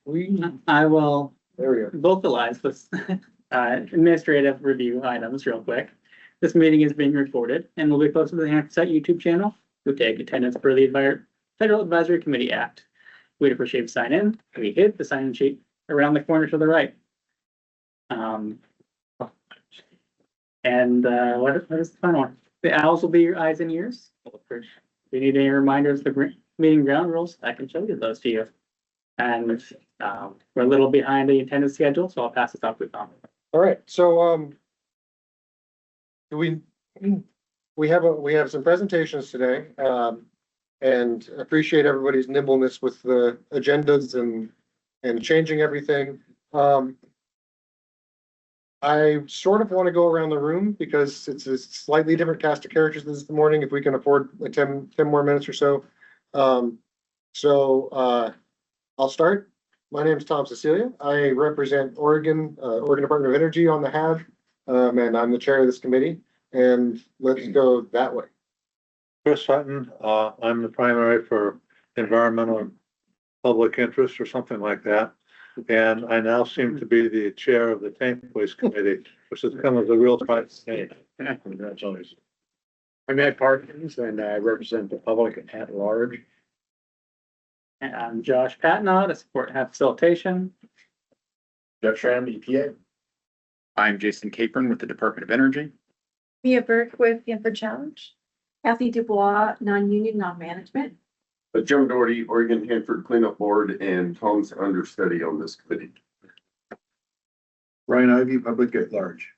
I will There we go. vocalize this administrative review items real quick. This meeting is being recorded and will be posted to the Hampton YouTube channel. We take attendance per the Federal Advisory Committee Act. We'd appreciate a sign in. We hit the sign in sheet around the corner to the right. What is the final one? The owls will be your eyes and ears. If you need any reminders of the meeting ground rules, I can show you those to you. And we're a little behind the intended schedule, so I'll pass this off to Tom. All right, so we have some presentations today, and appreciate everybody's nimbleness with the agendas and changing everything. I sort of want to go around the room because it's a slightly different cast of characters this morning, if we can afford like 10 more minutes or so. I'll start. My name is Tom Cecilia. I represent Oregon Department of Energy on the HAB, and I'm the chair of this committee. And let's go that way. Chris Sutton, I'm the primary for environmental public interest or something like that. And I now seem to be the chair of the Tank Waste Committee, which has come as a real surprise to me. Congratulations. I'm Ed Parkins and I represent the public at large. And I'm Josh Patnaud, to support HAB facilitation. Jeff Schramm, EPA. I'm Jason Capron with the Department of Energy. Mia Burke with Hanford Challenge. Kathy Dubois, non-union, non-management. Joe Doherty, Oregon Hanford Cleanup Board, and Tom's understudy on this committee. Ryan Ivy, public at large.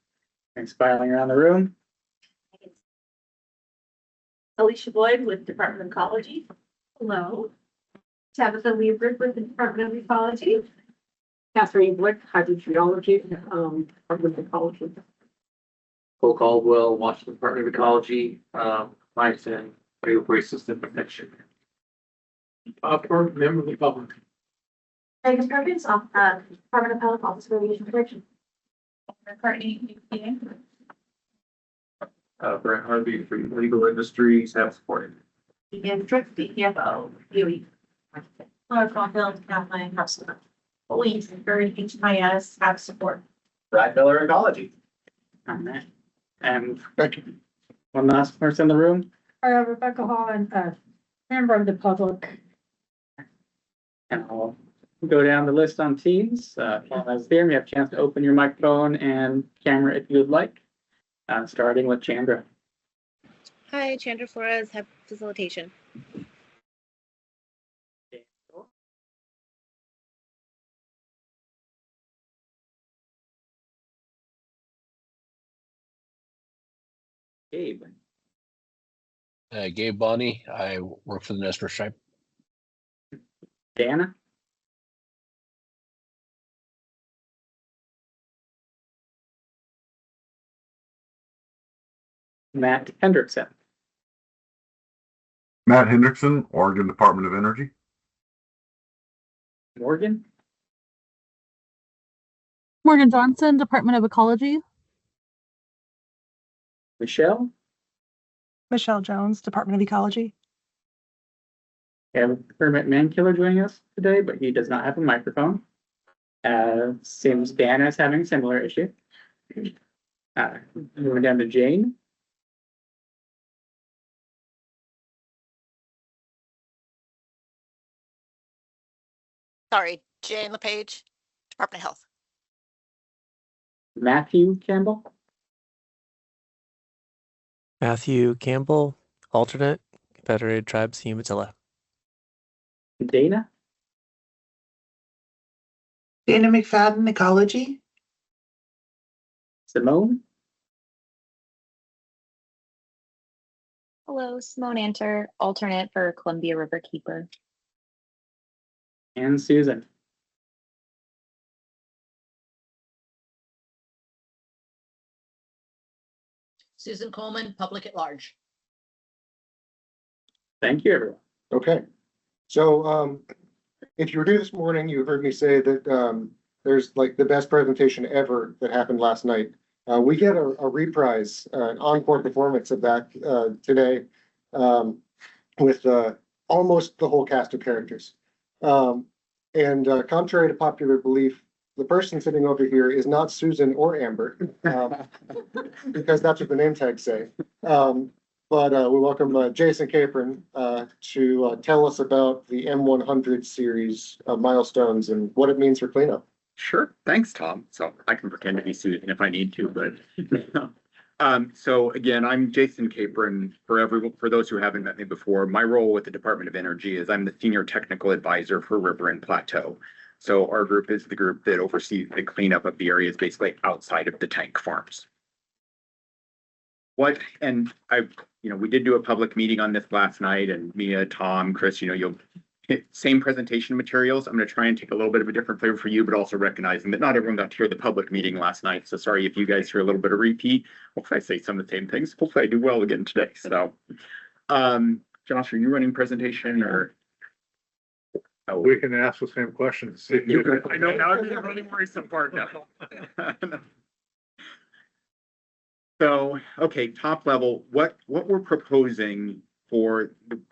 Thanks, filing around the room. Alicia Boyd with Department of Ecology. Hello. Tabitha Liebert with the Department of Ecology. Catherine Blick, Hydrogeology, Department of Ecology. Cole Caldwell, Washington Department of Ecology, Mike's in Regulatory System Protection. Popcorn, member of the public. Megan Perkins, Department of Health, Office of Radiation Protection. McCartney, EPA. Brent Harvey for Legal Industries have supported. Ian Trick, DPFO, UE. Laura Caulfield, Kathleen, have support. Louise, very HMIS, have support. Brad Miller, Ecology. On that. And Thank you. one last person in the room. Rebecca Hall, member of the public. And I'll go down the list on Teams. While I was there, you have a chance to open your microphone and camera if you would like. Starting with Chandra. Hi, Chandra Flores, have facilitation. Gabe. Gabe Bonney. I work for the Nestor Stripe. Dana. Matt Hendrickson. Matt Hendrickson, Oregon Department of Energy. Morgan. Morgan Johnson, Department of Ecology. Michelle. Michelle Jones, Department of Ecology. We have Kermit Mankiller joining us today, but he does not have a microphone. Seems Dana is having a similar issue. Moving down to Jane. Sorry, Jane LePage, Department of Health. Matthew Campbell. Matthew Campbell, alternate, Confederated Tribes, Umatilla. Dana. Dana McFadden, Ecology. Simone. Hello, Simone Anter, alternate for Columbia River Keeper. And Susan. Susan Coleman, public at large. Thank you, everyone. Okay. So if you were here this morning, you heard me say that there's like the best presentation ever that happened last night. We get a reprise, an encore performance of that today with almost the whole cast of characters. And contrary to popular belief, the person sitting over here is not Susan or Amber, because that's what the name tags say. But we welcome Jason Capron to tell us about the M100 series of milestones and what it means for cleanup. Sure. Thanks, Tom. So I can pretend to be Susan if I need to, but so again, I'm Jason Capron. For those who haven't met me before, my role with the Department of Energy is I'm the Senior Technical Advisor for River and Plateau. So our group is the group that oversees the cleanup of the areas basically outside of the tank farms. We did do a public meeting on this last night, and Mia, Tom, Chris, you'll same presentation materials. I'm going to try and take a little bit of a different flavor for you, but also recognizing that not everyone got to hear the public meeting last night. So sorry if you guys hear a little bit of repeat. Hopefully I say some of the same things. Hopefully I do well again today. So, Josh, are you running presentation or? Oh, we can ask the same question. I know now I'm running worrisome part now. So, okay, top level, what we're proposing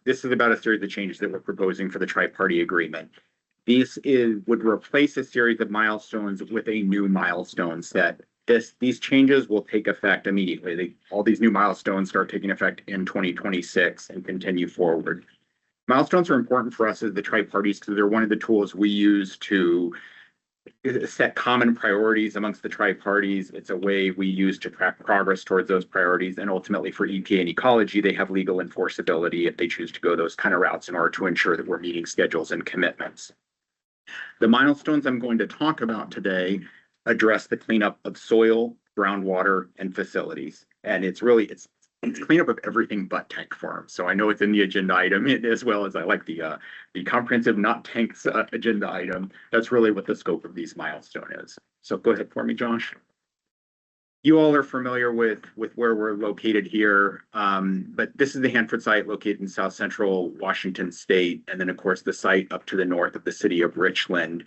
this is about a series of changes that we're proposing for the tri-party agreement. Would replace a series of milestones with a new milestone set. These changes will take effect immediately. All these new milestones start taking effect in 2026 and continue forward. Milestones are important for us as the tri-parties because they're one of the tools we use to set common priorities amongst the tri-parties. It's a way we use to track progress towards those priorities. And ultimately for EPA and ecology, they have legal enforceability if they choose to go those kind of routes in order to ensure that we're meeting schedules and commitments. The milestones I'm going to talk about today address the cleanup of soil, groundwater, and facilities. And it's cleanup of everything but tank farms. So I know it's in the agenda item as well as I like the comprehensive not tanks agenda item. That's really what the scope of these milestone is. So go ahead for me, Josh. You all are familiar with where we're located here, but this is the Hanford site located in South Central Washington State. And then of course the site up to the north of the city of Richland.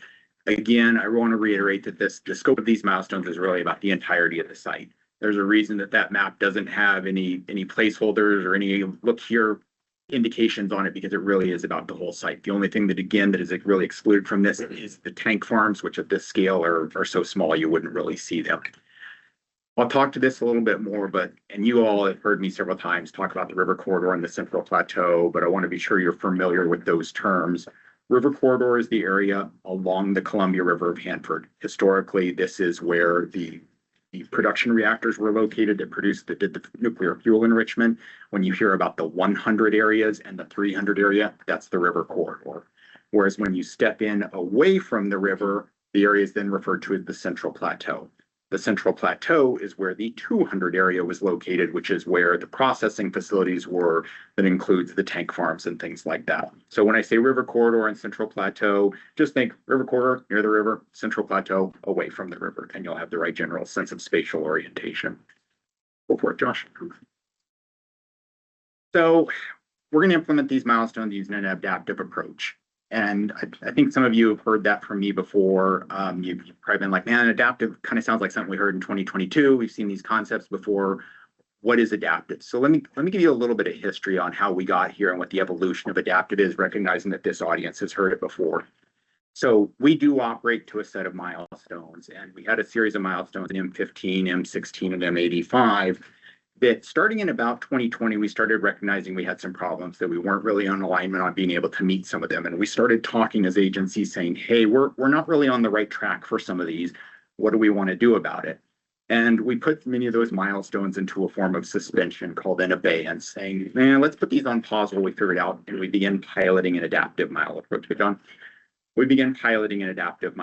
Again, I want to reiterate that the scope of these milestones is really about the entirety of the site. There's a reason that map doesn't have any placeholders or any look here indications on it because it really is about the whole site. The only thing that is really excluded from this is the tank farms, which at this scale are so small you wouldn't really see them. I'll talk to this a little bit more, and you all have heard me several times talk about the river corridor and the Central Plateau, but I want to be sure you're familiar with those terms. River corridor is the area along the Columbia River of Hanford. Historically, this is where the production reactors were located that did the nuclear fuel enrichment. When you hear about the 100 areas and the 300 area, that's the river corridor. Whereas when you step in away from the river, the area is then referred to as the Central Plateau. The Central Plateau is where the 200 area was located, which is where the processing facilities were that includes the tank farms and things like that. So when I say river corridor and Central Plateau, just think river corridor near the river, Central Plateau away from the river, and you'll have the right general sense of spatial orientation. Go for it, Josh. So we're going to implement these milestones using an adaptive approach. And I think some of you have heard that from me before. You've probably been like, man, adaptive kind of sounds like something we heard in 2022. We've seen these concepts before. What is adaptive? So let me give you a little bit of history on how we got here and what the evolution of adaptive is, recognizing that this audience has heard it before. So we do operate to a set of milestones, and we had a series of milestones in M15, M16, and M85. That starting in about 2020, we started recognizing we had some problems, that we weren't really on alignment on being able to meet some of them. And we started talking as agencies saying, hey, we're not really on the right track for some of these. What do we want to do about it? And we put many of those milestones into a form of suspension called an abeyance, saying, man, let's put these on pause while we figure it out. And we began piloting an adaptive We began piloting an adaptive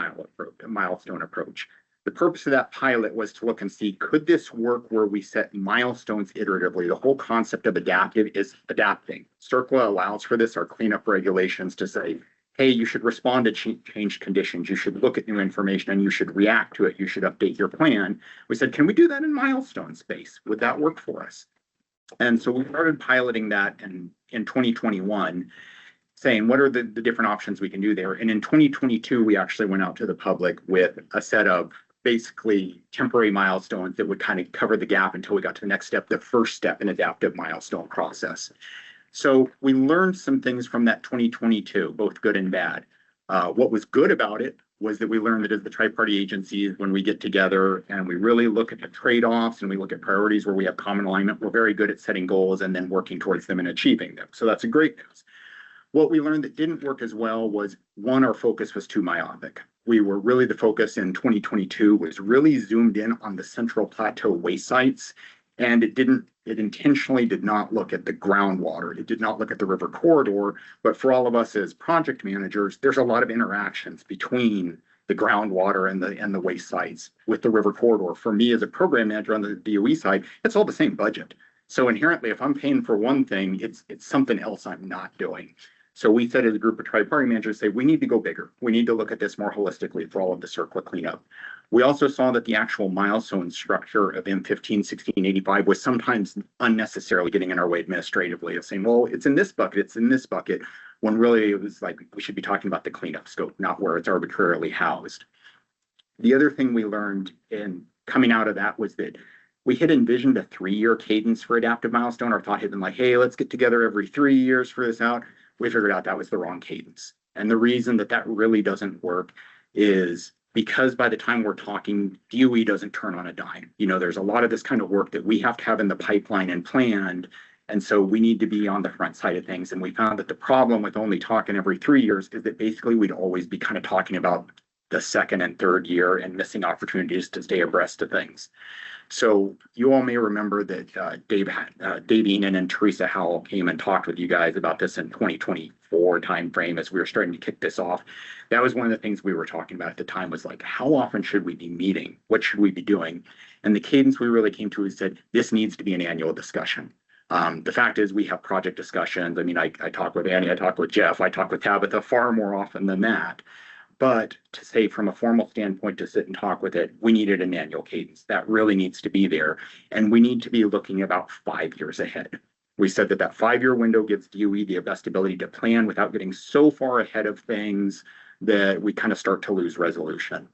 milestone approach. The purpose of that pilot was to look and see, could this work where we set milestones iteratively? The whole concept of adaptive is adapting. CERCLA allows for this, our cleanup regulations, to say, hey, you should respond to changed conditions. You should look at new information and you should react to it. You should update your plan. We said, can we do that in milestone space? Would that work for us? And so we started piloting that in 2021. Saying what are the different options we can do there. And in 2022, we actually went out to the public with a set of basically temporary milestones that would kind of cover the gap until we got to the next step, the first step in adaptive milestone process. So we learned some things from that 2022, both good and bad. What was good about it was that we learned that as the tri-party agencies, when we get together and we really look at the trade-offs and we look at priorities where we have common alignment, we're very good at setting goals and then working towards them and achieving them. So that's a great news. What we learned that didn't work as well was, one, our focus was too myopic. We were really, the focus in 2022 was really zoomed in on the Central Plateau waste sites. And it intentionally did not look at the groundwater. It did not look at the river corridor. But for all of us as project managers, there's a lot of interactions between the groundwater and the waste sites with the river corridor. For me as a program manager on the DOE side, it's all the same budget. So inherently, if I'm paying for one thing, it's something else I'm not doing. So we said as a group of tri-party managers, say, we need to go bigger. We need to look at this more holistically for all of the CERCLA cleanup. We also saw that the actual milestone structure of M15, 1685 was sometimes unnecessarily getting in our way administratively of saying, well, it's in this bucket, it's in this bucket, when really it was like, we should be talking about the cleanup scope, not where it's arbitrarily housed. The other thing we learned in coming out of that was that we had envisioned a 3-year cadence for adaptive milestone. Our thought had been like, hey, let's get together every 3 years for this out. We figured out that was the wrong cadence. And the reason that that really doesn't work is because by the time we're talking, DOE doesn't turn on a dime. You know, there's a lot of this kind of work that we have to have in the pipeline and planned. And so we need to be on the front side of things. And we found that the problem with only talking every 3 years is that basically we'd always be kind of talking about the second and third year and missing opportunities to stay abreast of things. So you all may remember that Dave Enan and Teresa Howell came and talked with you guys about this in 2024 timeframe as we were starting to kick this off. That was one of the things we were talking about at the time was like, how often should we be meeting? What should we be doing? And the cadence we really came to is said, this needs to be an annual discussion. The fact is we have project discussions. I mean, I talk with Annie, I talk with Jeff, I talk with Tabitha far more often than that. But to say from a formal standpoint to sit and talk with it, we needed an annual cadence. That really needs to be there. And we need to be looking about 5 years ahead. We said that that 5-year window gives DOE the best ability to plan without getting so far ahead of things that we kind of start to lose resolution.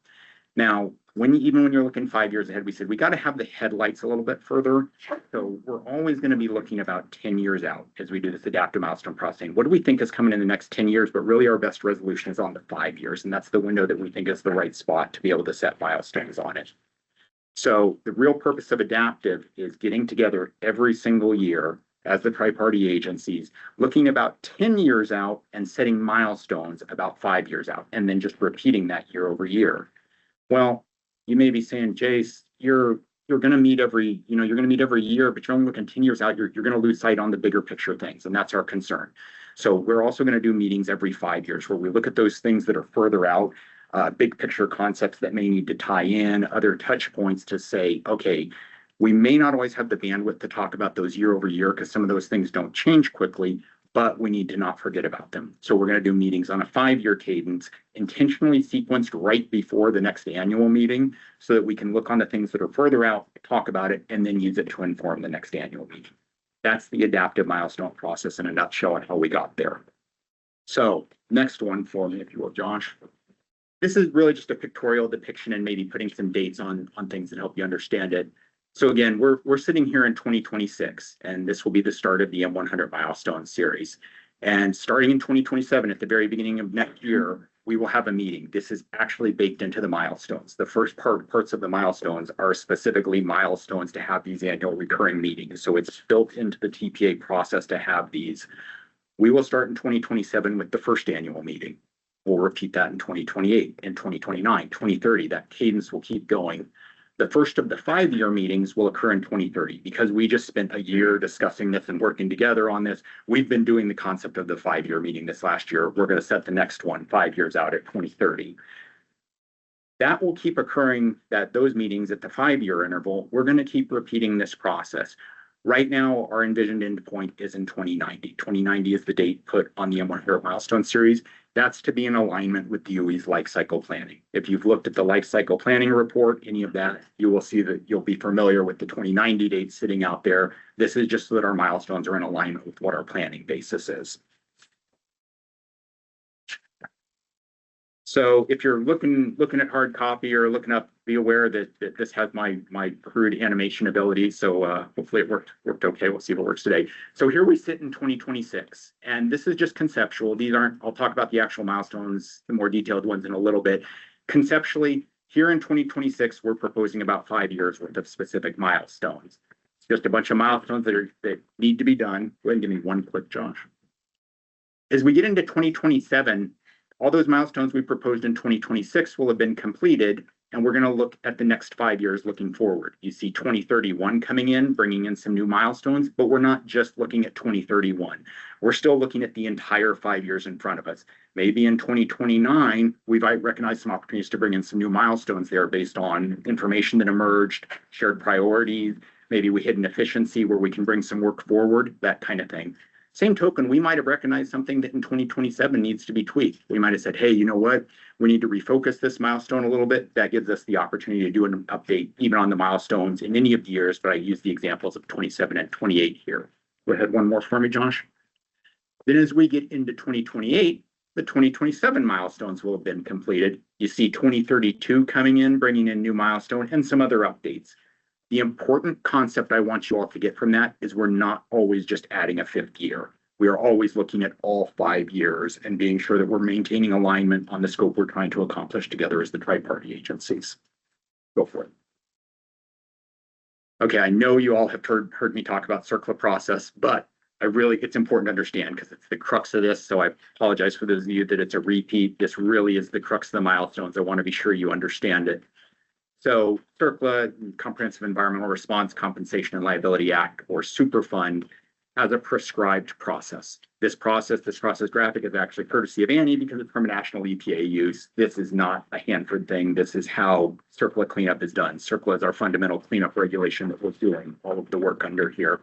Now, even when you're looking 5 years ahead, we said we got to have the headlights a little bit further. So we're always going to be looking about 10 years out as we do this adaptive milestone processing. What do we think is coming in the next 10 years? But really our best resolution is on the 5 years. And that's the window that we think is the right spot to be able to set milestones on it. So the real purpose of adaptive is getting together every single year as the tri-party agencies, looking about 10 years out and setting milestones about 5 years out, and then just repeating that year over year. Well, you may be saying, Jace, you're going to meet every year, but you're only looking 10 years out. You're going to lose sight on the bigger picture things, and that's our concern. So we're also going to do meetings every 5 years where we look at those things that are further out, big picture concepts that may need to tie in, other touch points to say, okay, we may not always have the bandwidth to talk about those year over year because some of those things don't change quickly, but we need to not forget about them. So we're going to do meetings on a 5-year cadence, intentionally sequenced right before the next annual meeting so that we can look on the things that are further out, talk about it, and then use it to inform the next annual meeting. That's the adaptive milestone process in a nutshell on how we got there. So next one for me, if you will, Josh. This is really just a pictorial depiction and maybe putting some dates on things that help you understand it. So again, we're sitting here in 2026, and this will be the start of the M100 milestone series. And starting in 2027, at the very beginning of next year, we will have a meeting. This is actually baked into the milestones. The first parts of the milestones are specifically milestones to have these annual recurring meetings. So it's built into the TPA process to have these. We will start in 2027 with the first annual meeting. We'll repeat that in 2028, in 2029, 2030. That cadence will keep going. The first of the 5-year meetings will occur in 2030 because we just spent a year discussing this and working together on this. We've been doing the concept of the 5-year meeting this last year. We're going to set the next one 5 years out at 2030. That will keep occurring, those meetings at the 5-year interval. We're going to keep repeating this process. Right now, our envisioned endpoint is in 2090. 2090 is the date put on the M100 milestone series. That's to be in alignment with DOE's life cycle planning. If you've looked at the life cycle planning report, any of that, you will see that you'll be familiar with the 2090 date sitting out there. This is just so that our milestones are in alignment with what our planning basis is. So if you're looking at hard copy or looking up, be aware that this has my crude animation ability. So hopefully it worked okay. We'll see if it works today. So here we sit in 2026, and this is just conceptual. These aren't, I'll talk about the actual milestones, the more detailed ones in a little bit. Conceptually, here in 2026, we're proposing about 5 years worth of specific milestones. It's just a bunch of milestones that need to be done. Go ahead and give me one click, Josh. As we get into 2027, all those milestones we proposed in 2026 will have been completed, and we're going to look at the next 5 years looking forward. You see 2031 coming in, bringing in some new milestones, but we're not just looking at 2031. We're still looking at the entire 5 years in front of us. Maybe in 2029, we might recognize some opportunities to bring in some new milestones there based on information that emerged, shared priorities. Maybe we hit an efficiency where we can bring some work forward, that kind of thing. Same token, we might have recognized something that in 2027 needs to be tweaked. We might have said, hey, you know what? We need to refocus this milestone a little bit. That gives us the opportunity to do an update even on the milestones in any of the years, but I use the examples of 27 and 28 here. Go ahead, one more for me, Josh. Then as we get into 2028, the 2027 milestones will have been completed. You see 2032 coming in, bringing in new milestone and some other updates. The important concept I want you all to get from that is we're not always just adding a 5th year. We are always looking at all 5 years and being sure that we're maintaining alignment on the scope we're trying to accomplish together as the tri-party agencies. Go for it. Okay, I know you all have heard me talk about CERCLA process, but it's important to understand because it's the crux of this. So I apologize for those of you that it's a repeat. This really is the crux of the milestones. I want to be sure you understand it. So CERCLA, Comprehensive Environmental Response Compensation and Liability Act, or Superfund, has a prescribed process. This process graphic is actually courtesy of Annie because it's from a national EPA use. This is not a Hanford thing. This is how CERCLA cleanup is done. CERCLA is our fundamental cleanup regulation that we're doing all of the work under here.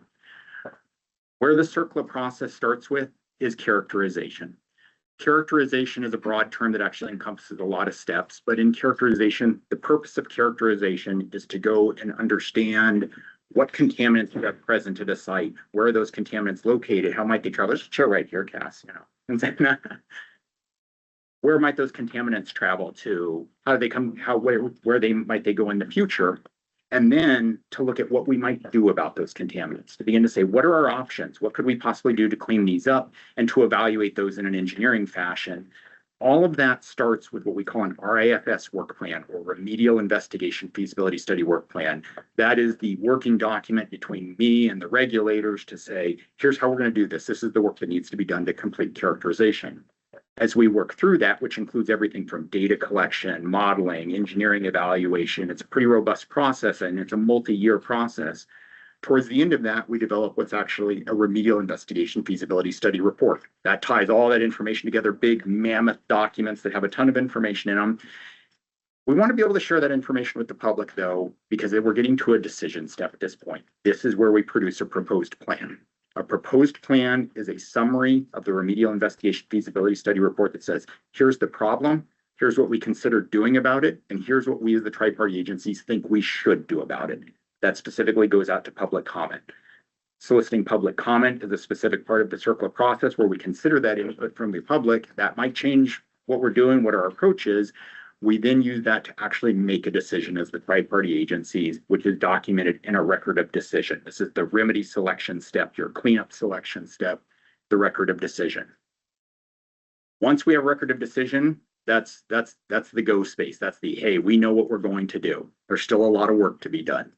Where the CERCLA process starts with is characterization. Characterization is a broad term that actually encompasses a lot of steps, but in characterization, the purpose of characterization is to go and understand what contaminants are present at a site, where are those contaminants located, how might they travel. There's a chair right here, Cass, where might those contaminants travel to, how do they come, where might they go in the future, and then to look at what we might do about those contaminants, to begin to say, what are our options? What could we possibly do to clean these up and to evaluate those in an engineering fashion? All of that starts with what we call an RIFS work plan, or Remedial Investigation Feasibility Study Work Plan. That is the working document between me and the regulators to say, here's how we're going to do this. This is the work that needs to be done to complete characterization. As we work through that, which includes everything from data collection, modeling, engineering evaluation, it's a pretty robust process and it's a multi-year process. Towards the end of that, we develop what's actually a remedial investigation feasibility study report. That ties all that information together, big mammoth documents that have a ton of information in them. We want to be able to share that information with the public though, because we're getting to a decision step at this point. This is where we produce a proposed plan. A proposed plan is a summary of the remedial investigation feasibility study report that says, here's the problem, here's what we consider doing about it, and here's what we as the tri-party agencies think we should do about it. That specifically goes out to public comment. Soliciting public comment is a specific part of the CERCLA process where we consider that input from the public. That might change what we're doing, what our approach is. We then use that to actually make a decision as the tri-party agencies, which is documented in a record of decision. This is the remedy selection step, your cleanup selection step, the record of decision. Once we have record of decision, that's the go space. That's the, hey, we know what we're going to do. There's still a lot of work to be done.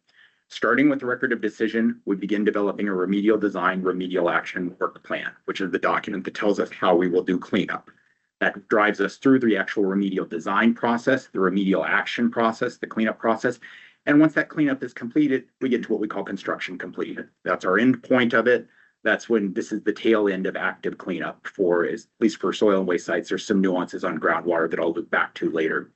Starting with the record of decision, we begin developing a remedial design, remedial action work plan, which is the document that tells us how we will do cleanup. That drives us through the actual remedial design process, the remedial action process, the cleanup process. And once that cleanup is completed, we get to what we call construction completed. That's our end point of it. That's when this is the tail end of active cleanup for, at least for soil and waste sites. There's some nuances on groundwater that I'll loop back to later.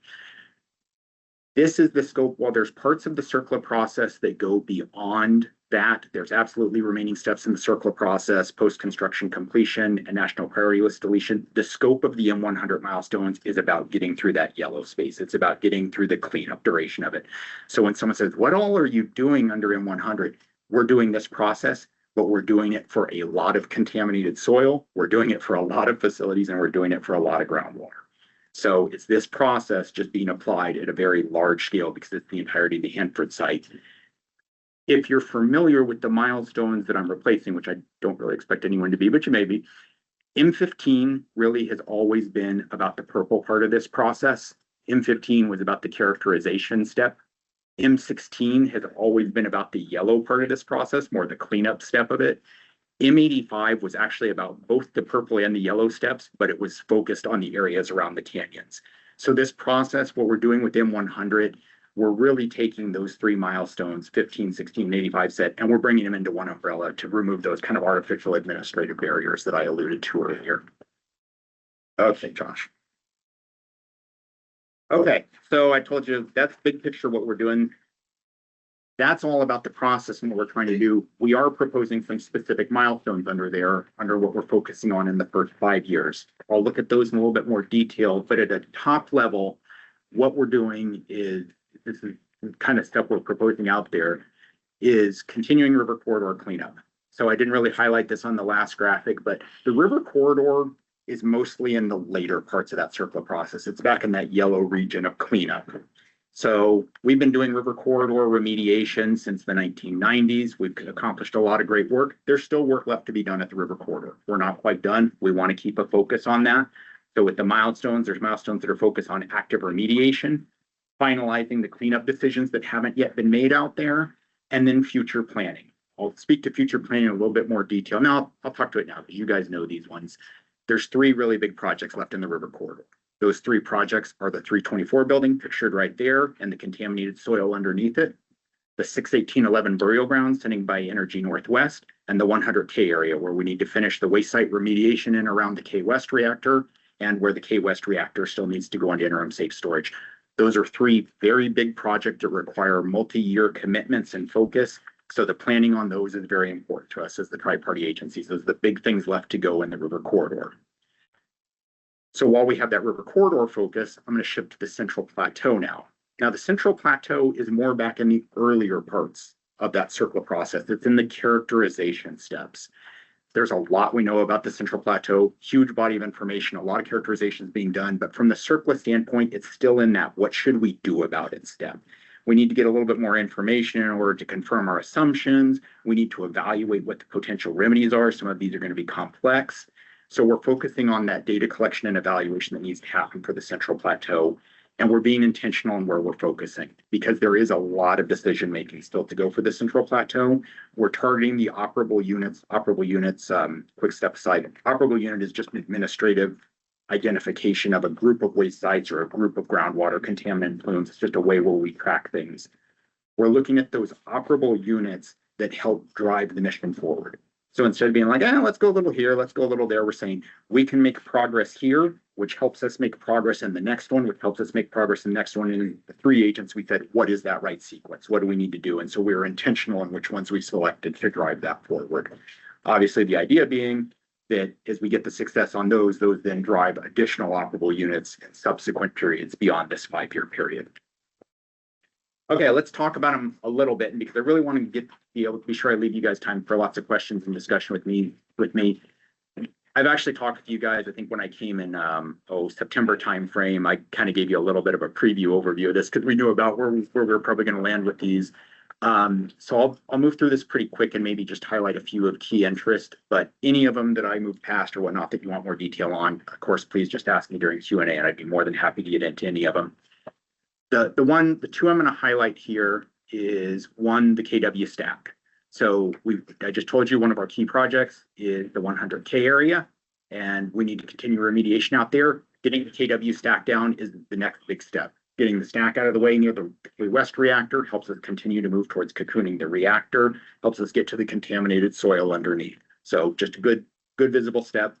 This is the scope. While there's parts of the CERCLA process that go beyond that, there's absolutely remaining steps in the CERCLA process, post-construction completion and national priority list deletion. The scope of the M100 milestones is about getting through that yellow space. It's about getting through the cleanup duration of it. So when someone says, what all are you doing under M100? We're doing this process, but we're doing it for a lot of contaminated soil. We're doing it for a lot of facilities, and we're doing it for a lot of groundwater. So it's this process just being applied at a very large scale because it's the entirety of the Hanford site. If you're familiar with the milestones that I'm replacing, which I don't really expect anyone to be, but you may be, M15 really has always been about the purple part of this process. M15 was about the characterization step. M16 has always been about the yellow part of this process, more the cleanup step of it. M85 was actually about both the purple and the yellow steps, but it was focused on the areas around the canyons. So this process, what we're doing with M100, we're really taking those three milestones, 15, 16, and 85 set, and we're bringing them into one umbrella to remove those kind of artificial administrative barriers that I alluded to earlier. Okay, Josh. Okay, so I told you that's big picture what we're doing. That's all about the process and what we're trying to do. We are proposing some specific milestones under what we're focusing on in the first 5 years. I'll look at those in a little bit more detail, but at a top level, what we're doing is, this is kind of stuff we're proposing out there, is continuing river corridor cleanup. So I didn't really highlight this on the last graphic, but the river corridor is mostly in the later parts of that CERCLA process. It's back in that yellow region of cleanup. So we've been doing river corridor remediation since the 1990s. We've accomplished a lot of great work. There's still work left to be done at the river corridor. We're not quite done. We want to keep a focus on that. So with the milestones, there's milestones that are focused on active remediation, finalizing the cleanup decisions that haven't yet been made out there, and then future planning. I'll speak to future planning in a little bit more detail. Now I'll talk to it now because you guys know these ones. There's 3 really big projects left in the river corridor. Those 3 projects are the 324 building pictured right there and the contaminated soil underneath it, the 61811 burial ground sitting by Energy Northwest, and the 100K area where we need to finish the waste site remediation in around the K West reactor and where the K West reactor still needs to go into interim safe storage. Those are 3 very big projects that require multi-year commitments and focus. So the planning on those is very important to us as the tri-party agencies. Those are the big things left to go in the river corridor. So while we have that river corridor focus, I'm going to shift to the Central Plateau now. Now, the Central Plateau is more back in the earlier parts of that CERCLA process. It's in the characterization steps. There's a lot we know about the Central Plateau, huge body of information, a lot of characterizations being done, but from the CERCLA standpoint, it's still in that what should we do about it step. We need to get a little bit more information in order to confirm our assumptions. We need to evaluate what the potential remedies are. Some of these are going to be complex. So we're focusing on that data collection and evaluation that needs to happen for the Central Plateau. And we're being intentional in where we're focusing because there is a lot of decision making still to go for the Central Plateau. We're targeting the operable units. Quick step aside, operable unit is just an administrative identification of a group of waste sites or a group of groundwater contaminant plumes. It's just a way where we track things. We're looking at those operable units that help drive the mission forward. So instead of being like, let's go a little here, let's go a little there, we're saying we can make progress here, which helps us make progress in the next one, which helps us make progress in the next one. And the 3 agents, we said, what is that right sequence? What do we need to do? And so we were intentional in which ones we selected to drive that forward. Obviously, the idea being that as we get the success on those then drive additional operable units in subsequent periods beyond this 5-year period. Okay, let's talk about them a little bit, because I really want to be able to be sure I leave you guys time for lots of questions and discussion with me. I've actually talked with you guys, I think when I came in September timeframe, I kind of gave you a little bit of a preview overview of this because we knew about where we're probably going to land with these. So I'll move through this pretty quick and maybe just highlight a few of key interest, but any of them that I move past or whatnot that you want more detail on, of course, please just ask me during Q&A and I'd be more than happy to get into any of them. The 2 I'm going to highlight here is 1, the KW stack. So I just told you one of our key projects is the 100K area, and we need to continue remediation out there. Getting the KW stack down is the next big step. Getting the stack out of the way near the West reactor helps us continue to move towards cocooning the reactor, helps us get to the contaminated soil underneath. So just a good visible step.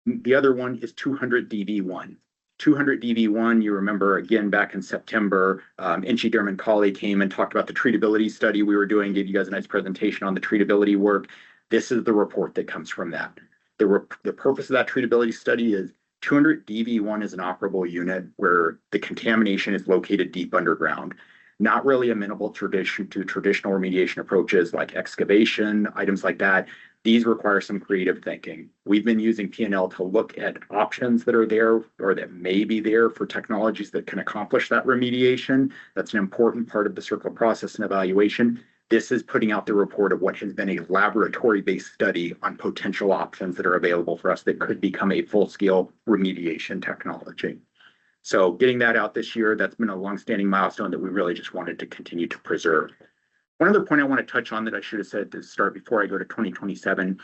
The other one is 200 DV1. 200 DV1, you remember again back in September, Inchi Derman Colley came and talked about the treatability study we were doing, gave you guys a nice presentation on the treatability work. This is the report that comes from that. The purpose of that treatability study is 200 DV1 is an operable unit where the contamination is located deep underground, not really amenable to traditional remediation approaches like excavation, items like that. These require some creative thinking. We've been using P&L to look at options that are there or that may be there for technologies that can accomplish that remediation. That's an important part of the CERCLA process and evaluation. This is putting out the report of what has been a laboratory-based study on potential options that are available for us that could become a full-scale remediation technology. So getting that out this year, that's been a longstanding milestone that we really just wanted to continue to preserve. One other point I want to touch on that I should have said to start before I go to 2027.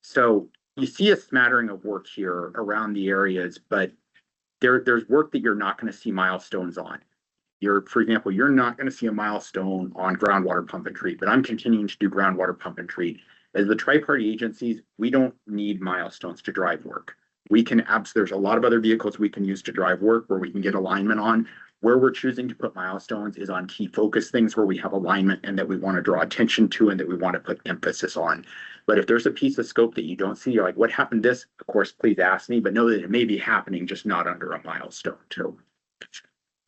So you see a smattering of work here around the areas, but there's work that you're not going to see milestones on. For example, you're not going to see a milestone on groundwater pump and treat, but I'm continuing to do groundwater pump and treat. As the tri-party agencies, we don't need milestones to drive work. There's a lot of other vehicles we can use to drive work where we can get alignment on. Where we're choosing to put milestones is on key focus things where we have alignment and that we want to draw attention to and that we want to put emphasis on. But if there's a piece of scope that you don't see, you're like, what happened this? Of course, please ask me, but know that it may be happening, just not under a milestone too.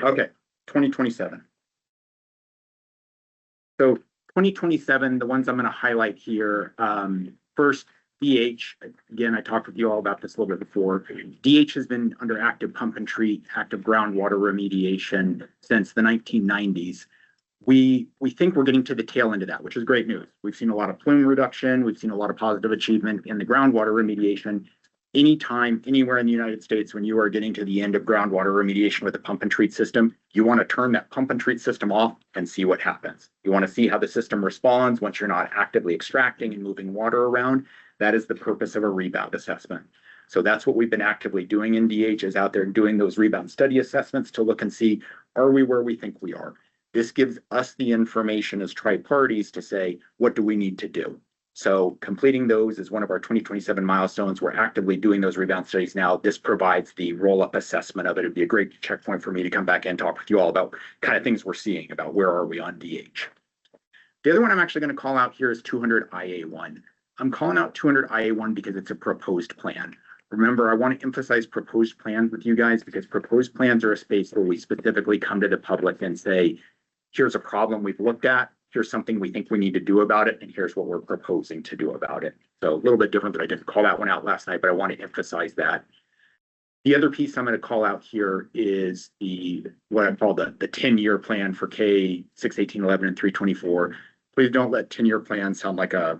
Okay, 2027. So 2027, the ones I'm going to highlight here, first, DH, again, I talked with you all about this a little bit before. DH has been under active pump and treat, active groundwater remediation since the 1990s. We think we're getting to the tail end of that, which is great news. We've seen a lot of plume reduction. We've seen a lot of positive achievement in the groundwater remediation. Anytime, anywhere in the United States, when you are getting to the end of groundwater remediation with a pump and treat system, you want to turn that pump and treat system off and see what happens. You want to see how the system responds once you're not actively extracting and moving water around. That is the purpose of a rebound assessment. So that's what we've been actively doing in DH, is out there doing those rebound study assessments to look and see, are we where we think we are? This gives us the information as tri-parties to say, what do we need to do? So completing those is one of our 2027 milestones. We're actively doing those rebound studies now. This provides the roll-up assessment of it. It'd be a great checkpoint for me to come back and talk with you all about kind of things we're seeing about where are we on DH. The other one I'm actually going to call out here is 200 IA1. I'm calling out 200 IA1 because it's a proposed plan. Remember, I want to emphasize proposed plans with you guys because proposed plans are a space where we specifically come to the public and say, here's a problem we've looked at, here's something we think we need to do about it, and here's what we're proposing to do about it. So a little bit different, but I didn't call that one out last night, but I want to emphasize that. The other piece I'm going to call out here is what I call the 10-year plan for K 61811 and 324. Please don't let 10-year plans sound like a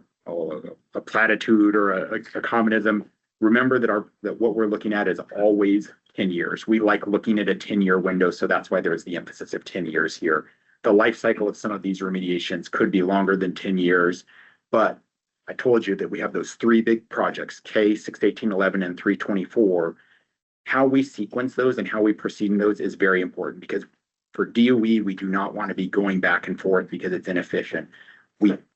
platitude or a communism. Remember that what we're looking at is always 10 years. We like looking at a 10-year window, so that's why there's the emphasis of 10 years here. The life cycle of some of these remediations could be longer than 10 years, but I told you that we have those three big projects, K 61811 and 324. How we sequence those and how we proceed in those is very important because for DOE, we do not want to be going back and forth because it's inefficient.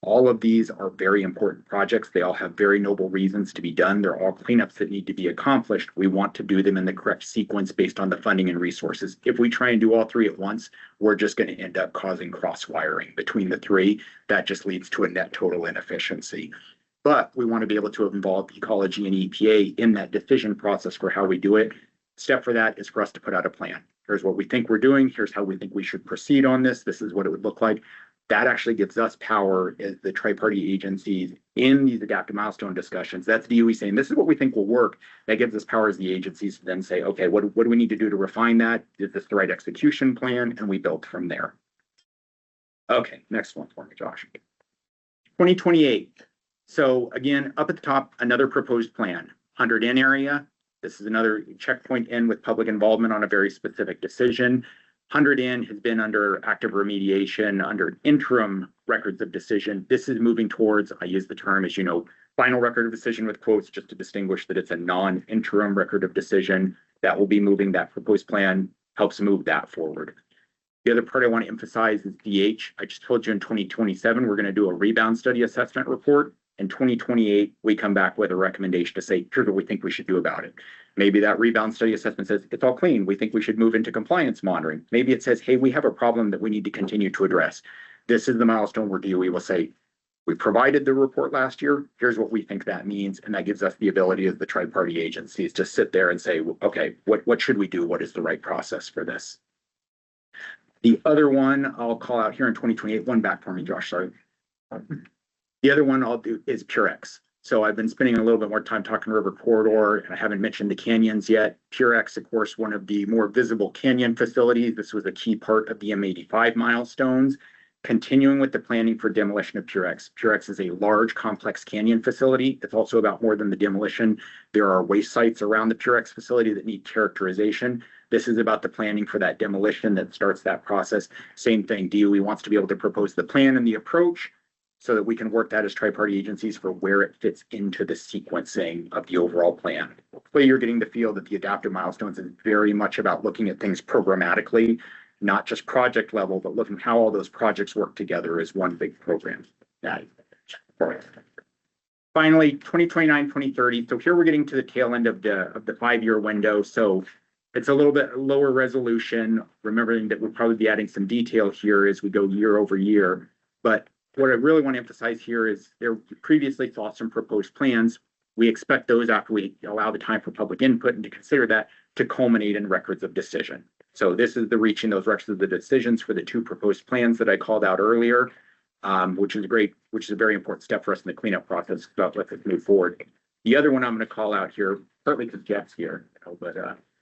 All of these are very important projects. They all have very noble reasons to be done. They're all cleanups that need to be accomplished. We want to do them in the correct sequence based on the funding and resources. If we try and do all three at once, we're just going to end up causing cross wiring between the three. That just leads to a net total inefficiency. But we want to be able to involve ecology and EPA in that decision process for how we do it. Step for that is for us to put out a plan. Here's what we think we're doing. Here's how we think we should proceed on this. This is what it would look like. That actually gives us power as the tri-party agencies in these adaptive milestone discussions. That's DOE saying, this is what we think will work. That gives us power as the agencies to then say, okay, what do we need to do to refine that? Is this the right execution plan? And we build from there. Okay, next one for me, Josh. 2028. So again, up at the top, another proposed plan, 100N area. This is another checkpoint in with public involvement on a very specific decision. 100N has been under active remediation, under interim records of decision. This is moving towards, I use the term, as you know, final record of decision with quotes, just to distinguish that it's a non-interim record of decision. That will be moving. That proposed plan helps move that forward. The other part I want to emphasize is DH. I just told you in 2027, we're going to do a rebound study assessment report. In 2028, we come back with a recommendation to say, here's what we think we should do about it. Maybe that rebound study assessment says, it's all clean. We think we should move into compliance monitoring. Maybe it says, hey, we have a problem that we need to continue to address. This is the milestone where DOE will say, we provided the report last year. Here's what we think that means. And that gives us the ability as the tri-party agencies to sit there and say, okay, what should we do? What is the right process for this? The other one I'll call out here in 2028, one back for me, Josh, sorry. The other one I'll do is PureX. So I've been spending a little bit more time talking river corridor, and I haven't mentioned the canyons yet. Purex, of course, one of the more visible canyon facilities. This was a key part of the M85 milestones. Continuing with the planning for demolition of Purex. Purex is a large, complex canyon facility. It's also about more than the demolition. There are waste sites around the Purex facility that need characterization. This is about the planning for that demolition that starts that process. Same thing, DOE wants to be able to propose the plan and the approach so that we can work that as tri-party agencies for where it fits into the sequencing of the overall plan. Hopefully you're getting the feel that the adaptive milestones is very much about looking at things programmatically, not just project level, but looking how all those projects work together as one big program. Finally, 2029, 2030. So here we're getting to the tail end of the 5-year window. So it's a little bit lower resolution, remembering that we'll probably be adding some detail here as we go year over year. But what I really want to emphasize here is there previously saw some proposed plans. We expect those, after we allow the time for public input and to consider that, to culminate in records of decision. So this is the reaching those records of the decisions for the 2 proposed plans that I called out earlier, which is a very important step for us in the cleanup process. But let's move forward. The other one I'm going to call out here, partly because Jeff's here,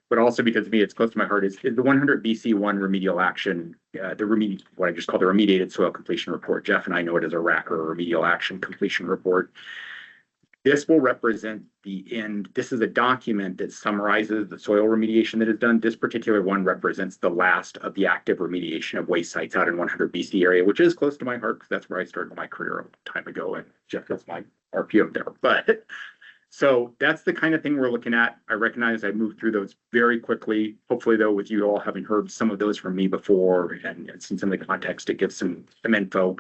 but also because to me it's close to my heart, is the 100 BC1 remedial action, what I just call the remediated soil completion report. Jeff and I know it as a RAC, or a remedial action completion report. This will represent the end. This is a document that summarizes the soil remediation that is done. This particular one represents the last of the active remediation of waste sites out in 100 BC area, which is close to my heart because that's where I started my career a long time ago. And Jeff, that's my RP up there. But so that's the kind of thing we're looking at. I recognize I moved through those very quickly. Hopefully, though, with you all having heard some of those from me before and seen some of the context, it gives some info.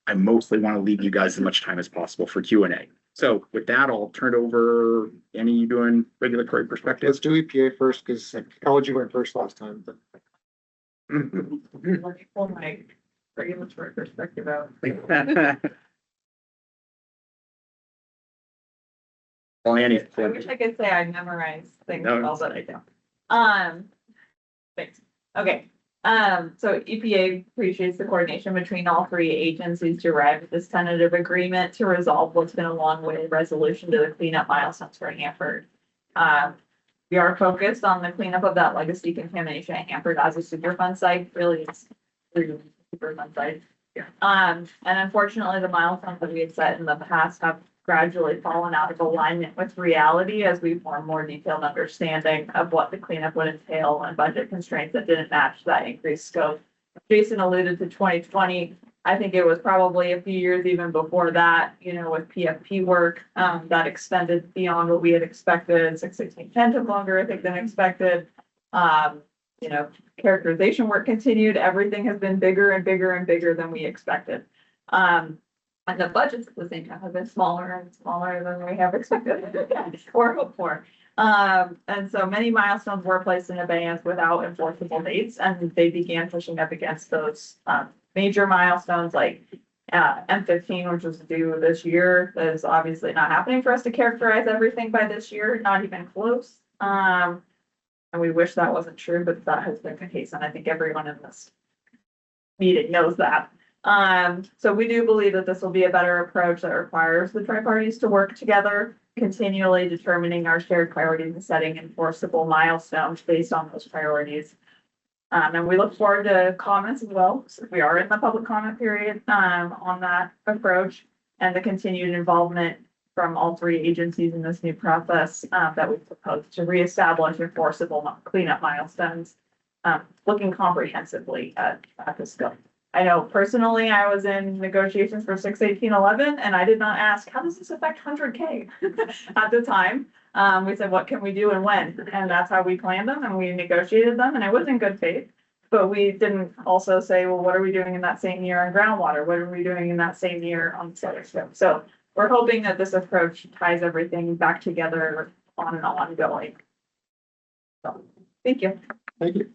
I mostly want to leave you guys as much time as possible for Q&A. So with that, I'll turn it over. Annie, you doing regulatory perspective? Let's do EPA first, because ecology went first last time. But Let me pull my regulatory perspective out. Well, Annie, I wish I could say I memorize things No. well, but I don't. Thanks. Okay. So EPA appreciates the coordination between all 3 agencies to arrive at this tentative agreement to resolve what's been a long-awaited resolution to the cleanup milestones for Hanford. We are focused on the cleanup of that legacy contamination at Hanford as a Superfund site. Really, it's through Superfund site. Yeah. And unfortunately, the milestones that we had set in the past have gradually fallen out of alignment with reality as we form more detailed understanding of what the cleanup would entail and budget constraints that didn't match that increased scope. Jason alluded to 2020. I think it was probably a few years even before that, with PFP work that extended beyond what we had expected. 61610 took longer, I think, than expected. Characterization work continued. Everything has been bigger and bigger and bigger than we expected. And the budgets at the same time have been smaller and smaller than we have expected or hoped for. And so many milestones were placed in abeyance without enforceable dates, and they began pushing up against those major milestones like M15, which was due this year. That is obviously not happening for us to characterize everything by this year, not even close. And we wish that wasn't true, but that has been the case, and I think everyone in this meeting knows that. So we do believe that this will be a better approach that requires the tri-parties to work together, continually determining our shared priorities and setting enforceable milestones based on those priorities. And we look forward to comments as well. So we are in the public comment period on that approach and the continued involvement from all 3 agencies in this new process that we propose to reestablish enforceable cleanup milestones, looking comprehensively at the scope. I know personally, I was in negotiations for 61811, and I did not ask, how does this affect 100K at the time? We said, what can we do and when? And that's how we planned them and we negotiated them, and it was in good faith. But we didn't also say, well, what are we doing in that same year on groundwater? What are we doing in that same year on solar scope? So we're hoping that this approach ties everything back together on an ongoing. So, thank you. thank you.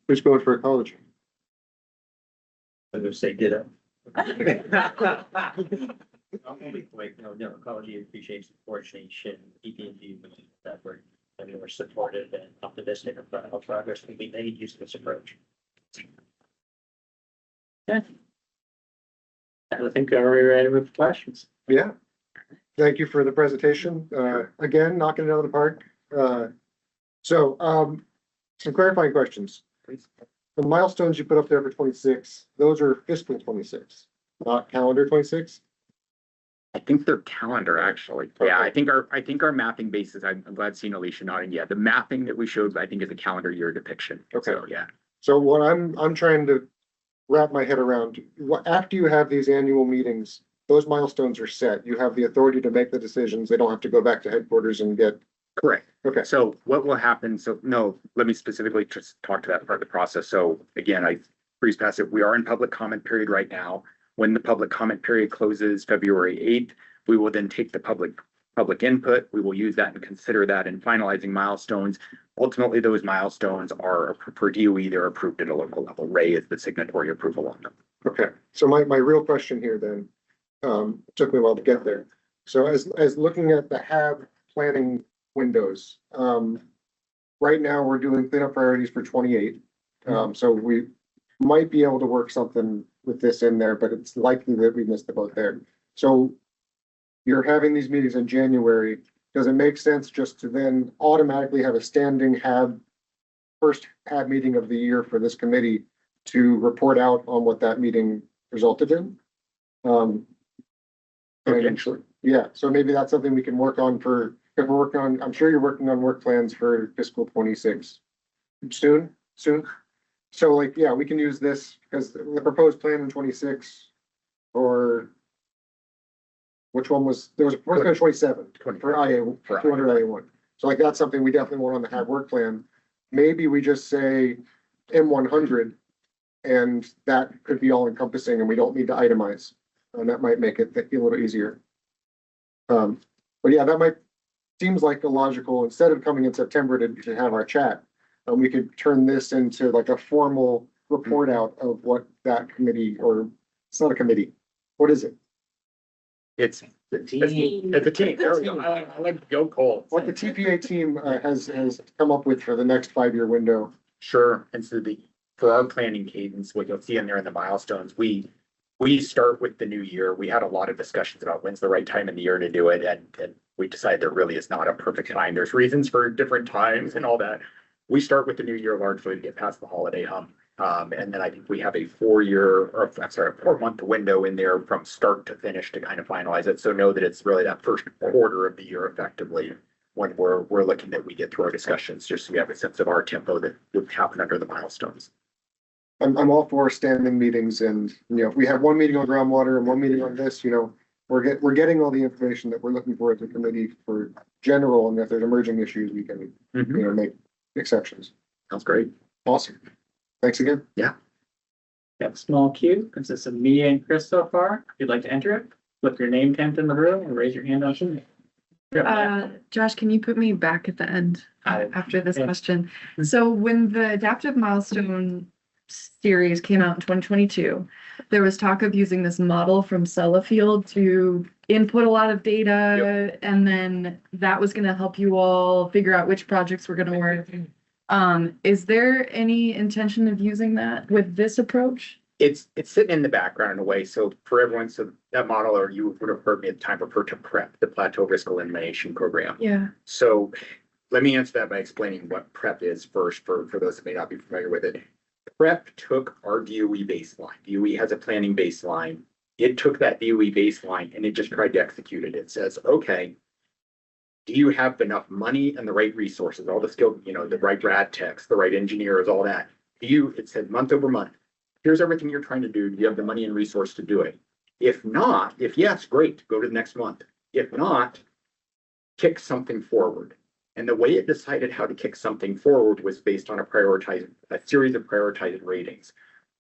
Who's going for ecology? I'm gonna say ditto. Ecology appreciates the coordination, EPD effort, and we're supportive and optimistic about how progress can be made using this approach. Yeah. I think we're ready with questions. Yeah. Thank you for the presentation. Again, knocking it out of the park. Some clarifying questions. The milestones you put up there for 26, those are fiscal 26, not calendar 26? I think they're calendar, actually. Yeah, I think our mapping basis, I'm glad seeing Alicia nodding. Yeah, the mapping that we showed, I think, is a calendar year depiction. Okay. So, yeah. So what I'm trying to wrap my head around, after you have these annual meetings, those milestones are set. You have the authority to make the decisions. They don't have to go back to headquarters and get. Correct. Okay. So what will happen? So no, let me specifically just talk to that part of the process. So again, I breeze past it. We are in public comment period right now. When the public comment period closes February 8th, we will then take the public input. We will use that and consider that in finalizing milestones. Ultimately, those milestones are per DOE, they're approved at a local level. Ray is the signatory approval on them. Okay. So my real question here then, took me a while to get there. So as looking at the HAB planning windows, right now we're doing cleanup priorities for 28. So we might be able to work something with this in there, but it's likely that we missed the boat there. So you're having these meetings in January. Does it make sense just to then automatically have a standing first HAB meeting of the year for this committee to report out on what that meeting resulted in? Potentially. Yeah, so maybe that's something we can work on if we're working on, I'm sure you're working on work plans for fiscal 26. Soon. So like, yeah, we can use this because the proposed plan in 26 or which one was, there was a proposed plan in 27 for IA, 200 IA1. So like, that's something we definitely want on the HAB work plan. Maybe we just say M100 and that could be all encompassing and we don't need to itemize. And that might make it a little easier. But yeah, seems like a logical, instead of coming in September to have our chat, we could turn this into like a formal report out of what that committee, or it's not a committee. What is it? It's the team. It's a team. There we go. I like to go cold. What the TPA team has come up with for the next 5-year window. Sure. And so for our planning cadence, what you'll see in there in the milestones, we start with the new year. We had a lot of discussions about when's the right time in the year to do it. And we decided there really is not a perfect time. There's reasons for different times and all that. We start with the new year largely to get past the holiday hump. And then I think we have a 4-month window in there from start to finish to kind of finalize it. So know that it's really that first quarter of the year effectively when we're looking that we get through our discussions, just so we have a sense of our tempo that would happen under the milestones. I'm all for standing meetings, and if we have one meeting on groundwater and one meeting on this, we're getting all the information that we're looking for at the committee for general, and if there's emerging issues, we can make exceptions. Sounds great. Awesome. Thanks again. Yeah. We have a small queue, consists of me and Chris so far. If you'd like to enter it, flip your name tamped in the room and raise your hand on Zoom. Josh, can you put me back at the end after this question? So when the adaptive milestone series came out in 2022, there was talk of using this model from Sellafield to input a lot of data, and then that was going to help you all figure out which projects were going to work. Is there any intention of using that with this approach? It's sitting in the background in a way. So for everyone, so that model, or you would have heard me at the time, refer to PREP, the Plateau Risk Elimination Program. Yeah. So let me answer that by explaining what PREP is first for those that may not be familiar with it. PREP took our DOE baseline. DOE has a planning baseline. It took that DOE baseline and it just tried to execute it. It says, okay, do you have enough money and the right resources, all the skill, the right rad techs, the right engineers, all that? It said month over month, here's everything you're trying to do. Do you have the money and resource to do it? If not, if yes, great, go to the next month. If not, kick something forward. And the way it decided how to kick something forward was based on a series of prioritized ratings.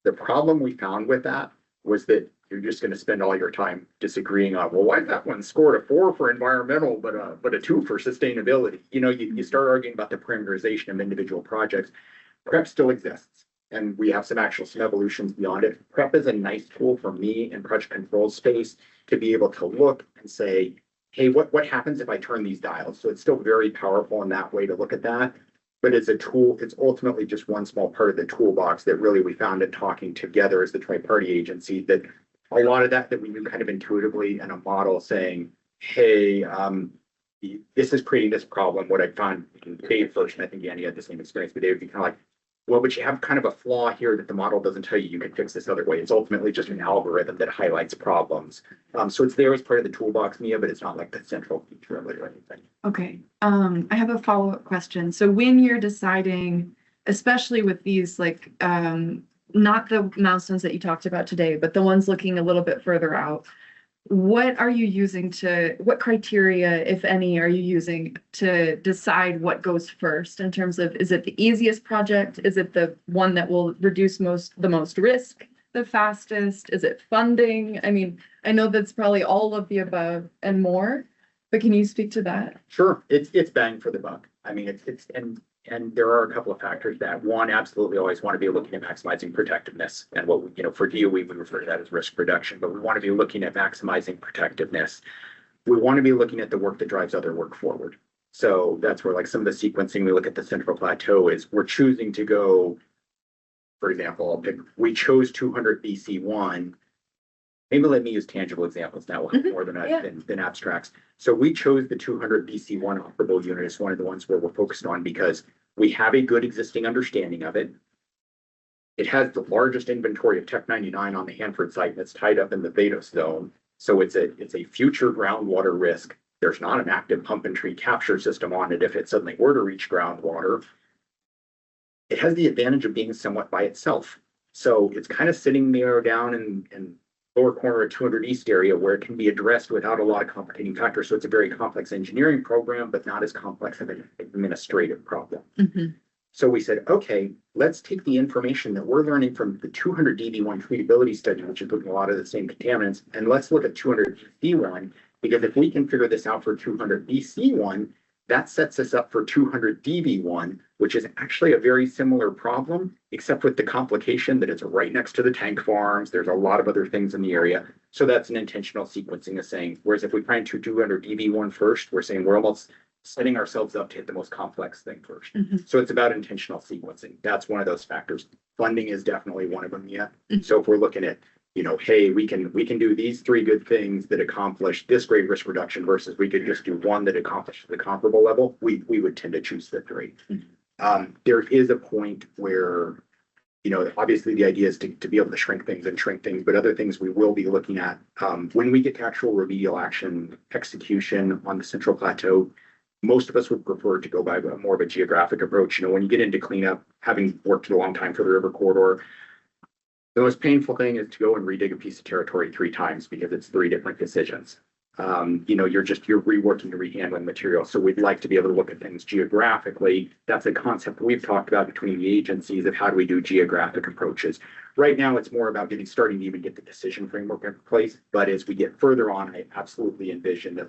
The problem we found with that was that you're just going to spend all your time disagreeing on, well, why that one scored a 4 for environmental, but a 2 for sustainability? You start arguing about the parameterization of individual projects. PREP still exists, and we have some evolutions beyond it. PREP is a nice tool for me in project control space to be able to look and say, hey, what happens if I turn these dials? So it's still very powerful in that way to look at that. But as a tool, it's ultimately just one small part of the toolbox that really we found in talking together as the tri-party agency, that a lot of that we knew kind of intuitively in a model saying, hey, this is creating this problem. What I found, Dave first, and I think Andy had the same experience, but Dave would be kind of like, well, but you have kind of a flaw here that the model doesn't tell you can fix this other way. It's ultimately just an algorithm that highlights problems. So it's there as part of the toolbox, Mia, but it's not like the central feature of it or anything. Okay, I have a follow-up question. So when you're deciding, especially with these like, not the milestones that you talked about today, but the ones looking a little bit further out, what are you using what criteria, if any, are you using to decide what goes first in terms of, is it the easiest project? Is it the one that will reduce the most risk the fastest? Is it funding? I mean, I know that's probably all of the above and more, but can you speak to that? Sure, it's bang for the buck. I mean, and there are a couple of factors that one, absolutely always want to be looking at maximizing protectiveness. And what we, for DOE, we refer to that as risk reduction, but we want to be looking at maximizing protectiveness. We want to be looking at the work that drives other work forward. So that's where like some of the sequencing, we look at the central plateau is we're choosing to go, for example, we chose 200 BC1. Maybe let me use tangible examples now more than abstracts. So we chose the 200 BC1 operable unit as one of the ones where we're focused on because we have a good existing understanding of it. It has the largest inventory of Tech 99 on the Hanford site that's tied up in the Vados zone. So it's a future groundwater risk. There's not an active pump and treat capture system on it if it suddenly were to reach groundwater. It has the advantage of being somewhat by itself. So it's kind of sitting there down in lower corner of 200 East area where it can be addressed without a lot of complicating factors. So it's a very complex engineering program, but not as complex of an administrative problem. So we said, okay, let's take the information that we're learning from the 200 DB1 treatability study, which is looking at a lot of the same contaminants, and let's look at 200 BC1, because if we can figure this out for 200 BC1, that sets us up for 200 DB1, which is actually a very similar problem, except with the complication that it's right next to the tank farms. There's a lot of other things in the area. So that's an intentional sequencing of saying, whereas if we try and do 200 DB1 first, we're saying we're almost setting ourselves up to hit the most complex thing first. So it's about intentional sequencing. That's one of those factors. Funding is definitely one of them, yeah. So if we're looking at, hey, we can do these three good things that accomplish this great risk reduction versus we could just do one that accomplishes the comparable level, we would tend to choose the three. There is a point where, obviously the idea is to be able to shrink things, but other things we will be looking at when we get to actual remedial action execution on the Central Plateau. Most of us would prefer to go by more of a geographic approach. When you get into cleanup, having worked a long time for the river corridor, the most painful thing is to go and redig a piece of territory 3 times because it's 3 different decisions. You're reworking and rehandling material. So we'd like to be able to look at things geographically. That's a concept we've talked about between the agencies of how do we do geographic approaches. Right now, it's more about starting to even get the decision framework in place. But as we get further on, I absolutely envision that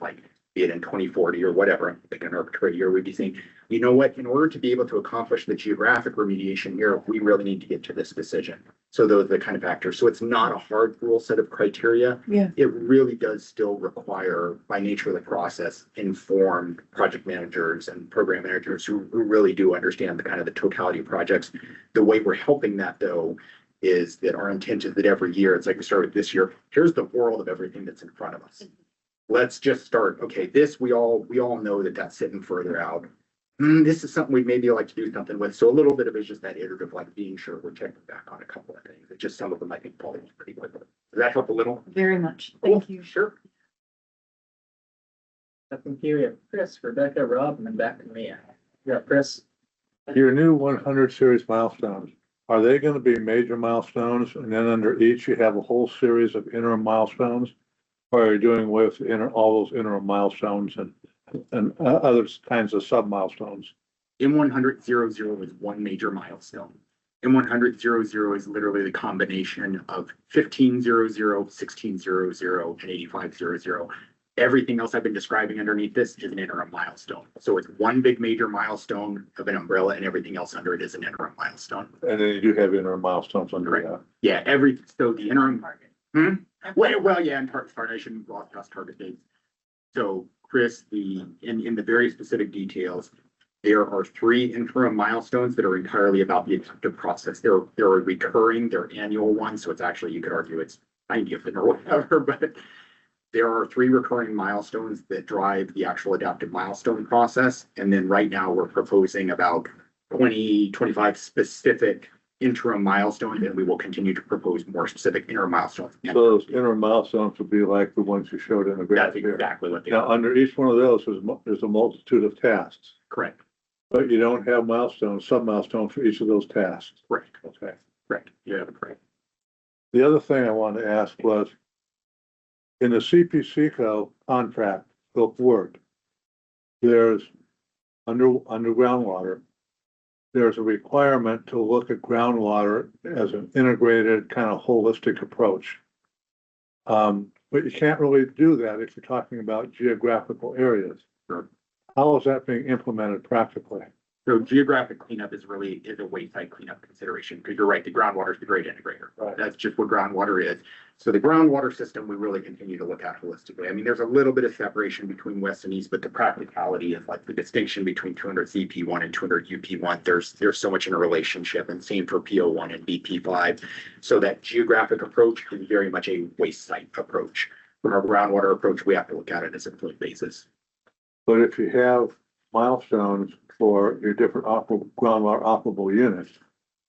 be it in 2040 or whatever, pick an arbitrary year, we'd be saying, you know what, in order to be able to accomplish the geographic remediation here, we really need to get to this decision. So those are the kind of factors. So it's not a hard rule set of criteria. Yeah. It really does still require, by nature of the process, informed project managers and program managers who really do understand the kind of the totality of projects. The way we're helping that though is that our intent is that every year, it's like we started this year, here's the world of everything that's in front of us. Let's just start, okay, this, we all know that that's sitting further out. This is something we'd maybe like to do something with. So a little bit of it is just that iterative, being sure we're checking back on a couple of things. It's just some of them I think fall pretty quickly. Does that help a little? Very much. Thank you. Sure. Nothing here. We have Chris, Rebecca, Rob, and then back to me. Yeah, Chris. Your new 100 series milestones, are they going to be major milestones? And then under each, you have a whole series of interim milestones? Or are you doing with all those interim milestones and other kinds of sub milestones? M100.00 is one major milestone. M100.00 is literally the combination of 15.00, 16.00, and 85.00. Everything else I've been describing underneath this is an interim milestone. So it's one big major milestone of an umbrella, and everything else under it is an interim milestone. And then you do have interim milestones under that. Yeah, so the interim target. Well, yeah, and part I shouldn't gloss past target dates. So, Chris, in the very specific details, there are 3 interim milestones that are entirely about the adaptive process. They're recurring, they're annual ones, so it's actually, you could argue it's 90th or whatever, but there are 3 recurring milestones that drive the actual adaptive milestone process. And then right now we're proposing about 25 specific interim milestones, and we will continue to propose more specific interim milestones. So those interim milestones would be like the ones you showed in the graph That's here. exactly what they Now, are. under each one of those, there's a multitude of tasks, Correct. but you don't have milestones, sub-milestones for each of those tasks. Correct. Okay. Correct. You have it correct. The other thing I wanted to ask was, in the CPCO contract scope of work, there's under groundwater, there's a requirement to look at groundwater as an integrated kind of holistic approach. But you can't really do that if you're talking about geographical areas. Sure. How is that being implemented practically? So geographic cleanup is a wayside cleanup consideration, because you're right, the groundwater is the great integrator. Right. That's just what groundwater is. So the groundwater system, we really continue to look at holistically. I mean, there's a little bit of separation between west and east, but the practicality is like the distinction between 200 CP1 and 200 UP1. There's so much interrelationship, and same for PO1 and BP5. So that geographic approach is very much a waste site approach. From our groundwater approach, we have to look at it as a fluid basis. But if you have milestones for your different groundwater operable units,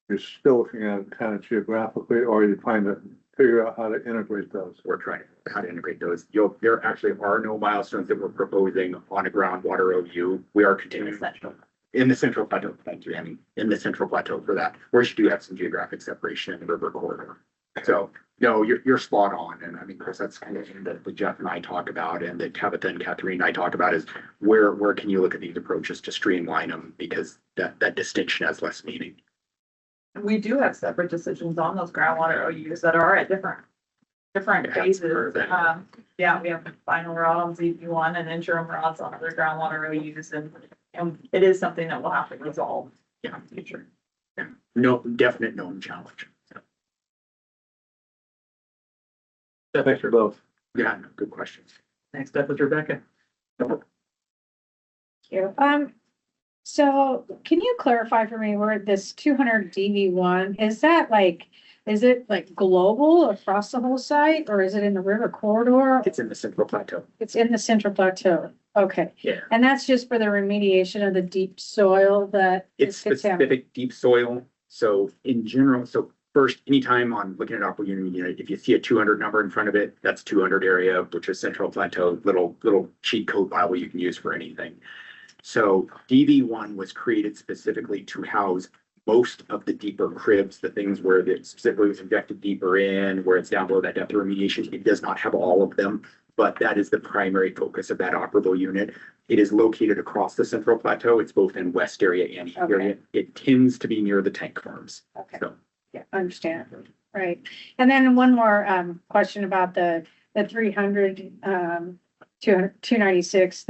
you're still looking at it kind of geographically, or you're trying to figure out how to integrate those. We're trying how to integrate those. There actually are no milestones that we're proposing on a groundwater OU. We are continuing in the central plateau. Thank you, Amy. In the central plateau for that, where you do have some geographic separation in the river corridor. So no, you're spot on. And I mean, Chris, that's kind of thing that Jeff and I talk about, and that Tabitha and Catherine and I talk about, is where can you look at these approaches to streamline them, because that distinction has less meaning. We do have separate decisions on those groundwater OUs that are at different phases. Yeah, we have final rod on ZP1 and interim rods on other groundwater OUs, and it is something that we'll have to resolve. Yeah, in the future. Yeah. No definite known challenge. Thanks for both. Yeah, no, good questions. Next up is Rebecca. So can you clarify for me where this 200 DV1, is it like global across the whole site, or is it in the river corridor? It's in the central plateau. It's in the central plateau. Okay. Yeah. And that's just for the remediation of the deep soil that It's is contaminated. specific deep soil. So in general, first, anytime on looking at operating unit, if you see a 200 number in front of it, that's 200 area, which is central plateau, little cheat code file you can use for anything. So DV1 was created specifically to house most of the deeper cribs, the things where it specifically was injected deeper in, where it's down below that depth of remediation. It does not have all of them, but that is the primary focus of that operable unit. It is located across the central plateau. It's both in west area and east area. It tends to be near the tank farms. Okay. So. Yeah, understand. Right. And then one more question about the 300, 296,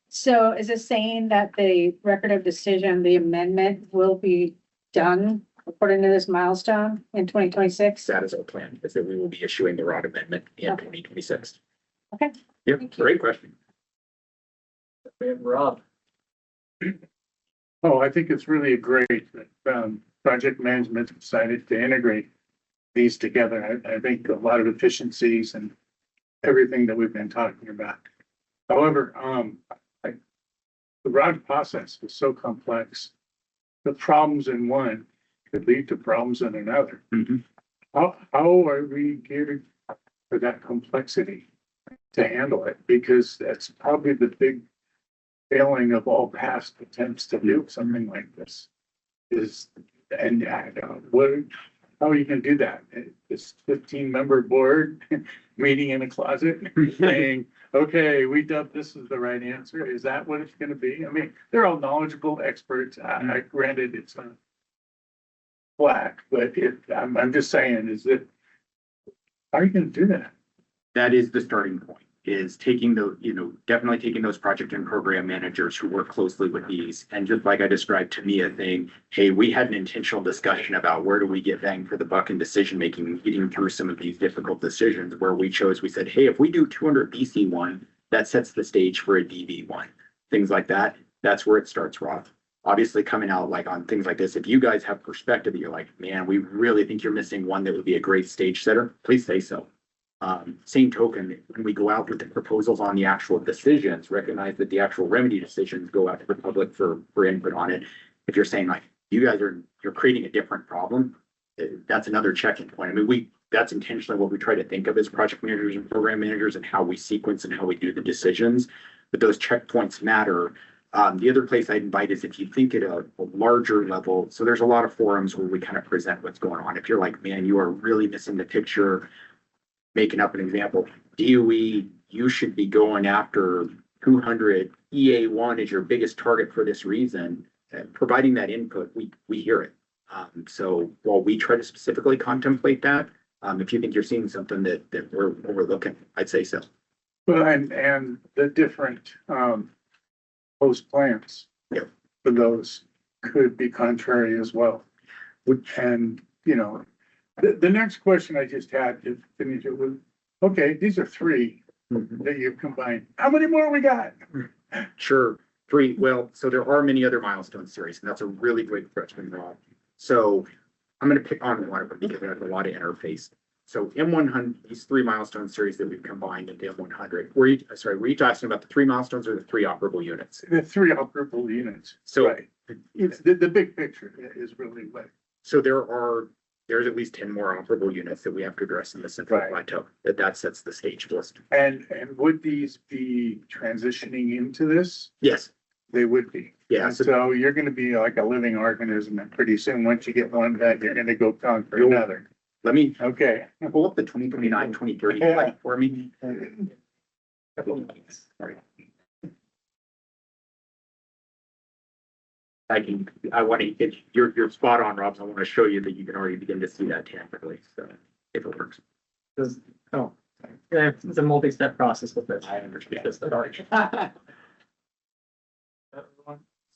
so is it saying that the record of decision, the amendment will be done according to this milestone in 2026? That is our plan, is that we will be issuing the ROD amendment in 2026. Okay. Yep, great question. Rob. Oh, I think it's really great that project management decided to integrate these together. I think a lot of efficiencies and everything that we've been talking about. However, the ROD process is so complex. The problems in one could lead to problems in another. Mm-hmm. How are we geared for that complexity to handle it? Because that's probably the big failing of all past attempts to do something like this. How are you gonna do that? This 15-member board meeting in a closet saying, okay, we dubbed this as the right answer. Is that what it's gonna be? I mean, they're all knowledgeable experts. Granted, it's black, but I'm just saying, how are you gonna do that? That is the starting point, is taking definitely taking those project and program managers who work closely with these. And just like I described to Mia, saying, hey, we had an intentional discussion about where do we get bang for the buck in decision making and getting through some of these difficult decisions, where we said, hey, if we do 200 BC1, that sets the stage for a DV1. Things like that. That's where it starts, Rob. Obviously, coming out like on things like this, if you guys have perspective, you're like, man, we really think you're missing one that would be a great stage setter, please say so. Same token, when we go out with the proposals on the actual decisions, recognize that the actual remedy decisions go out to the public for input on it. If you're saying like, you're creating a different problem, that's another checking point. I mean, that's intentionally what we try to think of as project managers and program managers and how we sequence and how we do the decisions. But those checkpoints matter. The other place I'd invite is if you think at a larger level, so there's a lot of forums where we kind of present what's going on. If you're like, man, you are really missing the picture, making up an example, DOE, you should be going after 200 EA1 is your biggest target for this reason. Providing that input, we hear it. So while we try to specifically contemplate that, if you think you're seeing something that we're overlooking, I'd say so. Well, and the different, post plans. Yep. For those could be contrary as well. And, you know, the next question I just had to finish it with, okay, these are three that you've combined. How many more we got? Sure. 3. Well, so there are many other milestone series, and that's a really great question, Rob. So I'm going to pick on one of them because it has a lot of interface. So M100, these 3 milestone series that we've combined into M100. Were you asking about the 3 milestones or the 3 operable units? The 3 operable units. So right. It's the big picture is really what. So there's at least 10 more operable units that we have to address in the Central Plateau. That sets the stage list. And would these be transitioning into this? Yes. They would be. Yeah. So you're going to be like a living organism, and pretty soon, once you get one done, you're going to go conquer another. Let me Okay. pull up the 2029, 2030 plan for me. Sorry. You're spot on, Rob. So I want to show you that you can already begin to see that tangibly. So if it works. Yeah, it's a multi-step process with this. I understand this.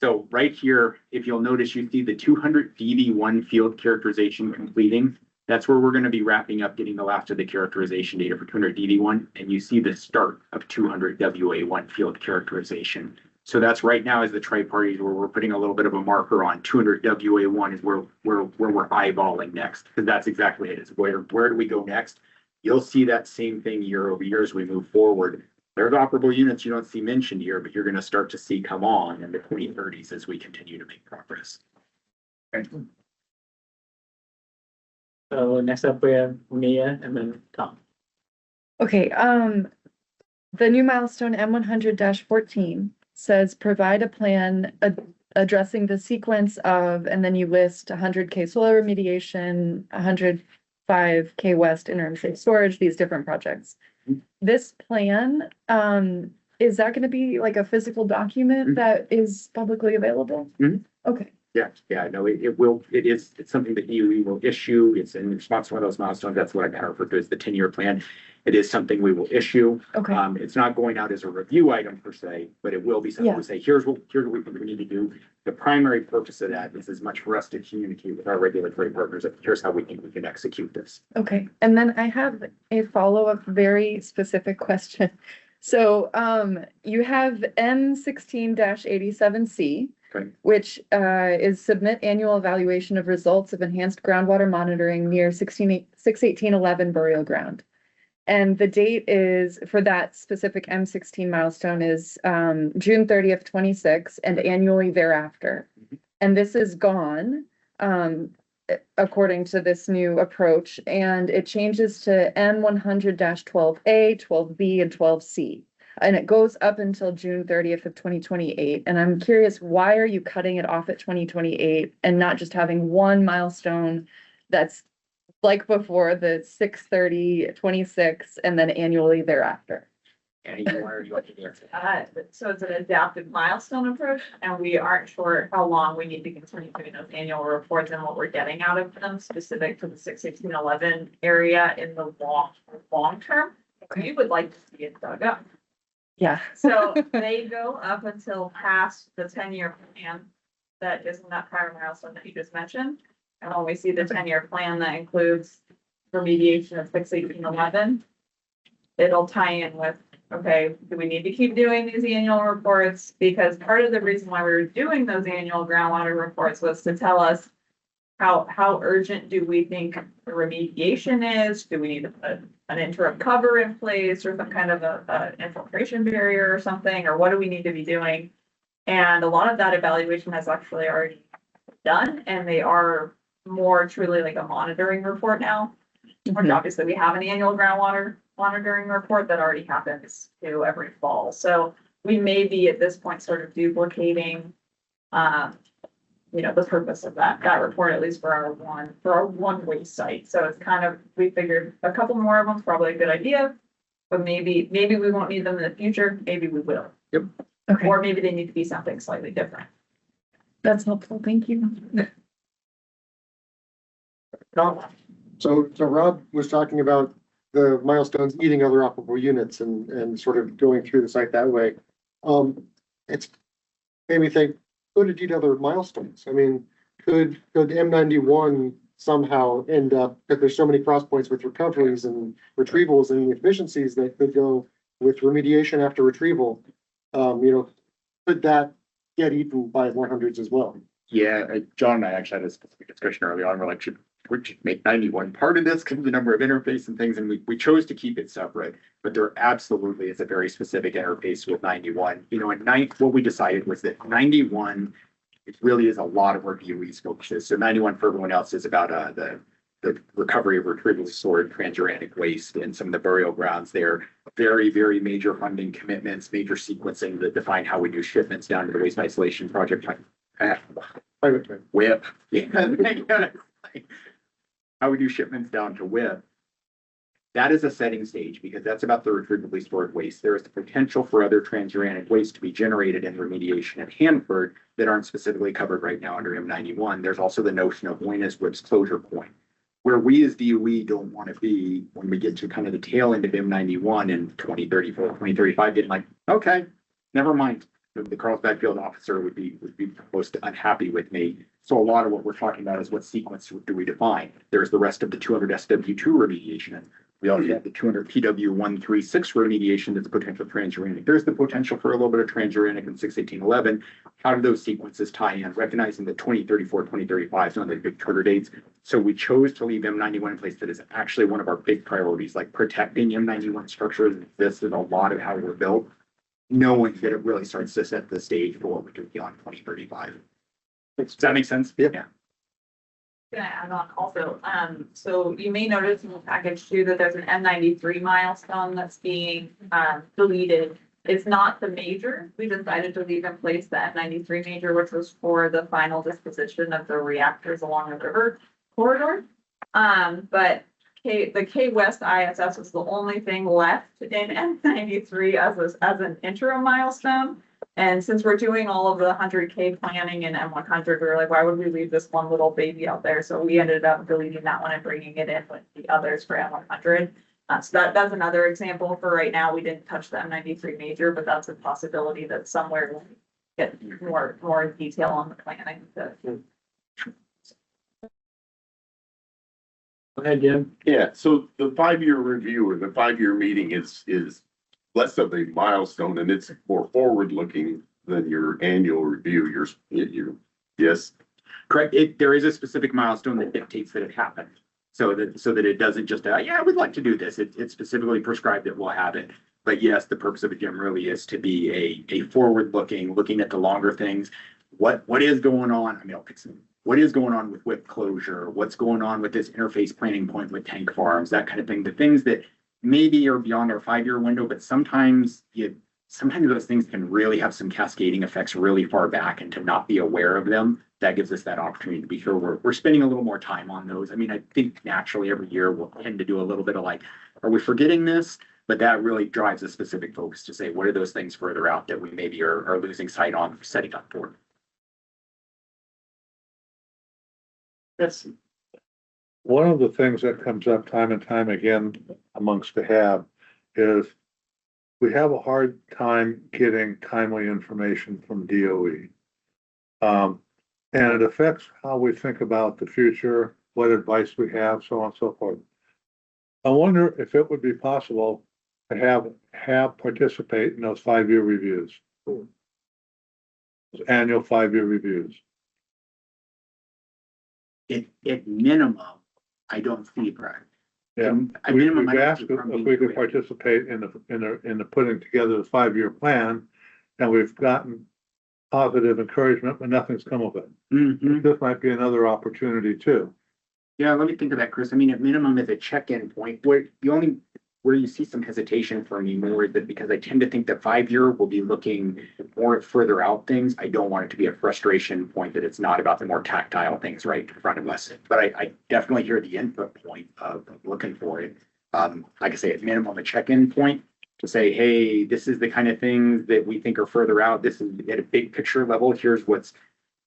So right here, if you'll notice, you see the 200 DV1 field characterization completing. That's where we're going to be wrapping up getting the last of the characterization data for 200 DV1. And you see the start of 200 WA1 field characterization. So that's right now as the tri-parties where we're putting a little bit of a marker on 200 WA1 is where we're eyeballing next. Because that's exactly it. Is where do we go next? You'll see that same thing year over year as we move forward. There's operable units you don't see mentioned here, but you're going to start to see come on in the 2030s as we continue to make progress. Okay. So next up we have Mia and then Tom. Okay, the new milestone M100-14 says provide a plan addressing the sequence of, and then you list 100K solar remediation, 105K West interim safe storage, these different projects. This plan, is that gonna be like a physical document that is publicly available? Okay. Yeah, no, it's something that DOE will issue. It's in response to one of those milestones. That's what I kind of refer to as the 10-year plan. It is something we will issue. Okay. It's not going out as a review item per se, but it will be something we say, here's what we think we need to do. The primary purpose of that is as much for us to communicate with our regulatory partners that here's how we think we can execute this. Okay, and then I have a follow-up very specific question. So you have M16-87C, which is submit annual evaluation of results of enhanced groundwater monitoring near 61811 burial ground. And the date is for that specific M16 milestone is June 30th, 26, and annually thereafter. And this is gone according to this new approach, and it changes to M100-12A, 12B, and 12C. And it goes up until June 30th of 2028. And I'm curious, why are you cutting it off at 2028 and not just having one milestone that's like before, the 6/30/26 and then annually thereafter? So it's an adaptive milestone approach, and we aren't sure how long we need to continue doing those annual reports and what we're getting out of them specific to the 61811 area in the long term. We would like to see it dug up. Yeah. So they go up until past the 10-year plan that is in that prior milestone that you just mentioned. And when we see the 10-year plan that includes remediation of 61811, it'll tie in with, okay, do we need to keep doing these annual reports? Because part of the reason why we were doing those annual groundwater reports was to tell us how urgent do we think the remediation is? Do we need to put an interim cover in place or some kind of a infiltration barrier or something, or what do we need to be doing? And a lot of that evaluation has actually already done, and they are more truly like a monitoring report now. Which obviously we have an annual groundwater monitoring report that already happens to every fall. So we may be at this point sort of duplicating, the purpose of that report, at least for our one waste site. So it's kind of, we figured a couple more of them is probably a good idea, but maybe we won't need them in the future. Maybe we will. Yep. Okay, Or maybe they need to be something slightly different. that's helpful. Thank you. So Rob was talking about the milestones eating other operable units and sort of going through the site that way. It's made me think, could it eat other milestones? I mean, could M91 somehow end up, because there's so many cross points with recoveries and retrievals and efficiencies that could go with remediation after retrieval, could that get eaten by 100s as well? Yeah, John and I actually had a specific discussion early on. We're like, should we make 91 part of this because of the number of interface and things? And we chose to keep it separate, but there absolutely is a very specific interface with 91. And what we decided was that 91, it really is a lot of where DOE's focuses. So 91 for everyone else is about the recovery of retrievable stored transuranic waste and some of the burial grounds there. Very, very major funding commitments, major sequencing that define how we do shipments down to the waste isolation project. WIP. Yeah. How we do shipments down to WIP. That is a setting stage because that's about the retrievably stored waste. There is the potential for other transuranic waste to be generated in remediation at Hanford that aren't specifically covered right now under M91. There's also the notion of when is WIP's closure point, where we as DOE don't want to be when we get to kind of the tail end of M91 in 2034, 2035, getting like, okay, never mind. The Carlsbad field officer would be most unhappy with me. So a lot of what we're talking about is what sequence do we define? There's the rest of the 200 SW2 remediation. We also have the 200 PW136 remediation that's potential transuranic. There's the potential for a little bit of transuranic in 61811. How do those sequences tie in? Recognizing that 2034, 2035 is one of the big trigger dates. So we chose to leave M91 in place. That is actually one of our big priorities, like protecting M91 structures. This is a lot of how we're built, knowing that it really starts to set the stage for what we do beyond 2035. Does that make sense? Yeah. Gonna add on also, so you may notice in the package too that there's an M93 milestone that's being deleted. It's not the major. We decided to leave in place the M93 major, which was for the final disposition of the reactors along the river corridor. But the K West ISS was the only thing left in M93 as an interim milestone. And since we're doing all of the 100K planning in M100, we were like, why would we leave this one little baby out there? So we ended up deleting that one and bringing it in with the others for M100. So that's another example for right now. We didn't touch the M93 major, but that's a possibility that somewhere we'll get more detail on the planning. Go ahead, Jim. Yeah, so the 5-year review or the 5-year meeting is less of a milestone and it's more forward looking than your annual review. Yes. Correct. There is a specific milestone that dictates that it happened. So that it doesn't just, yeah, we'd like to do this. It's specifically prescribed that we'll have it. But yes, the purpose of it, Jim, really is to be a forward looking at the longer things. What is going on? I mean, I'll pick some. What is going on with WIP closure? What's going on with this interface planning point with tank farms? That kind of thing. The things that maybe are beyond our 5-year window, but sometimes those things can really have some cascading effects really far back, and to not be aware of them, that gives us that opportunity to be sure we're spending a little more time on those. I mean, I think naturally every year we'll tend to do a little bit of like, are we forgetting this? But that really drives a specific focus to say, what are those things further out that we maybe are losing sight on setting up for? Yes. One of the things that comes up time and time again amongst the HAB is we have a hard time getting timely information from DOE. And it affects how we think about the future, what advice we have, so on and so forth. I wonder if it would be possible to have participate in those 5-year reviews, those annual 5-year reviews. at minimum, I don't see it. Yeah, At we- minimum, I we've don't asked see if it from we being could creative. participate in the putting together the 5-year plan. And we've gotten positive encouragement, but nothing's come of it. Mhm. This might be another opportunity too. Yeah, let me think of that, Chris. I mean, at minimum as a check-in point, where you see some hesitation for me more is that because I tend to think that 5-year will be looking more at further out things. I don't want it to be a frustration point that it's not about the more tactile things right in front of us. But I definitely hear the input point of looking for it. Like I say, at minimum, a check-in point to say, hey, this is the kind of things that we think are further out. This is at a big picture level. Here's what's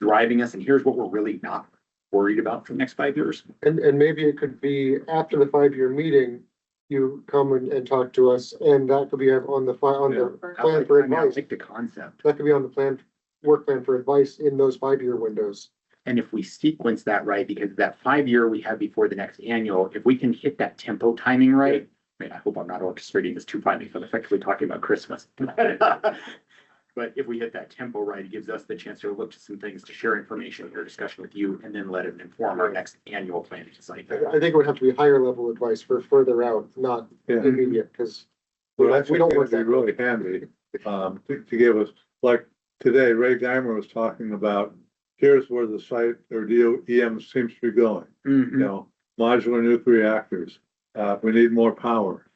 driving us and here's what we're really not worried about for the next 5 years. And maybe it could be after the 5-year meeting, you come and talk to us, and that could be on the plan for advice. Like the concept. That could be on the work plan for advice in those 5-year windows. And if we sequence that right, because that 5-year we have before the next annual, if we can hit that tempo timing right, I mean, I hope I'm not orchestrating this too finely, I'm effectively talking about Christmas. But if we hit that tempo right, it gives us the chance to look to some things, to share information, your discussion with you, and then let it inform our next annual planning cycle. I think it would have to be higher level advice for further out, not immediate, because Well, I we think don't it work would be that really handy, to give us, like today, Ray Geimer was talking about, here's where the site or EM seems to be going. You know, modular nuclear reactors, we need more power,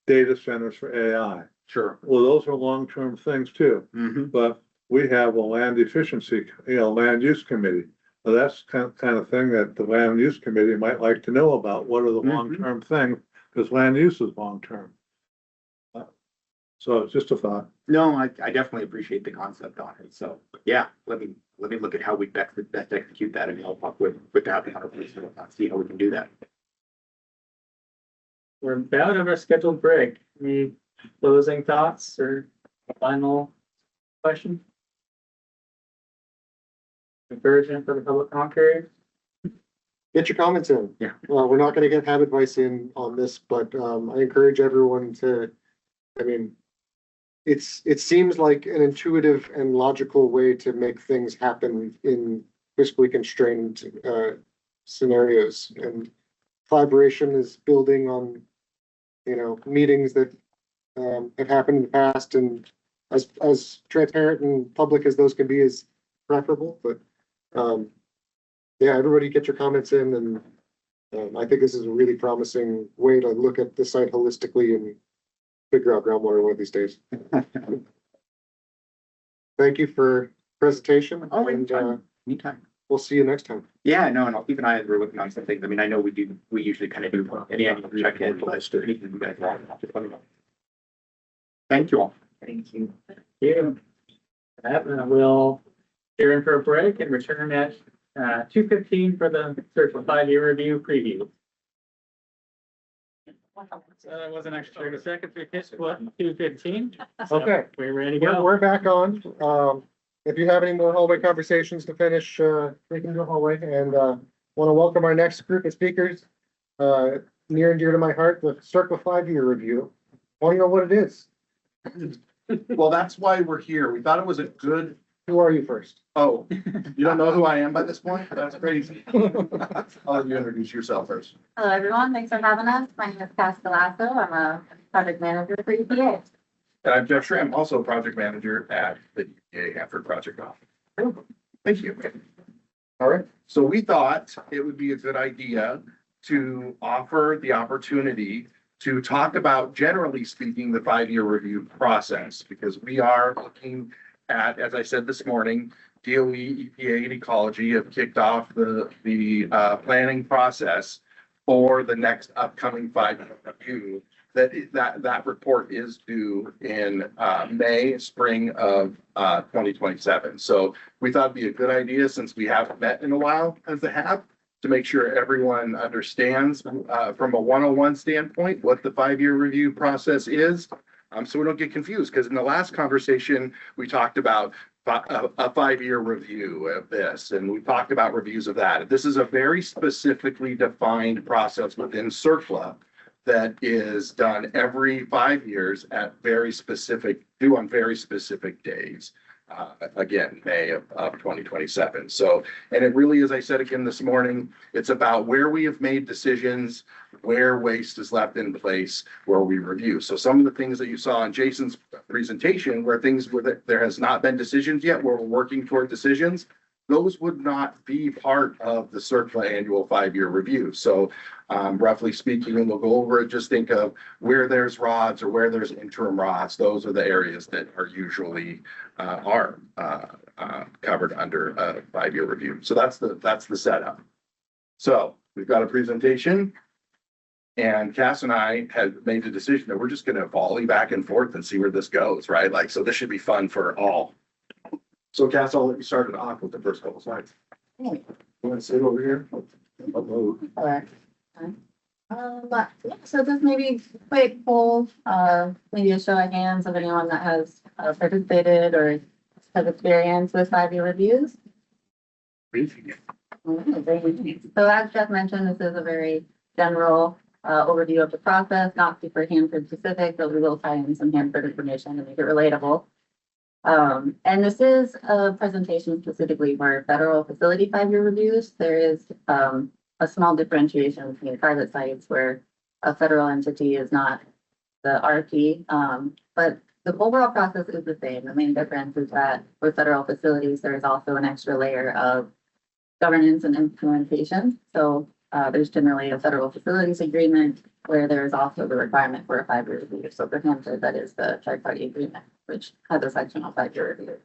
data centers for AI. Sure. Well, those are long-term things too, but we have a land efficiency, land use committee. Well, that's kind of thing that the land use committee might like to know about. What are the long-term things? Because land use is long-term. So it's just a thought. No, I definitely appreciate the concept on it. So yeah, let me look at how we best execute that and help up with that police and whatnot, see how we can do that. We're about to have our scheduled break. Any closing thoughts or final question? Encouragement for the public comment period? Get your comments in. Yeah. We're not gonna get have advice in on this, but I encourage everyone to, I mean, it seems like an intuitive and logical way to make things happen in fiscally constrained scenarios. And collaboration is building on, meetings that have happened in the past, and as transparent and public as those can be is preferable, but yeah, everybody get your comments in, and I think this is a really promising way to look at the site holistically and figure out groundwater one of these days. Thank you for presentation. Oh, and anytime. We'll see you next time. Yeah, no, and I'll keep an eye as we're looking on some things. I mean, I know we usually kind of do any annual check-in, but anything you guys want, just let me know. Thank you all. Thank you. You. We'll adjourn for a break and return at 2:15 for the CERCLA 5-year review preview. So that wasn't actually 30 seconds. We hit 2:15. Okay. We're ready to go. We're back on. If you have any more hallway conversations to finish, we can go hallway, and want to welcome our next group of speakers. Near and dear to my heart, the CERCLA 5-year review. Want to know what it is? Well, that's why we're here. We thought it was a good. Who are you first? Oh, you don't know who I am by this point? That's crazy. I'll let you introduce yourself first. Hello, everyone. Thanks for having us. My name is Cass Galasso. I'm a project manager for EPA. And I'm Jeff Schramm, also project manager at the EPA Hanford Project Office. Thank you. All right. So we thought it would be a good idea to offer the opportunity to talk about, generally speaking, the 5-year review process, because we are looking at, as I said this morning, DOE, EPA, and Ecology have kicked off the planning process for the next upcoming 5-year review. That report is due in May, spring of 2027. So we thought it'd be a good idea, since we haven't met in a while as a HAB, to make sure everyone understands from a 101 standpoint what the 5-year review process is. So we don't get confused, because in the last conversation, we talked about a 5-year review of this, and we talked about reviews of that. This is a very specifically defined process within CERCLA that is done every 5 years at due on very specific days. again, May of 2027. So, and it really, as I said again this morning, it's about where we have made decisions, where waste is left in place, where we review. So some of the things that you saw in Jason's presentation, where things where there has not been decisions yet, where we're working toward decisions, those would not be part of the CERCLA annual 5-year review. So roughly speaking, and we'll go over it, just think of where there's rods or where there's interim rods. Those are the areas that are usually covered under a 5-year review. So that's the setup. So we've got a presentation, and Cass and I had made the decision that we're just going to volley back and forth and see where this goes, right? Like, so this should be fun for all. So Cass, I'll let you start it off with the first couple slides. You want to sit over here? Alright. So just maybe quick poll, maybe a show of hands of anyone that has participated or has experience with 5-year reviews. So as Jeff mentioned, this is a very general overview of the process, not super Hanford specific, but we will tie in some Hanford information to make it relatable. And this is a presentation specifically for federal facility 5-year reviews. There is a small differentiation between private sites where a federal entity is not the RP, but the overall process is the same. The main difference is that for federal facilities, there is also an extra layer of governance and implementation. So there's generally a federal facilities agreement where there is also the requirement for a 5-year review. So for Hanford, that is the tri-party agreement, which has a section on 5-year review.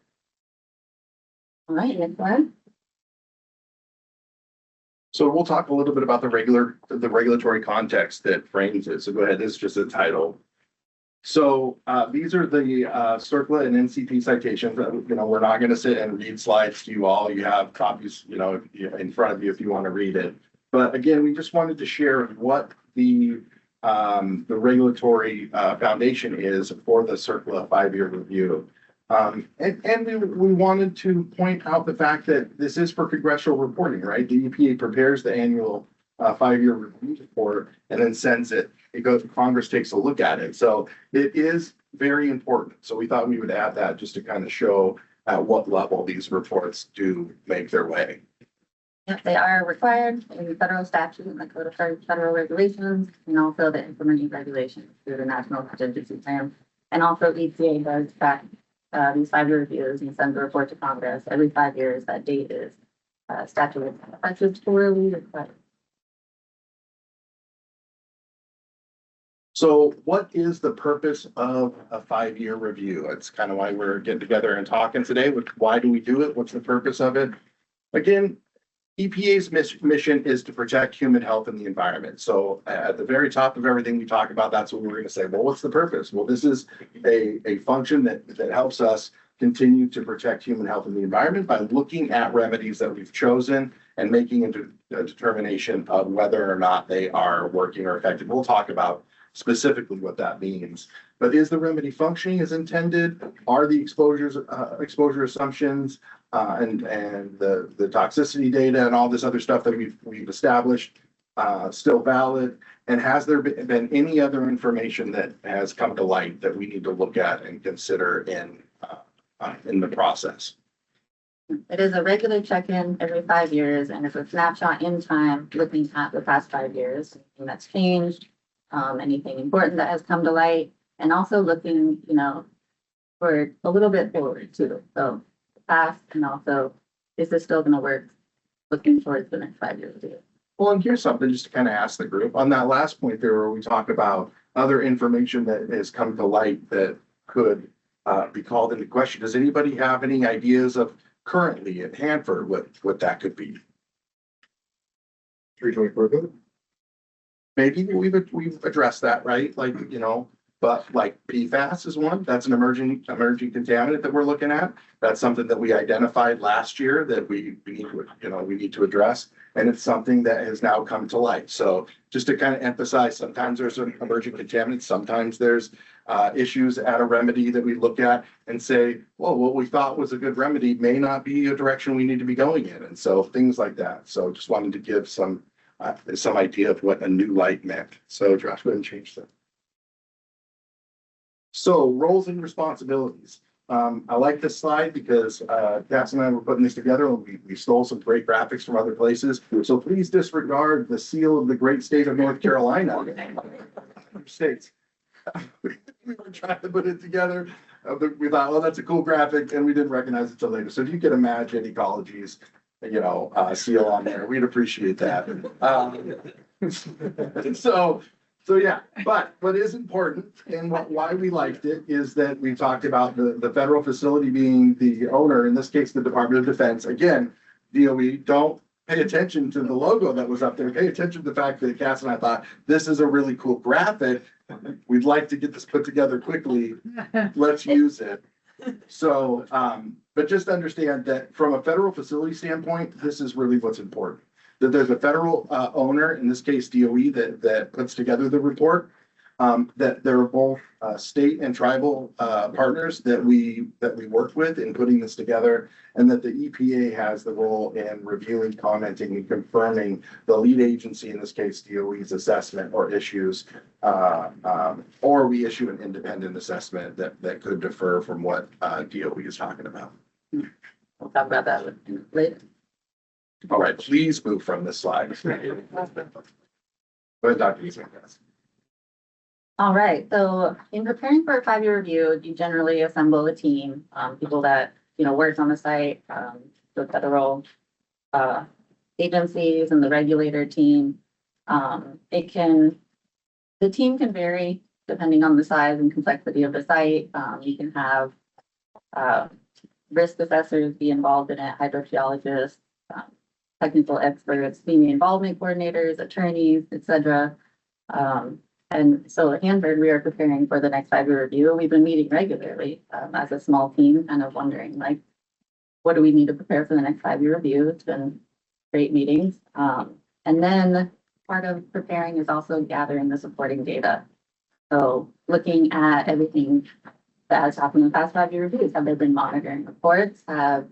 All right, next one. So we'll talk a little bit about the regulatory context that frames it. So go ahead, this is just a title. So these are the CERCLA and NCP citations. We're not going to sit and read slides to you all. You have copies, in front of you if you want to read it. But again, we just wanted to share what the regulatory foundation is for the CERCLA 5-year review. And we wanted to point out the fact that this is for congressional reporting, right? The EPA prepares the annual 5-year review report and then sends it. It goes, Congress takes a look at it. So it is very important. So we thought we would add that just to kind of show at what level these reports do make their way. Yep, they are required in federal statute and the Code of Federal Regulations, and also the implementing regulations through the National Contingency Plan. And also EPA does track these 5-year reviews and sends a report to Congress every 5 years. That date is statutorily required. So what is the purpose of a 5-year review? It's kind of why we're getting together and talking today. Why do we do it? What's the purpose of it? Again, EPA's mission is to protect human health and the environment. So at the very top of everything we talk about, that's what we're going to say. Well, what's the purpose? Well, this is a function that helps us continue to protect human health and the environment by looking at remedies that we've chosen and making a determination of whether or not they are working or effective. We'll talk about specifically what that means. But is the remedy functioning as intended? Are the exposure assumptions and the toxicity data and all this other stuff that we've established still valid? And has there been any other information that has come to light that we need to look at and consider in the process? It is a regular check-in every 5 years, and it's a snapshot in time looking at the past 5 years, anything that's changed, anything important that has come to light, and also looking, for a little bit forward too. So past, and also, is this still going to work looking towards the next 5 years? Well, and here's something just to kind of ask the group on that last point there, where we talk about other information that has come to light that could be called into question. Does anybody have any ideas of currently at Hanford what that could be? 324. Maybe we've addressed that, right? Like, but like PFAS is one. That's an emerging contaminant that we're looking at. That's something that we identified last year that we need to address, and it's something that has now come to light. So just to kind of emphasize, sometimes there's an emerging contaminant, sometimes there's issues at a remedy that we look at and say, well, what we thought was a good remedy may not be a direction we need to be going in, and so things like that. So just wanted to give some idea of what a new light meant. So Josh, go ahead and change that. So roles and responsibilities. I like this slide because, Cass and I were putting this together and we stole some great graphics from other places. So please disregard the seal of the great state of North Carolina. States. We were trying to put it together. We thought, well, that's a cool graphic, and we didn't recognize it till later. So if you could imagine Ecology's, seal on there, we'd appreciate that. So yeah, but what is important and why we liked it is that we talked about the federal facility being the owner, in this case, the Department of Defense. Again, DOE, don't pay attention to the logo that was up there. Pay attention to the fact that Cass and I thought, this is a really cool graphic. We'd like to get this put together quickly. Let's use it. So, but just understand that from a federal facility standpoint, this is really what's important. That there's a federal owner, in this case DOE, that puts together the report. That there are both state and tribal partners that we work with in putting this together, and that the EPA has the role in reviewing, commenting, and confirming the lead agency, in this case DOE's assessment or issues, or we issue an independent assessment that could differ from what DOE is talking about. We'll talk about that later. All right, please move from this slide. Go ahead, Dr. Eastman. All right, so in preparing for a 5-year review, you generally assemble a team, people that, worked on the site, the federal agencies and the regulator team. The team can vary depending on the size and complexity of the site. You can have risk assessors be involved in it, hydrogeologists, technical experts, community involvement coordinators, attorneys, etc. And so at Hanford, we are preparing for the next 5-year review. We've been meeting regularly as a small team, kind of wondering, what do we need to prepare for the next 5-year review? It's been great meetings. And then part of preparing is also gathering the supporting data. So looking at everything that has happened in the past 5-year reviews. Have there been monitoring reports? Have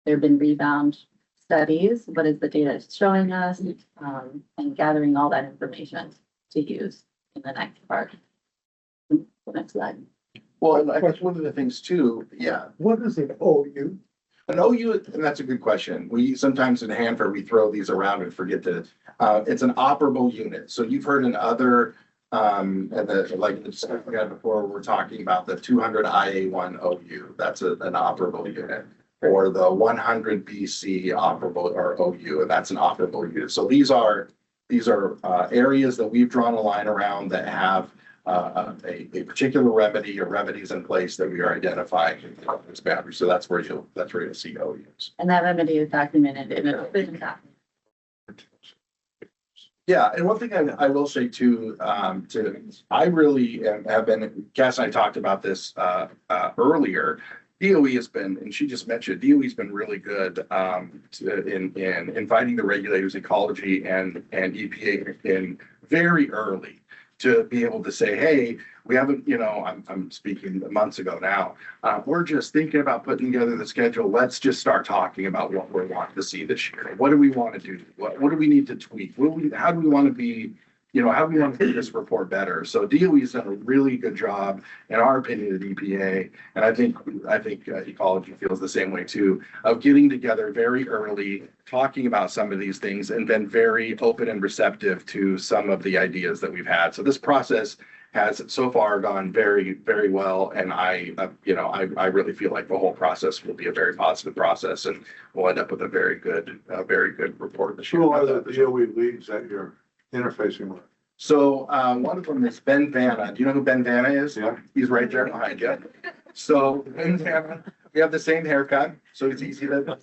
there been rebound studies? What is the data showing us? And gathering all that information to use in the next part. The next slide. Well, and I guess one of the things too, what is an OU? An OU, and that's a good question. We sometimes in Hanford, we throw these around and forget to, it's an operable unit. So you've heard in other, like the discussion we had before, we're talking about the 200 IA1 OU. That's an operable unit. Or the 100 BC operable or OU, and that's an operable unit. So these are areas that we've drawn a line around that have a particular remedy or remedies in place that we are identifying as boundaries. So that's where you'll see OUs. And that remedy is documented in a decision document. Yeah, and one thing I will say too, I really have been, Cass and I talked about this earlier. DOE has been, and she just mentioned, DOE's been really good in inviting the regulators, ecology and EPA in very early to be able to say, hey, we haven't, I'm speaking months ago now. We're just thinking about putting together the schedule. Let's just start talking about what we want to see this year. What do we want to do? What do we need to tweak? How do we want to be? How do we want to make this report better? So DOE's done a really good job, in our opinion, at EPA, and I think ecology feels the same way too, of getting together very early, talking about some of these things, and been very open and receptive to some of the ideas that we've had. So this process has so far gone very, very well, and I really feel like the whole process will be a very positive process, and we'll end up with a very good report this year. Who are the DOE leads that you're interfacing with? So one of them is Ben Vanna. Do you know who Ben Vanna is? Yeah. He's right there behind you. So Ben Vanna, we have the same haircut, so it's easy to.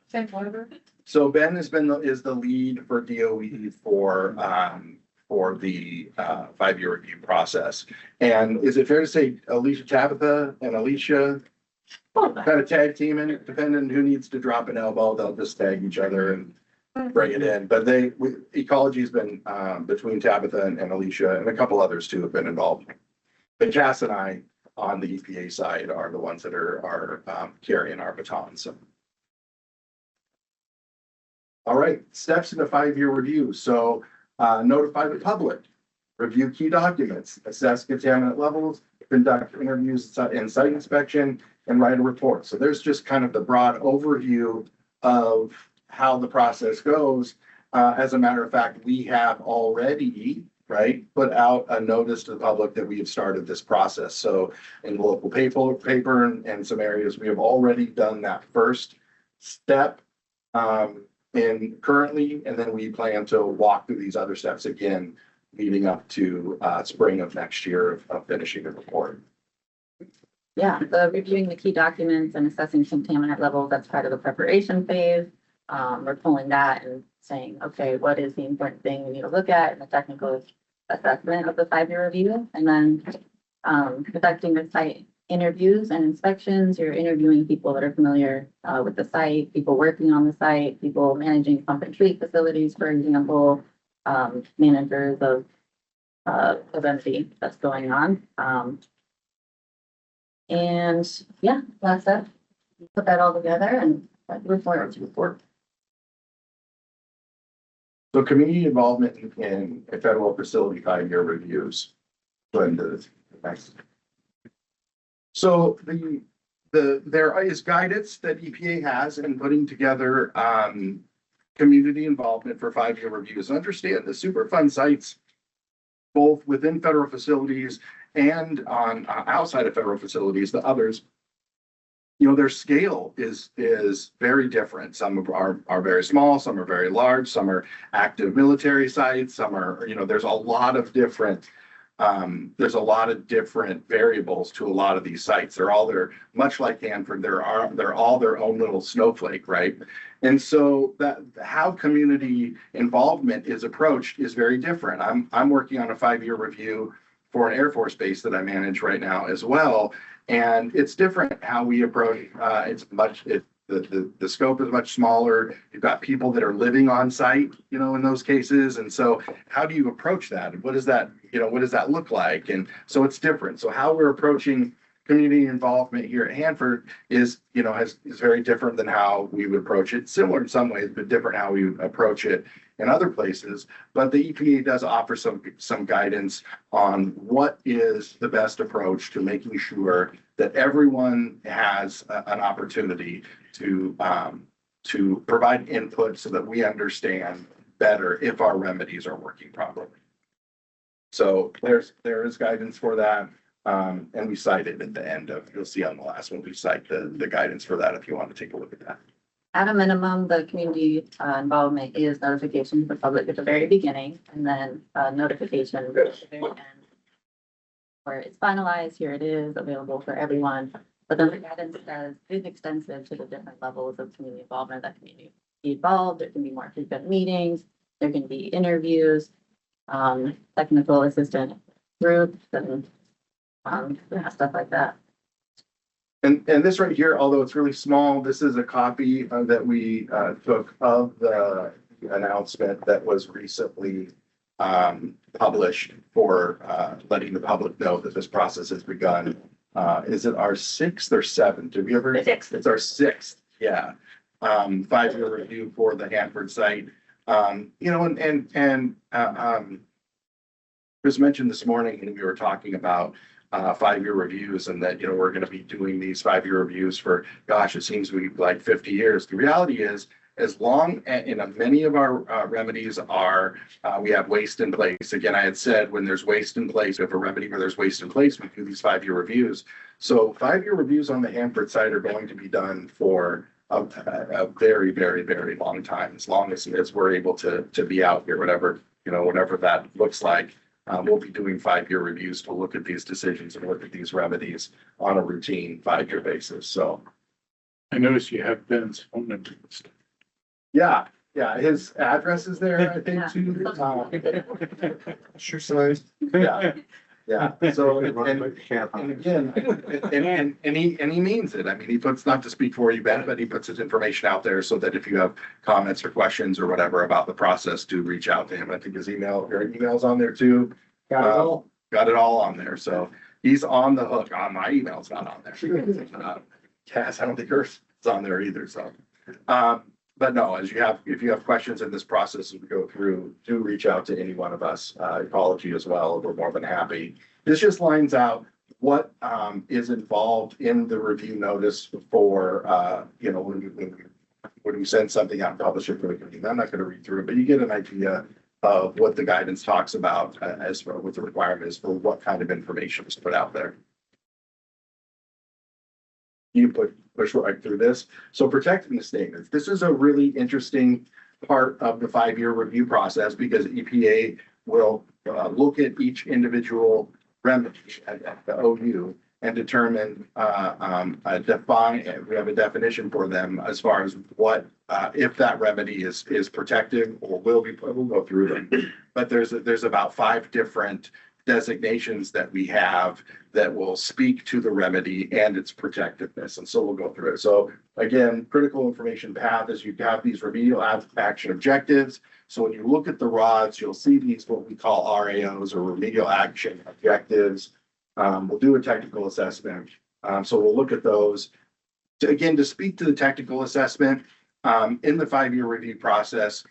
Same flavor. So Ben is the lead for DOE for the 5-year review process. And is it fair to say Tabitha and Alicia kind of tag teaming, depending on who needs to drop an elbow, they'll just tag each other and bring it in. But ecology's been between Tabitha and Alicia, and a couple others too have been involved. But Cass and I on the EPA side are the ones that are carrying our baton. So. All right, steps in a 5-year review. So notify the public, review key documents, assess contaminant levels, conduct interviews and site inspection, and write a report. So there's just kind of the broad overview of how the process goes. As a matter of fact, we have already, right, put out a notice to the public that we have started this process. So in the local paper and some areas, we have already done that first step in currently, and then we plan to walk through these other steps again, leading up to spring of next year of finishing the report. Yeah, the reviewing the key documents and assessing contaminant levels, that's part of the preparation phase. We're pulling that and saying, okay, what is the important thing we need to look at in the technical assessment of the 5-year review? And then conducting the site interviews and inspections. You're interviewing people that are familiar with the site, people working on the site, people managing pump and treat facilities, for example, managers of entity that's going on. And yeah, that's it. Put that all together and report. So community involvement in a federal facility 5-year reviews. Next. So there is guidance that EPA has in putting together community involvement for 5-year reviews. Understand the Superfund sites, both within federal facilities and on outside of federal facilities, the others, you know, their scale is very different. Some are very small, some are very large, some are active military sites, some are, you know, there's a lot of different variables to a lot of these sites. They're much like Hanford, they're all their own little snowflake, right? And so that how community involvement is approached is very different. I'm working on a 5-year review for an Air Force base that I manage right now as well. And it's different how we approach, the scope is much smaller. You've got people that are living on site, you know, in those cases. And so how do you approach that? What does that look like? And so it's different. So how we're approaching community involvement here at Hanford is very different than how we would approach it. Similar in some ways, but different how we approach it in other places. But the EPA does offer some guidance on what is the best approach to making sure that everyone has an opportunity to provide input so that we understand better if our remedies are working properly. So there is guidance for that. And we cite it at the end of, you'll see on the last one, we cite the guidance for that if you want to take a look at that. At a minimum, the community involvement is notification to the public at the very beginning, and then notification at the very end where it's finalized. Here it is, available for everyone. But then the guidance is extensive to the different levels of community involvement that can be involved. There can be more frequent meetings. There can be interviews, technical assistant groups, and stuff like that. And this right here, although it's really small, this is a copy that we took of the announcement that was recently published for letting the public know that this process has begun. Is it our 6th or 7th? Did we ever? 6th. It's our 6th. Yeah. 5-year review for the Hanford site. Chris mentioned this morning, and we were talking about 5-year reviews, and that, we're going to be doing these 5-year reviews for, gosh, it seems to be like 50 years. The reality is, as long, many of our remedies are, we have waste in place. Again, I had said, when there's waste in place, we have a remedy where there's waste in place, we do these 5-year reviews. So 5-year reviews on the Hanford site are going to be done for a very, very, very long time, as long as we're able to be out here, whatever that looks like. We'll be doing 5-year reviews to look at these decisions and look at these remedies on a routine 5-year basis. So I noticed you have Ben's phone number. yeah, his address is there, I think, too. Sure size. Yeah. So, and again, and he means it. I mean, he puts, not to speak for you, Ben, but he puts his information out there so that if you have comments or questions or whatever about the process, to reach out to him. I think his email's on there too. Got it all on there. So he's on the hook. My email's not on there. Cass, I don't think hers is on there either. So, but no, if you have questions in this process as we go through, do reach out to any one of us, Ecology as well. We're more than happy. This just lines out what is involved in the review notice for, you know, when we send something out and publish it for the community. I'm not going to read through it, but you get an idea of what the guidance talks about as far what the requirement is for what kind of information is put out there. You push right through this. So protecting the statements. This is a really interesting part of the 5-year review process because EPA will look at each individual remedy at the OU and determine, define, we have a definition for them as far as what, if that remedy is protective or will be, we'll go through them. But there's about 5 different designations that we have that will speak to the remedy and its protectiveness. And so we'll go through it. So again, critical information path is you have these remedial action objectives. So when you look at the RODs, you'll see these, what we call RAOs or remedial action objectives. We'll do a technical assessment. So we'll look at those. To speak to the technical assessment, in the 5-year review process,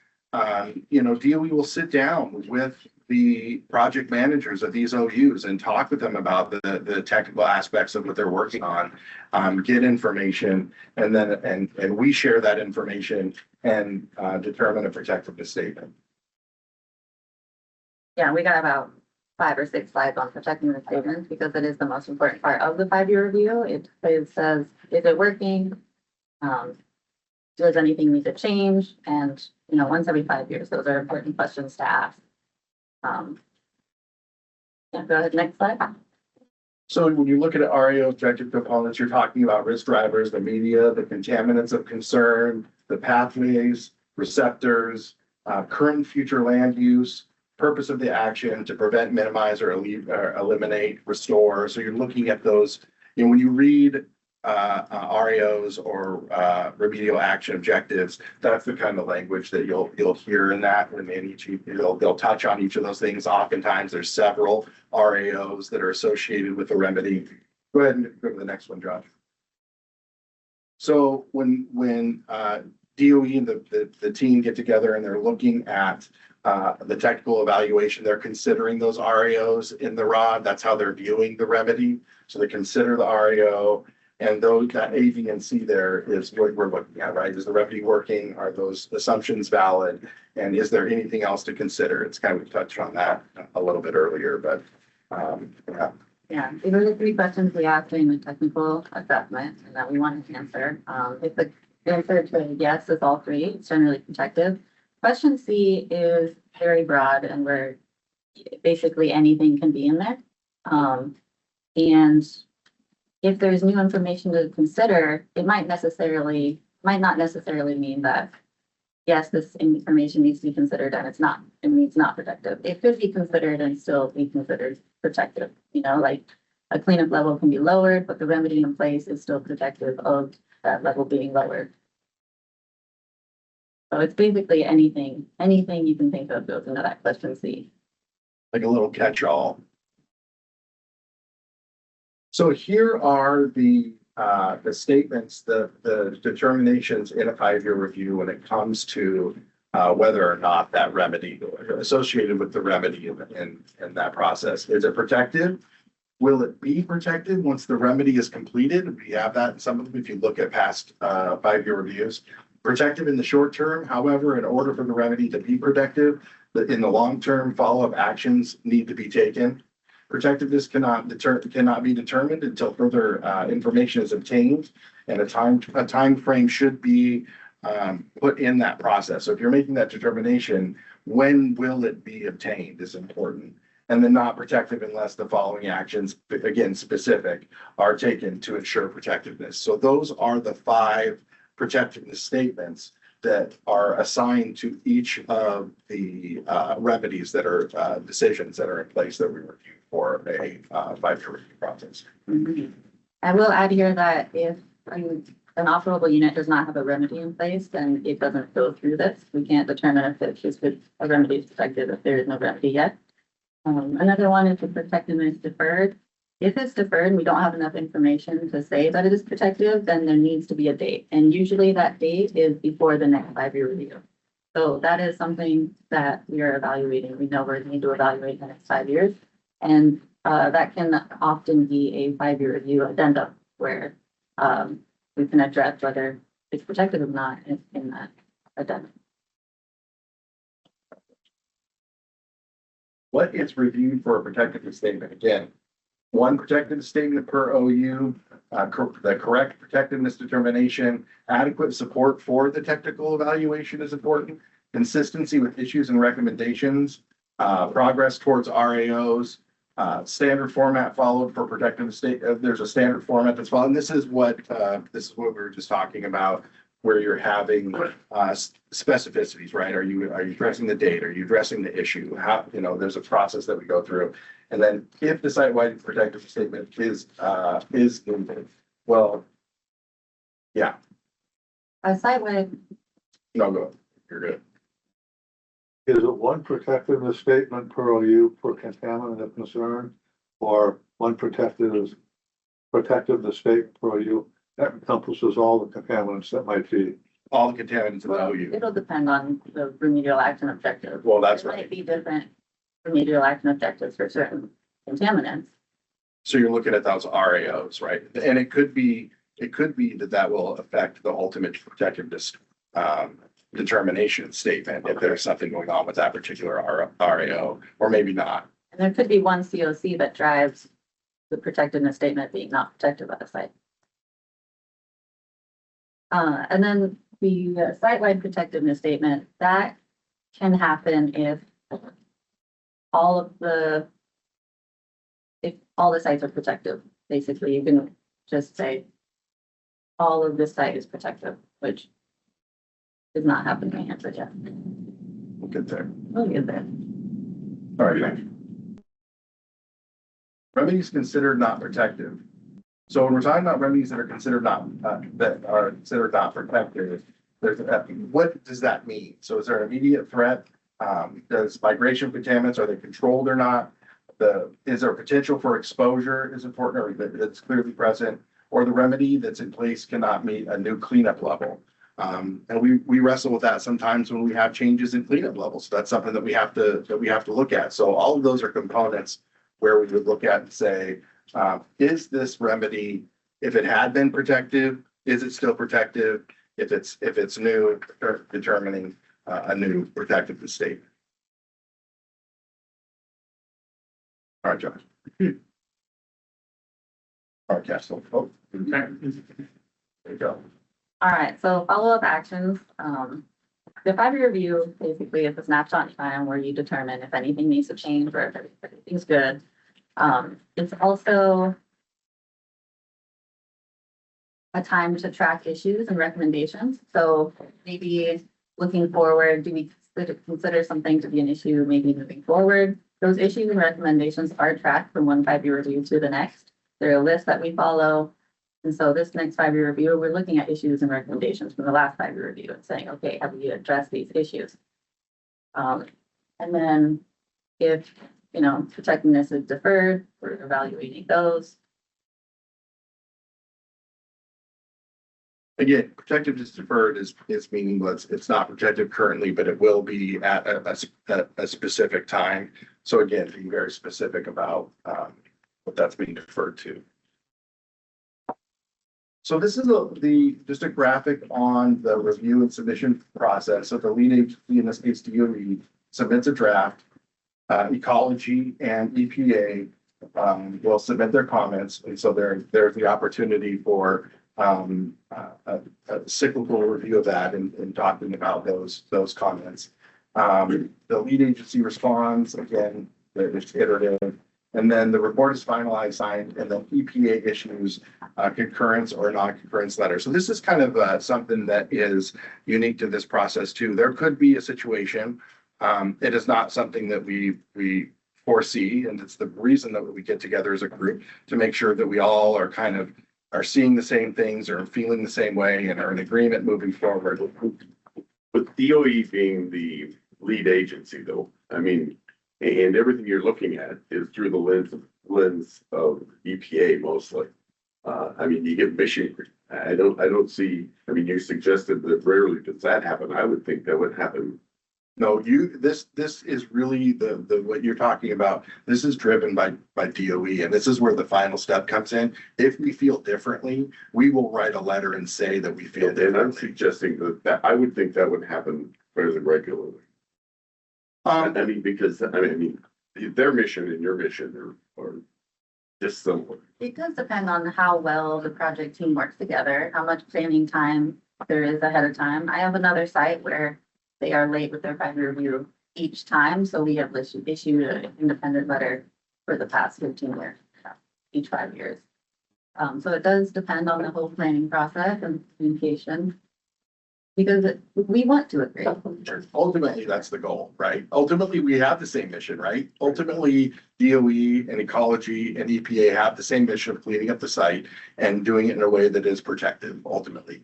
you know, DOE will sit down with the project managers of these OUs and talk with them about the technical aspects of what they're working on, get information, and then and we share that information and determine a protectiveness statement. Yeah, we got about 5 or 6 slides on protecting the statements because it is the most important part of the 5-year review. It says, is it working? Does anything need to change? And, you know, once every 5 years, those are important questions to ask. Yeah, go ahead, next slide. So when you look at RAO objective components, you're talking about risk drivers, the media, the contaminants of concern, the pathways, receptors, current and future land use, purpose of the action to prevent, minimize, or eliminate, restore. So you're looking at those, you know, when you read RAOs or remedial action objectives, that's the kind of language that you'll hear in that. And they'll touch on each of those things. Oftentimes there's several RAOs that are associated with the remedy. Go ahead and go to the next one, Josh. So when DOE and the team get together and they're looking at the technical evaluation, they're considering those RAOs in the ROD. That's how they're viewing the remedy. So they consider the RAO. And those, that A, B, and C there is what we're looking at, right? Is the remedy working? Are those assumptions valid? And is there anything else to consider? It's kind of, we touched on that a little bit earlier, but yeah. Yeah, these are the 3 questions we asked during the technical assessment and that we wanted to answer. If the answer to yes is all 3, it's generally protective. Question C is very broad and where basically anything can be in there. And if there's new information to consider, it might not necessarily mean that, yes, this information needs to be considered and it's not protective. It could be considered and still be considered protective. You know, like a cleanup level can be lowered, but the remedy in place is still protective of that level being lowered. So it's basically anything you can think of goes into that question C. Like a little catch-all. So here are the statements, the determinations in a 5-year review when it comes to whether or not that remedy associated with the remedy in that process. Is it protective? Will it be protected once the remedy is completed? We have that in some of them if you look at past 5-year reviews. Protective in the short term, however, in order for the remedy to be protective, in the long term, follow-up actions need to be taken. Protectiveness cannot be determined until further information is obtained, and a time frame should be put in that process. So if you're making that determination, when will it be obtained is important. And then not protective unless the following actions, again, specific, are taken to ensure protectiveness. So those are the 5 protectiveness statements that are assigned to each of the remedies that are decisions that are in place that we review for a 5-year review process. Mm-hmm. I will add here that if an operable unit does not have a remedy in place, then it doesn't go through this. We can't determine if a remedy is protected if there is no remedy yet. Another one is the protectiveness deferred. If it's deferred and we don't have enough information to say that it is protective, then there needs to be a date. And usually that date is before the next 5-year review. So that is something that we are evaluating. We know we're going to evaluate in the next 5 years. And that can often be a 5-year review addendum where we can address whether it's protected or not in that addendum. What is reviewed for a protective statement? Again, one protective statement per OU, the correct protectiveness determination, adequate support for the technical evaluation is important, consistency with issues and recommendations, progress towards RAOs, standard format followed for protective state. There's a standard format that's followed. And this is what we were just talking about, where you're having specificities, right? Are you addressing the date? Are you addressing the issue? How, there's a process that we go through. And then if the site-wide protective statement is needed, well, yeah. A site-wide. No, go ahead. You're good. Is it one protectiveness statement per OU for contaminant of concern, or one protectiveness statement per OU that encompasses all the contaminants that might be? All the contaminants in the OU. It'll depend on the remedial action objective. Well, that's There right. might be different remedial action objectives for certain contaminants. So you're looking at those RAOs, right? And it could be that will affect the ultimate protectiveness determination statement if there's something going on with that particular RAO, or maybe not. And there could be one COC that drives the protectiveness statement being not protected by the site. And then the site-wide protectiveness statement, that can happen if all the sites are protective. Basically, you can just say all of this site is protective, which is not happening in Hanford yet. We'll get there. We'll get there. All right, thank you. Remedies considered not protective. So when we're talking about remedies that are considered not protective, what does that mean? So is there an immediate threat? Does migration contaminants, are they controlled or not? Is there potential for exposure is important, or that's clearly present, or the remedy that's in place cannot meet a new cleanup level? And we wrestle with that sometimes when we have changes in cleanup levels. So that's something that we have to look at. So all of those are components where we would look at and say, is this remedy, if it had been protective, is it still protective? If it's new, determining a new protective statement. All right, Josh. All right, Castle. Oh, there you go. All right, so follow-up actions. The 5-year review basically is a snapshot in time where you determine if anything needs to change or if everything's good. It's also a time to track issues and recommendations. So maybe looking forward, do we consider something to be an issue maybe moving forward? Those issues and recommendations are tracked from one 5-year review to the next. They're a list that we follow. And so this next 5-year review, we're looking at issues and recommendations from the last 5-year review and saying, okay, have we addressed these issues? And then if, protectiveness is deferred, we're evaluating those. Again, protectiveness deferred is meaningless. It's not protective currently, but it will be at a specific time. So again, being very specific about what that's being deferred to. So this is just a graphic on the review and submission process. So the lead agency, in this case DOE, submits a draft. Ecology and EPA will submit their comments, and so there's the opportunity for a cyclical review of that and talking about those comments. The lead agency responds, again, it's iterative, and then the report is finalized, signed, and then EPA issues concurrence or non-concurrence letter. So this is kind of something that is unique to this process too. There could be a situation. It is not something that we foresee, and it's the reason that we get together as a group to make sure that we all are seeing the same things or feeling the same way and are in agreement moving forward. With DOE being the lead agency though, I mean, and everything you're looking at is through the lens of EPA mostly. I mean, you get mission. I don't see, I mean, you suggested that rarely does that happen. I would think that would happen No, this is really what you're talking about. This is driven by DOE, and this is where the final step comes in. If we feel differently, we will write a letter and say that we feel And I'm differently. suggesting that I would think that would happen fairly regularly. I mean, because, I mean, their mission and your mission are just similar. It does depend on how well the project team works together, how much planning time there is ahead of time. I have another site where they are late with their 5-year review each time, so we have issued an independent letter for the past 15 years, each 5 years. So it does depend on the whole planning process and communication. Because we want to agree. Ultimately, that's the goal, right? Ultimately, we have the same mission, right? Ultimately, DOE and ecology and EPA have the same mission of cleaning up the site and doing it in a way that is protective, ultimately.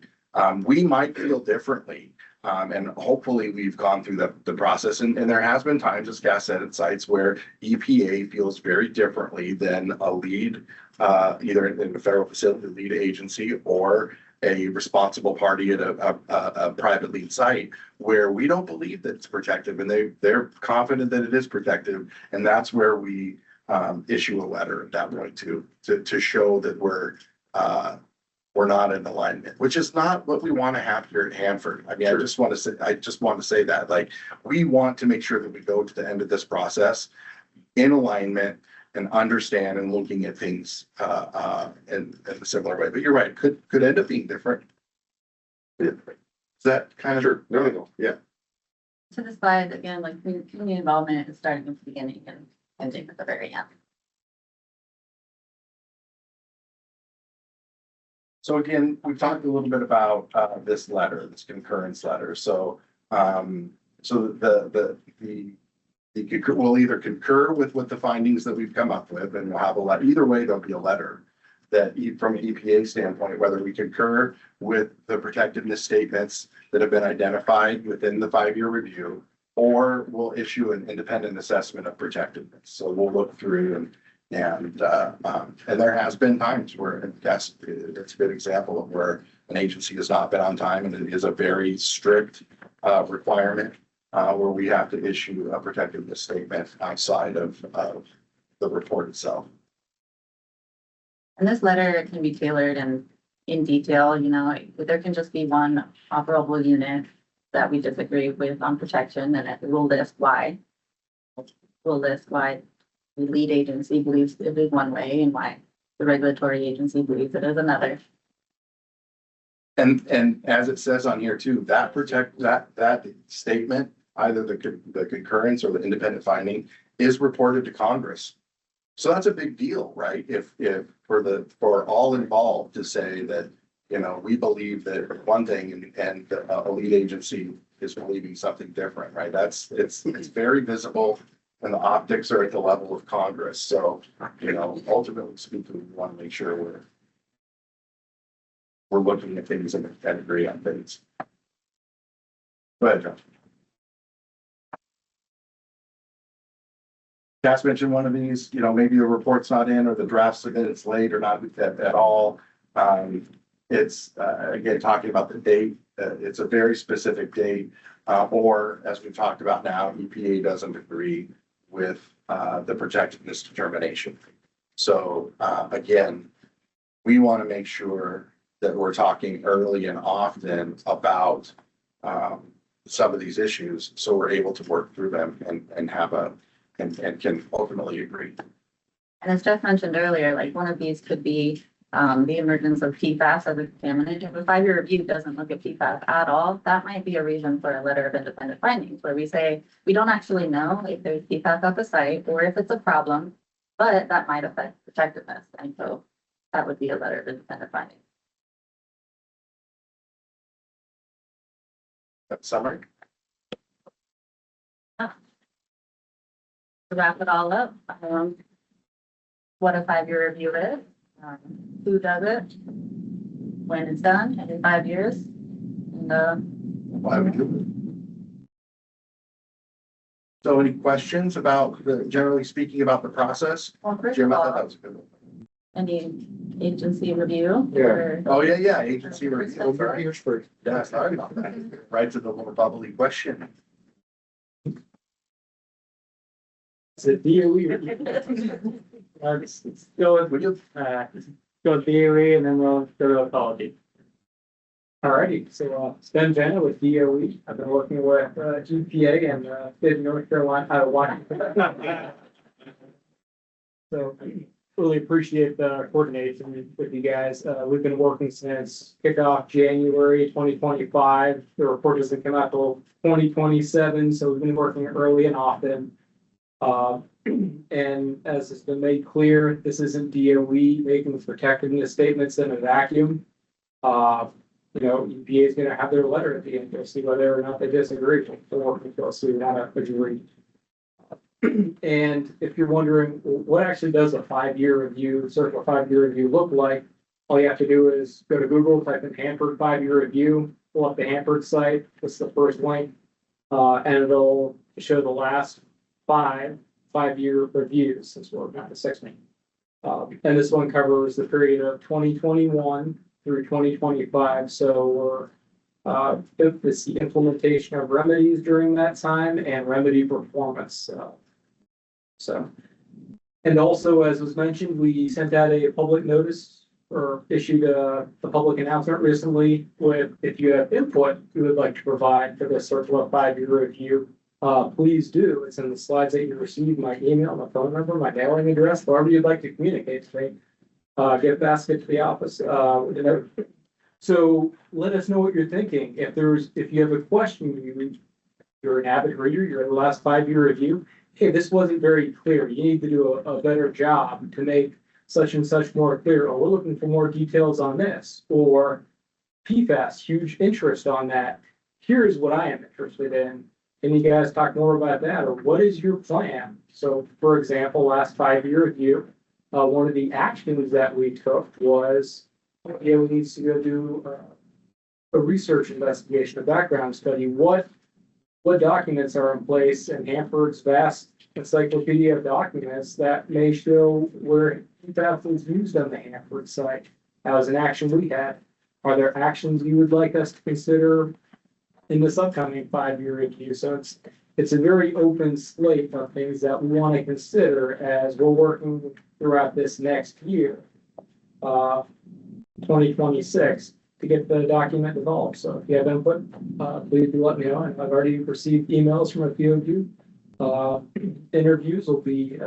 We might feel differently. And hopefully we've gone through the process, and there has been times, as Cass said, at sites where EPA feels very differently than a lead, either in the federal facility, lead agency, or a responsible party at a private lead site where we don't believe that it's protective, and they're confident that it is protective, and that's where we issue a letter at that point to show that we're not in alignment, which is not what we want to have here at Hanford. I mean, I just want to say that, like, we want to make sure that we go to the end of this process in alignment and understand and looking at things in a similar way. But you're right, could end up being different. Is that kind of? Sure, no, yeah. To the slide, again, like community involvement is starting at the beginning and ending at the very end. So again, we've talked a little bit about this letter, this concurrence letter. So we'll either concur with what the findings that we've come up with, and we'll have a letter. Either way, there'll be a letter that from an EPA standpoint, whether we concur with the protectiveness statements that have been identified within the 5-year review, or we'll issue an independent assessment of protectiveness. So we'll look through and there has been times where that's a good example of where an agency has not been on time, and it is a very strict requirement where we have to issue a protectiveness statement outside of the report itself. And this letter can be tailored and in detail, you know, there can just be one operable unit that we disagree with on protection, and it will list why. We'll list why the lead agency believes it is one way and why the regulatory agency believes it is another. And as it says on here too, that statement, either the concurrence or the independent finding, is reported to Congress. So that's a big deal, right? If for all involved to say that, you know, we believe that one thing and a lead agency is believing something different, right? It's very visible, and the optics are at the level of Congress. So, you know, ultimately speaking, we want to make sure we're looking at things and agree on things. Go ahead, John. Cass mentioned one of these, you know, maybe a report's not in, or the draft submitted late, or not at all. It's again, talking about the date. It's a very specific date, or as we've talked about now, EPA doesn't agree with the protectiveness determination. So again, we want to make sure that we're talking early and often about some of these issues, so we're able to work through them and have and can ultimately agree. And as Jeff mentioned earlier, like one of these could be the emergence of PFAS as a contaminant. If a 5-year review doesn't look at PFAS at all, that might be a reason for a letter of independent findings, where we say, we don't actually know if there's PFAS at the site or if it's a problem, but that might affect protectiveness. And so that would be a letter of independent findings. Summary. To wrap it all up, what a 5-year review is, who does it, when it's done, and in 5 years, and why we do it. So any questions about generally speaking about the process? Well, first Jim, of I all, thought that was a good one. any agency review? Yeah. or- Oh, yeah, agency review. Here's for, yeah, sorry about that. Right to the little bubbly question. It's a DOE. Let's go with, go with DOE and then we'll go to ecology. Alrighty, so, Sven Jenna with DOE. I've been working with, GPA and, state of North Carolina, out of Washington. So, really appreciate the coordination with you guys. We've been working since kickoff January 2025. The report doesn't come out till 2027, so we've been working early and often. And as has been made clear, this isn't DOE making protectiveness statements in a vacuum. EPA is going to have their letter at the end. They'll see whether or not they disagree. They'll see not agree. And if you're wondering what actually does a 5-year review, CERCLA 5-year review look like, all you have to do is go to Google, type in Hanford 5-year review, pull up the Hanford site. That's the first link, and it'll show the last 5-year reviews since we're not the 6th one. And this one covers the period of 2021 through 2025. So it's the implementation of remedies during that time and remedy performance. And also, as was mentioned, we sent out a public notice or issued a public announcement recently with, if you have input you would like to provide for this CERCLA 5-year review, please do. It's in the slides that you received, my email, my phone number, my mailing address, wherever you'd like to communicate to me. Get a basket to the office. So let us know what you're thinking. If you have a question, you're an avid reader, you're in the last 5-year review. Hey, this wasn't very clear. You need to do a better job to make such and such more clear. Or we're looking for more details on this. Or PFAS, huge interest on that. Here's what I am interested in. Can you guys talk more about that? Or what is your plan? So, for example, last 5-year review, one of the actions that we took was, we needs to go do a research investigation, a background study. What documents are in place in Hanford's vast encyclopedia of documents that may show where PFAS was used on the Hanford site? That was an action we had. Are there actions you would like us to consider in this upcoming 5-year review? So it's a very open slate of things that we want to consider as we're working throughout this next year, 2026. To get the document developed. So if you have input, please do let me know. And I've already received emails from a few of you. Interviews will be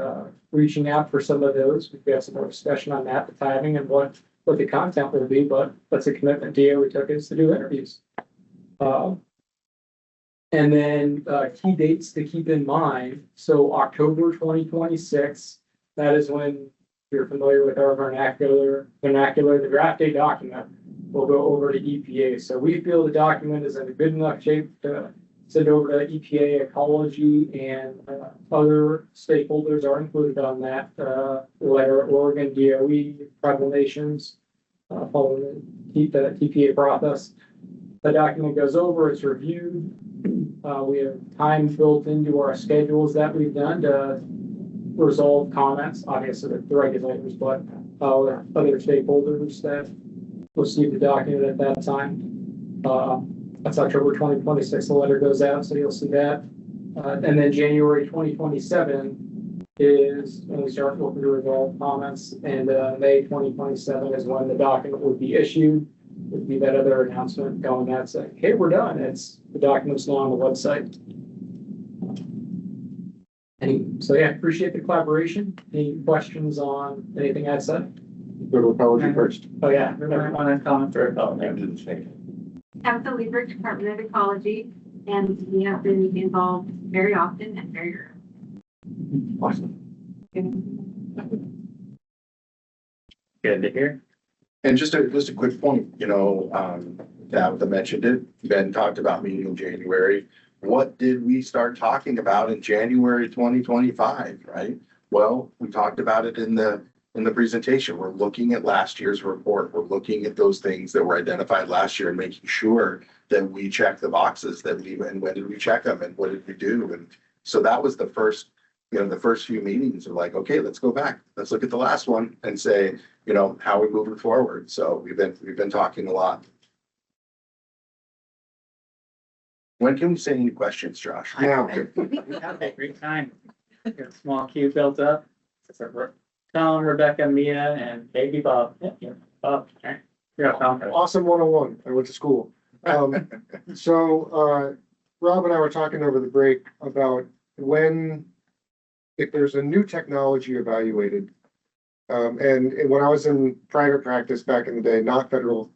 reaching out for some of those. We've got some more discussion on that, the timing and what the content will be, but that's a commitment DOE took is to do interviews. And then key dates to keep in mind. So October 2026, that is when, if you're familiar with our vernacular, the draft day document will go over to EPA. So we feel the document is in a good enough shape to send over to EPA, ecology, and other stakeholders are included on that letter. Oregon, DOE, tribal nations, following the EPA process. The document goes over, it's reviewed. We have time built into our schedules that we've done to resolve comments, obviously the regulators, but other stakeholders that receive the document at that time. That's October 2026, the letter goes out, so you'll see that. And then January 2027 is when we start looking to resolve comments, and May 2027 is when the document would be issued. Would be that other announcement going out saying, hey, we're done. The document's now on the website. And so yeah, appreciate the collaboration. Any questions on anything I said? Go to ecology first. Oh yeah, remember one comment for ecology. Tabitha Lieber, Department of Ecology, and we have been involved very often and very early. Awesome. Good to hear. And just a quick point, Tabitha mentioned it, Ben talked about meeting in January. What did we start talking about in January 2025, right? Well, we talked about it in the presentation. We're looking at last year's report. We're looking at those things that were identified last year and making sure that we check the boxes and when did we check them and what did we do? And so that was the first few meetings are like, okay, let's go back. Let's look at the last one and say, how are we moving forward? So we've been talking a lot. When can we say any questions, Josh? Now. We have a great time. Got a small queue built up. Tom, Rebecca, Mia, and baby Bob. Yeah, Bob. All right. You're up, Tom. Awesome 101. I went to school. So Rob and I were talking over the break about if there's a new technology evaluated. And when I was in private practice back in the day, not federal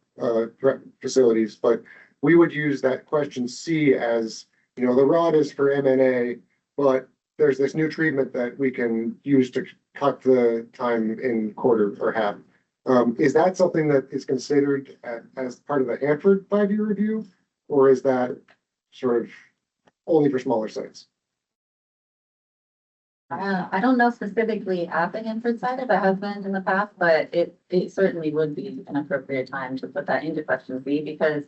facilities, but we would use that question C as, the rod is for M&A, but there's this new treatment that we can use to cut the time in quarter or half. Is that something that is considered as part of the Hanford 5-year review, or is that sort of only for smaller sites? I don't know specifically at the Hanford side if it has been in the past, but it certainly would be an appropriate time to put that into question B, because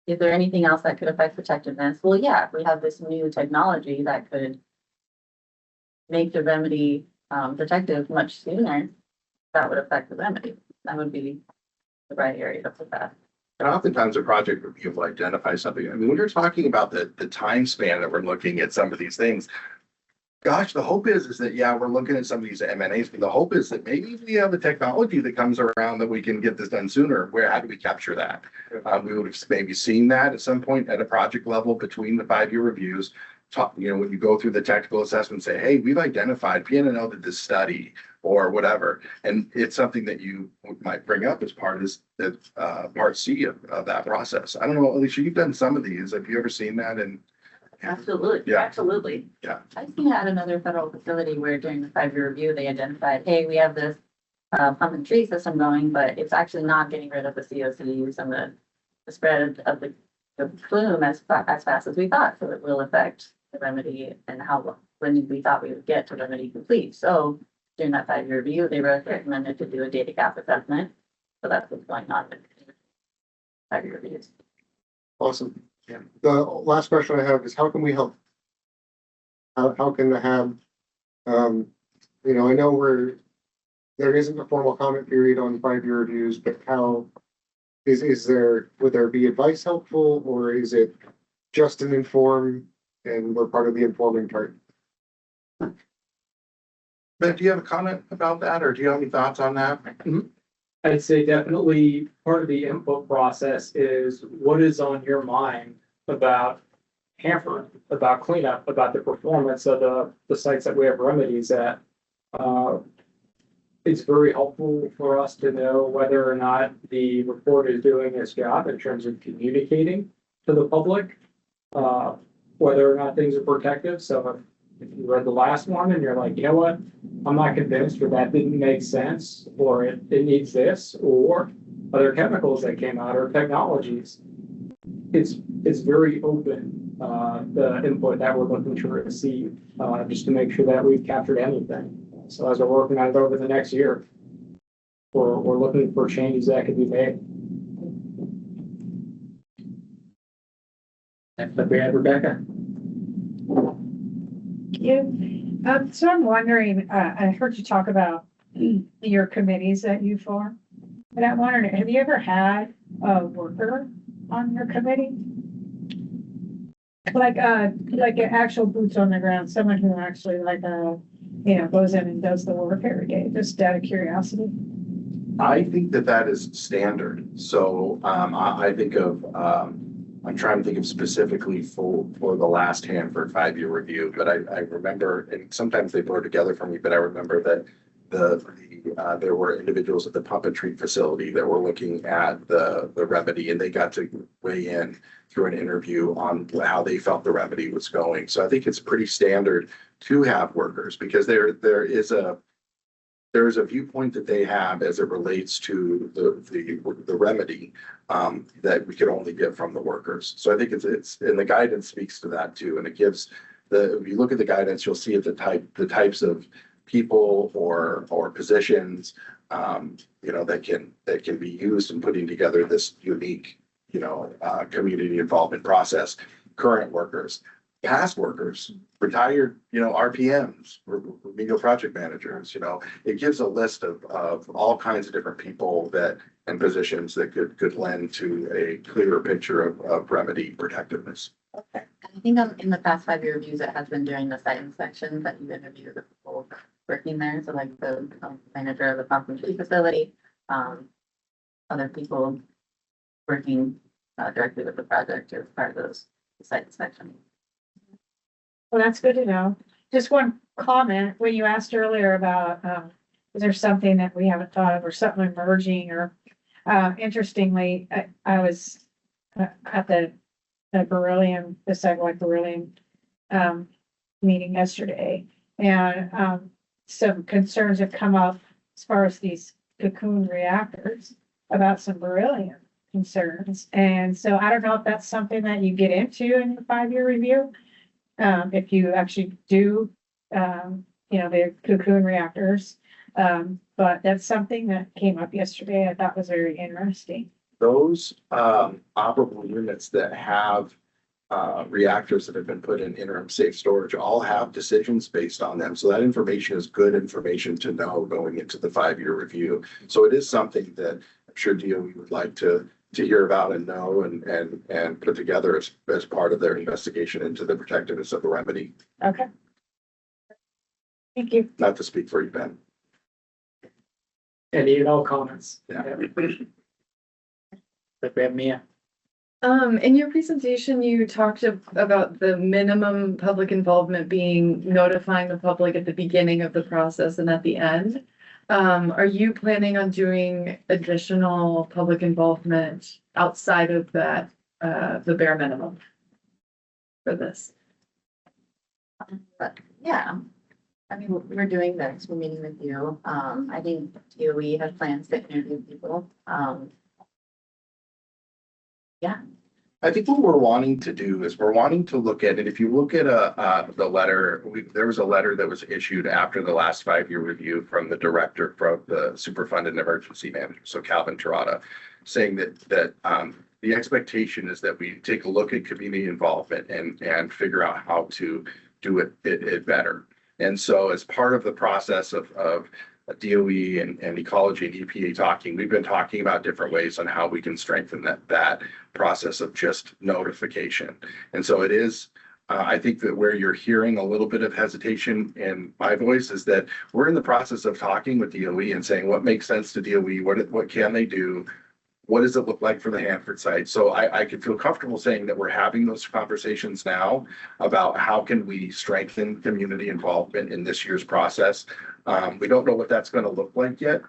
is there anything else that could affect protectiveness? Well, yeah, if we have this new technology that could make the remedy protective much sooner, that would affect the remedy. That would be the right area to put that. And oftentimes a project review will identify something. I mean, when you're talking about the time span that we're looking at some of these things, gosh, the hope is that, yeah, we're looking at some of these M&As, but the hope is that maybe we have the technology that comes around that we can get this done sooner. How do we capture that? We would have maybe seen that at some point at a project level between the 5-year reviews. When you go through the technical assessment, say, hey, we've identified, PNNL did this study or whatever. And it's something that you might bring up as part of this, part C of that process. I don't know, Alicia, you've done some of these. Have you ever seen that? Absolutely. Yeah. Absolutely. Yeah. I've seen that at another federal facility where during the 5-year review, they identified, hey, we have this pump and treat system going, but it's actually not getting rid of the COCs and the spread of the plume as fast as we thought. So it will affect the remedy and when we thought we would get to remedy complete. So during that 5-year review, they recommended to do a data gap assessment. So that's what's going on with 5-year reviews. Awesome. Yeah. The last question I have is, how can we help? How can the HAB, I know there isn't a formal comment period on 5-year reviews, but would there be advice helpful, or is it just an inform and we're part of the informing part? Ben, do you have a comment about that, or do you have any thoughts on that? I'd say definitely part of the input process is what is on your mind about Hanford, about cleanup, about the performance of the sites that we have remedies at. It's very helpful for us to know whether or not the report is doing its job in terms of communicating to the public, whether or not things are protective. So if you read the last one and you're like, you know what, I'm not convinced, or that didn't make sense, or it needs this, or other chemicals that came out, or technologies, it's very open, the input that we're looking to receive, just to make sure that we've captured anything. So as we're working on it over the next year, we're looking for changes that could be made. Next up, we have Rebecca. So I'm wondering, I heard you talk about your committees that you form, but I'm wondering, have you ever had a worker on your committee? Like an actual boots on the ground, someone who actually goes in and does the work every day, just out of curiosity. I think that is standard. So I think of, I'm trying to think of specifically for the last Hanford 5-year review, but I remember, and sometimes they blur together for me, but I remember that there were individuals at the pump and treat facility that were looking at the remedy, and they got to weigh in through an interview on how they felt the remedy was going. So I think it's pretty standard to have workers, because there is a viewpoint that they have as it relates to the remedy that we could only get from the workers. So I think it's and the guidance speaks to that too. And it gives if you look at the guidance, you'll see the types of people or positions that can be used in putting together this unique community involvement process. Current workers, past workers, retired, RPMs, remedial project managers, it gives a list of all kinds of different people and positions that could lend to a clearer picture of remedy protectiveness. I think in the past 5-year reviews, it has been during the site inspections that you interview the people working there. So like the manager of the conference facility, other people working directly with the project as part of those site inspections. Well, that's good to know. Just one comment, when you asked earlier about, is there something that we haven't thought of or something emerging or, interestingly, I was at the beryllium, the sidewalk beryllium, meeting yesterday. And, some concerns have come up as far as these cocoon reactors about some beryllium concerns. And so I don't know if that's something that you get into in the 5-year review. If you actually do, the cocoon reactors. But that's something that came up yesterday I thought was very interesting. Those operable units that have reactors that have been put in interim safe storage all have decisions based on them. So that information is good information to know going into the 5-year review. So it is something that I'm sure DOE would like to hear about and know and put together as part of their investigation into the protectiveness of the remedy. Okay. Thank you. Not to speak for you, Ben. Any and all comments? Yeah. Like we have Mia. In your presentation, you talked about the minimum public involvement being notifying the public at the beginning of the process and at the end. Are you planning on doing additional public involvement outside of that, the bare minimum for this? But yeah, I mean, we're doing this, we're meeting with you. I think DOE has plans to interview people. Yeah. I think what we're wanting to do is we're wanting to look at it. If you look at the letter, there was a letter that was issued after the last 5-year review from the director from the Superfund and Emergency Manager, so Calvin Tirada, saying that the expectation is that we take a look at community involvement and figure out how to do it better. And so as part of the process of DOE and ecology and EPA talking, we've been talking about different ways on how we can strengthen that process of just notification. And so it is, I think that where you're hearing a little bit of hesitation in my voice is that we're in the process of talking with DOE and saying what makes sense to DOE, what can they do? What does it look like for the Hanford site? So I could feel comfortable saying that we're having those conversations now about how can we strengthen community involvement in this year's process. We don't know what that's going to look like yet.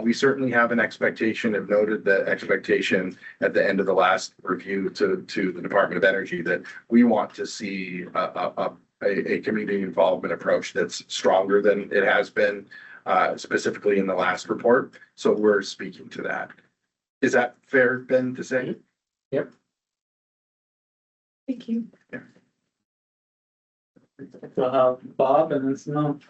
We certainly have an expectation, have noted the expectation at the end of the last review to the Department of Energy that we want to see a community involvement approach that's stronger than it has been specifically in the last report. So we're speaking to that. Is that fair, Ben, to say? Yep. Thank you. So we'll have Bob and then Simone.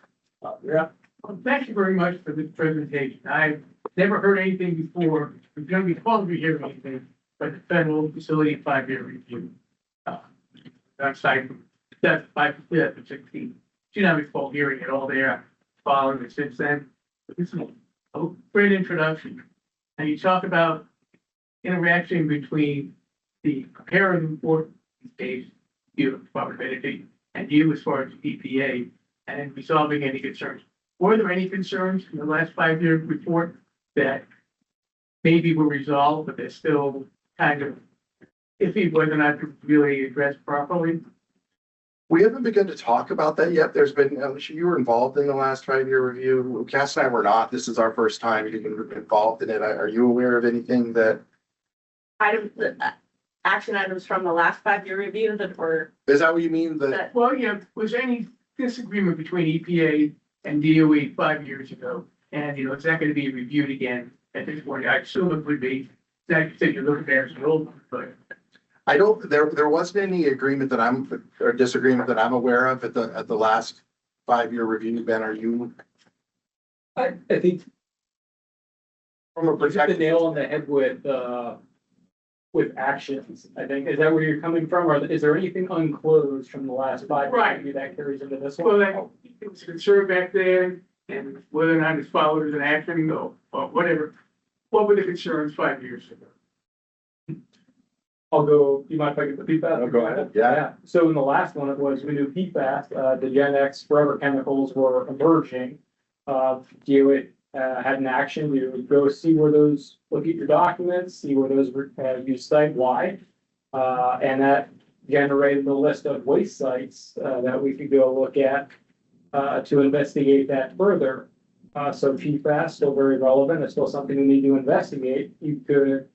Yeah. Well, thank you very much for this presentation. I've never heard anything before. We're going to be supposed to be hearing anything, but the federal facility 5-year review. That's like, that's 5 to 16. Should not be full hearing it all there, following it since then. But this is a great introduction. And you talk about interaction between the preparer of the report, in this case, you, Department of Energy, and you as far as EPA, and resolving any concerns. Were there any concerns in the last 5-year report that maybe were resolved, but they're still kind of iffy whether or not they're really addressed properly? We haven't begun to talk about that yet. There's been, Alicia, you were involved in the last 5-year review. Cass and I were not. This is our first time being involved in it. Are you aware of anything that? Action items from the last 5-year review that were. Is that what you mean? Well, yeah, was there any disagreement between EPA and DOE 5 years ago? And, is that going to be reviewed again at this point? I assume it would be. That you said you're looking at as an old one, but. I don't, there wasn't any agreement that or disagreement that I'm aware of at the last 5-year review. Ben, are you? I think from a you hit the nail on the head with actions. I think, is that where you're coming from? Or is there anything unclosed from the last 5 years that carries into this one? Well, it was a concern back then, and whether or not it's followed as an action, or whatever. What were the concerns 5 years ago? I'll go, you mind if I get the PFAS? Oh, go ahead. Yeah. So in the last one, it was, we knew PFAS, the Gen X forever chemicals were emerging. DOE had an action to go see where those, look at your documents, see where those were used site-wide. And that generated the list of waste sites that we could go look at to investigate that further. So PFAS still very relevant. It's still something we need to investigate. You could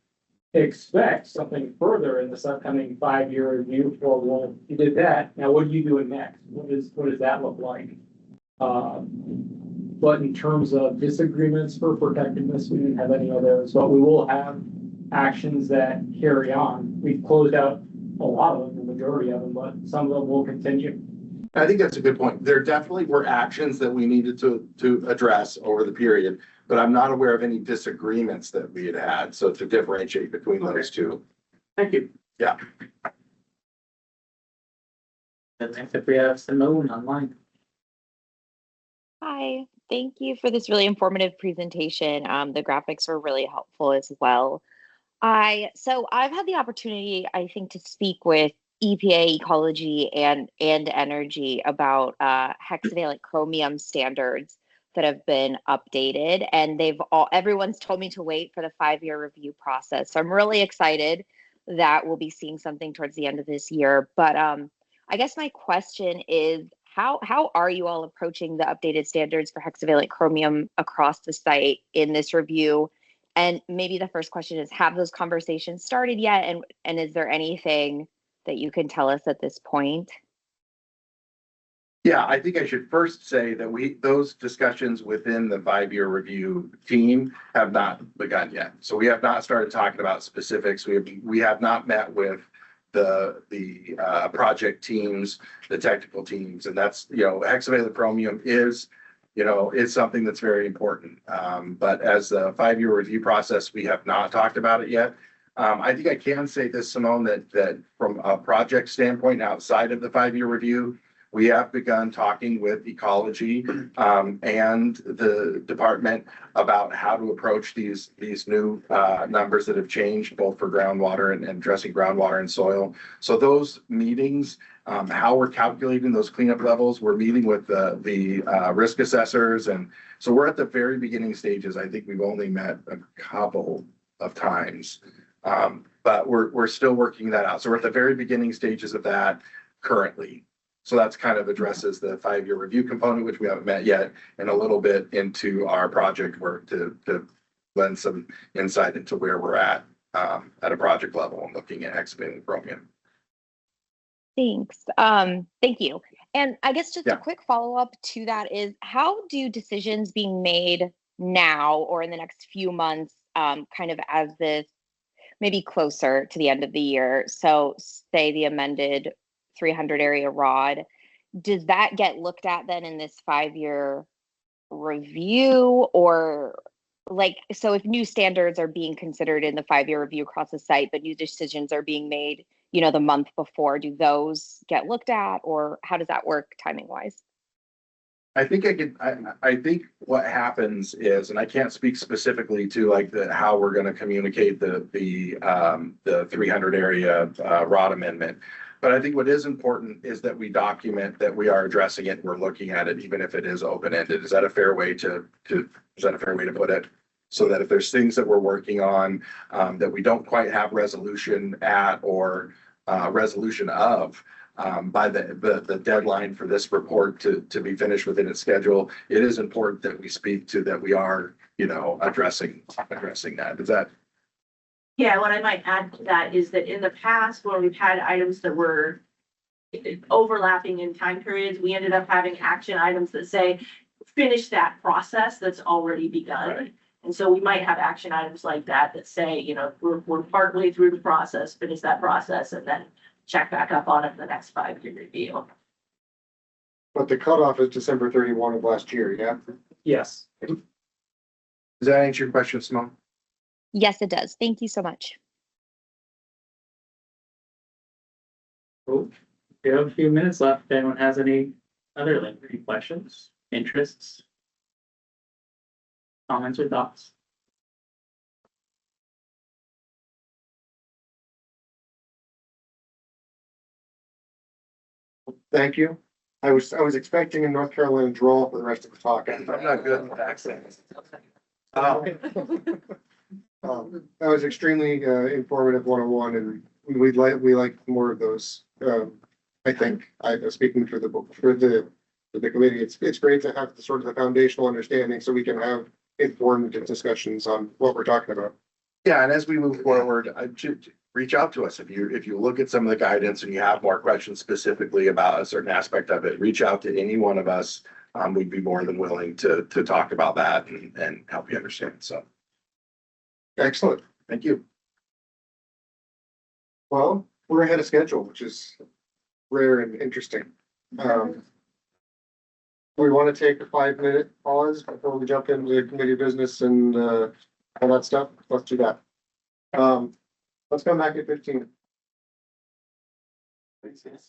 expect something further in this upcoming 5-year review for, well, you did that. Now, what are you doing next? What does that look like? But in terms of disagreements for protectiveness, we didn't have any of those, but we will have actions that carry on. We've closed out a lot of them, the majority of them, but some of them will continue. I think that's a good point. There definitely were actions that we needed to address over the period, but I'm not aware of any disagreements that we had had. So to differentiate between those two. Thank you. Yeah. And next up we have Simone online. Hi, thank you for this really informative presentation. The graphics were really helpful as well. So I've had the opportunity, I think, to speak with EPA, Ecology, and Energy about hexavalent chromium standards that have been updated, and everyone's told me to wait for the 5-year review process. So I'm really excited that we'll be seeing something towards the end of this year. But I guess my question is, how are you all approaching the updated standards for hexavalent chromium across the site in this review? And maybe the first question is, have those conversations started yet? And is there anything that you can tell us at this point? Yeah, I think I should first say that those discussions within the 5-year review team have not begun yet. So we have not started talking about specifics. We have not met with the project teams, the technical teams, and that's, hexavalent chromium is something that's very important. But as a 5-year review process, we have not talked about it yet. I think I can say this, Simone, that from a project standpoint outside of the 5-year review, we have begun talking with Ecology and the department about how to approach these new numbers that have changed both for groundwater and addressing groundwater and soil. So those meetings, how we're calculating those cleanup levels, we're meeting with the risk assessors. And so we're at the very beginning stages. I think we've only met a couple of times, but we're still working that out. So we're at the very beginning stages of that currently. So that's kind of addresses the 5-year review component, which we haven't met yet, and a little bit into our project work to lend some insight into where we're at a project level and looking at hexavalent chromium. Thanks. Thank you. And I guess just a quick follow-up to that is, how do decisions being made now or in the next few months, kind of as this maybe closer to the end of the year, so say the amended 300 area ROD, does that get looked at then in this 5-year review? Or so if new standards are being considered in the 5-year review across the site, but new decisions are being made, the month before, do those get looked at, or how does that work timing wise? I think I think what happens is, and I can't speak specifically to how we're going to communicate the 300 area ROD amendment. But I think what is important is that we document that we are addressing it. We're looking at it, even if it is open-ended. Is that a fair way to put it? So that if there's things that we're working on that we don't quite have resolution at or resolution of by the deadline for this report to be finished within its schedule, it is important that we speak to that we are, addressing that. Is that? Yeah, what I might add to that is that in the past, when we've had items that were overlapping in time periods, we ended up having action items that say, finish that process that's already begun. Right. And so we might have action items like that say, we're partway through the process, finish that process, and then check back up on it in the next 5-year review. But the cutoff is December 31 of last year, yeah? Yes. Does that answer your question, Simone? Yes, it does. Thank you so much. Cool. We have a few minutes left. If anyone has any other lingering questions, interests, comments, or thoughts? Thank you. I was expecting a North Carolina drawl for the rest of the talk. I'm not good with accents. That was extremely informative one-on-one, and we like more of those. I think, speaking for the committee, it's great to have the sort of the foundational understanding so we can have informed discussions on what we're talking about. Yeah, and as we move forward, reach out to us. If you look at some of the guidance and you have more questions specifically about a certain aspect of it, reach out to any one of us. We'd be more than willing to talk about that and help you understand. So. Excellent. Thank you. Well, we're ahead of schedule, which is rare and interesting. We want to take a 5-minute pause before we jump into committee business and all that stuff. Let's do that. Let's come back at 15. That's good.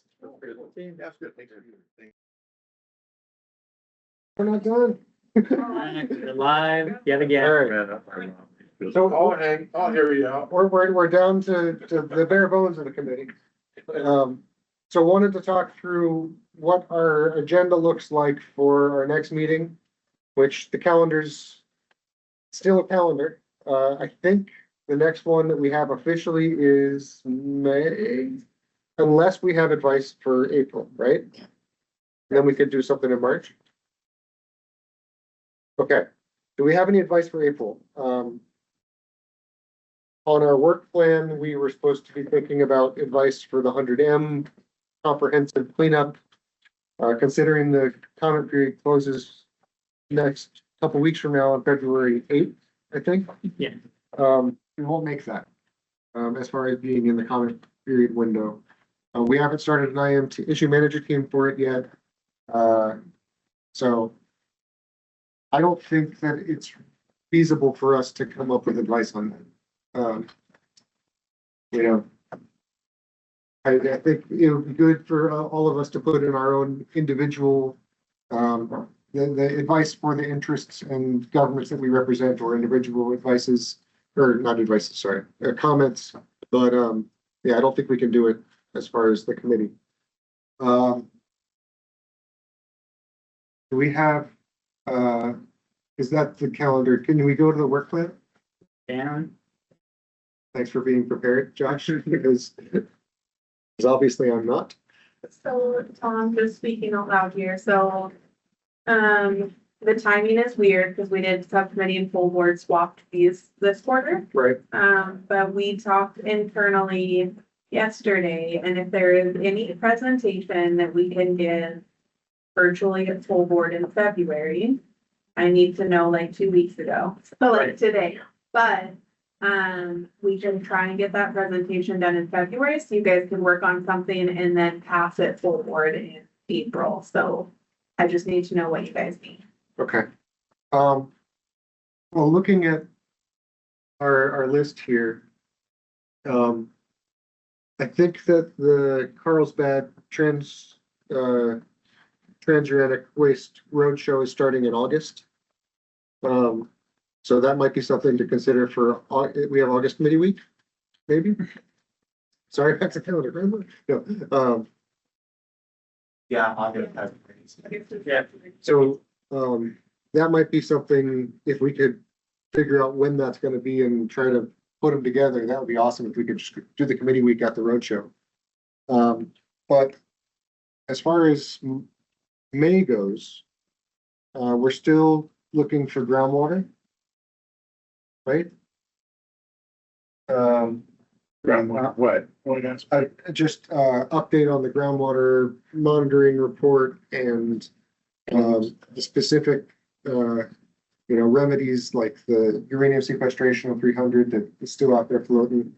Thank you. We're not done. We're live yet again. All right. So, Here we go. we're down to the bare bones of the committee. So wanted to talk through what our agenda looks like for our next meeting, which the calendar's still a calendar. I think the next one that we have officially is May, unless we have advice for April, right? Then we could do something in March. Okay, do we have any advice for April? On our work plan, we were supposed to be thinking about advice for the 100M comprehensive cleanup. Considering the comment period closes next couple weeks from now on February 8th, I think. Yeah. We won't make that, as far as being in the comment period window. We haven't started an IM issue manager team for it yet. So I don't think that it's feasible for us to come up with advice on that. You know, I think it would be good for all of us to put in our own individual, the advice for the interests and governments that we represent, or individual advices, or not advices, sorry, comments. But yeah, I don't think we can do it as far as the committee. Do we have, is that the calendar? Can we go to the work plan? Yeah. Thanks for being prepared, Josh, because obviously I'm not. So Tom, just speaking out loud here, so the timing is weird because we did subcommittee and full board swapped these this quarter. Right. But we talked internally yesterday, and if there is any presentation that we can give virtually at full board in February, I need to know like 2 weeks ago, so like today, but we can try and get that presentation done in February, so you guys can work on something and then pass it forward in April. So I just need to know what you guys need. Okay. Well, looking at our list here, I think that the Carlsbad Transuranic Waste Roadshow is starting in August. So that might be something to consider for, we have August committee week, maybe? Sorry, that's a calendar. No, Yeah, August. Yeah. so, that might be something, if we could figure out when that's gonna be and try to put them together, that would be awesome if we could just do the committee week at the roadshow. But as far as May goes, we're still looking for groundwater. Right? Groundwater, what? Just update on the groundwater monitoring report and the specific remedies like the uranium sequestration of 300 that is still out there floating.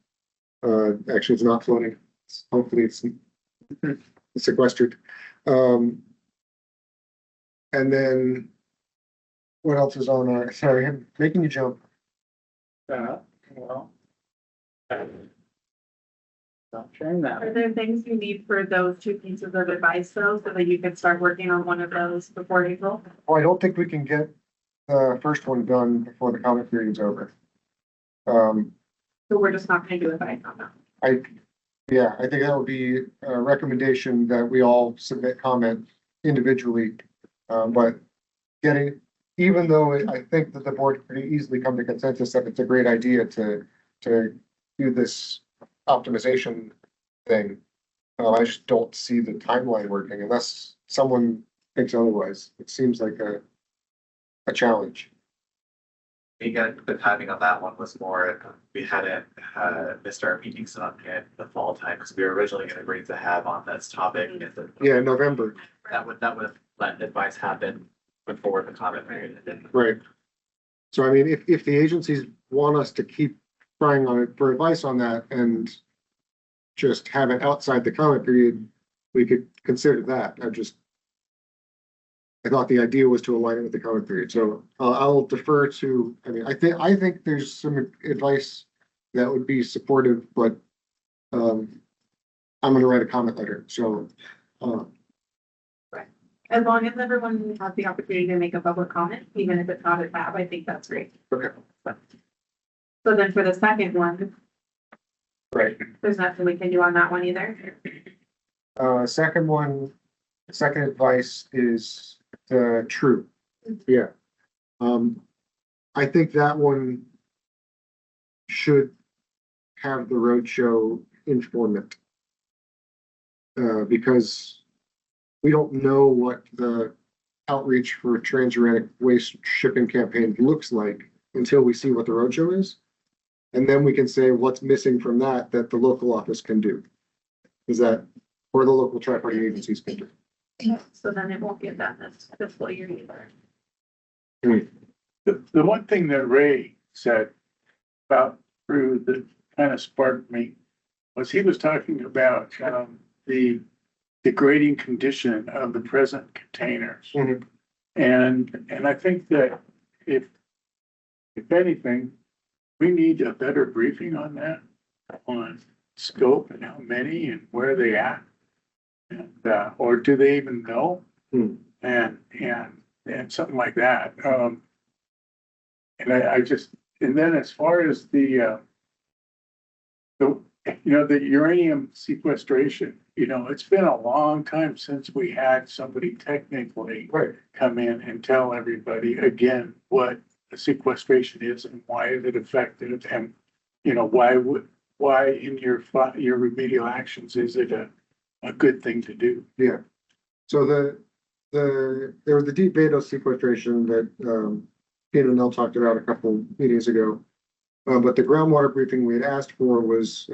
Actually, it's not floating. Hopefully it's sequestered. And then what else is on our, sorry, I'm making you jump. Well. Not sharing that. Are there things you need for those 2 pieces of advice though, so that you can start working on one of those before April? Oh, I don't think we can get the first one done before the comment period's over. So we're just not gonna do advice on that. Yeah, I think that would be a recommendation that we all submit comment individually. But even though I think that the board could pretty easily come to consensus that it's a great idea to do this optimization thing. I just don't see the timeline working unless someone thinks otherwise. It seems like a challenge. Again, the timing on that one was more, we hadn't missed our meetings on in the fall time, because we were originally going to agree to have on this topic. Yeah, November. That would let advice happen before the comment period ended. Right. So I mean, if the agencies want us to keep trying on it for advice on that and just have it outside the comment period, we could consider that. I thought the idea was to align it with the comment period. So I'll defer to, I mean, I think there's some advice that would be supportive, but I'm gonna write a comment letter. So As long as everyone has the opportunity to make a public comment, even if it's not a tab, I think that's great. okay. So then for the second one, Right. there's nothing we can do on that one either. Second advice is true. Yeah. I think that one should have the roadshow informant. Because we don't know what the outreach for transuranic waste shipping campaign looks like until we see what the roadshow is. And then we can say what's missing from that the local office can do. Is that, or the local tri-party agencies can do. So then it won't get done this fiscal year either. The one thing that Ray said about through that kind of sparked me was he was talking about the degrading condition of the present containers. And I think that if anything, we need a better briefing on that, on scope and how many and where they at. And, or do they even know? And something like that. And I just, and then as far as the uranium sequestration, it's been a long time since we had somebody technically come in and tell everybody again what the sequestration is and why is it effective, and why in your remedial actions is it a good thing to do. Yeah. So there was the deep Vado sequestration that Peter and Nell talked about a couple meetings ago. But the groundwater briefing we had asked for was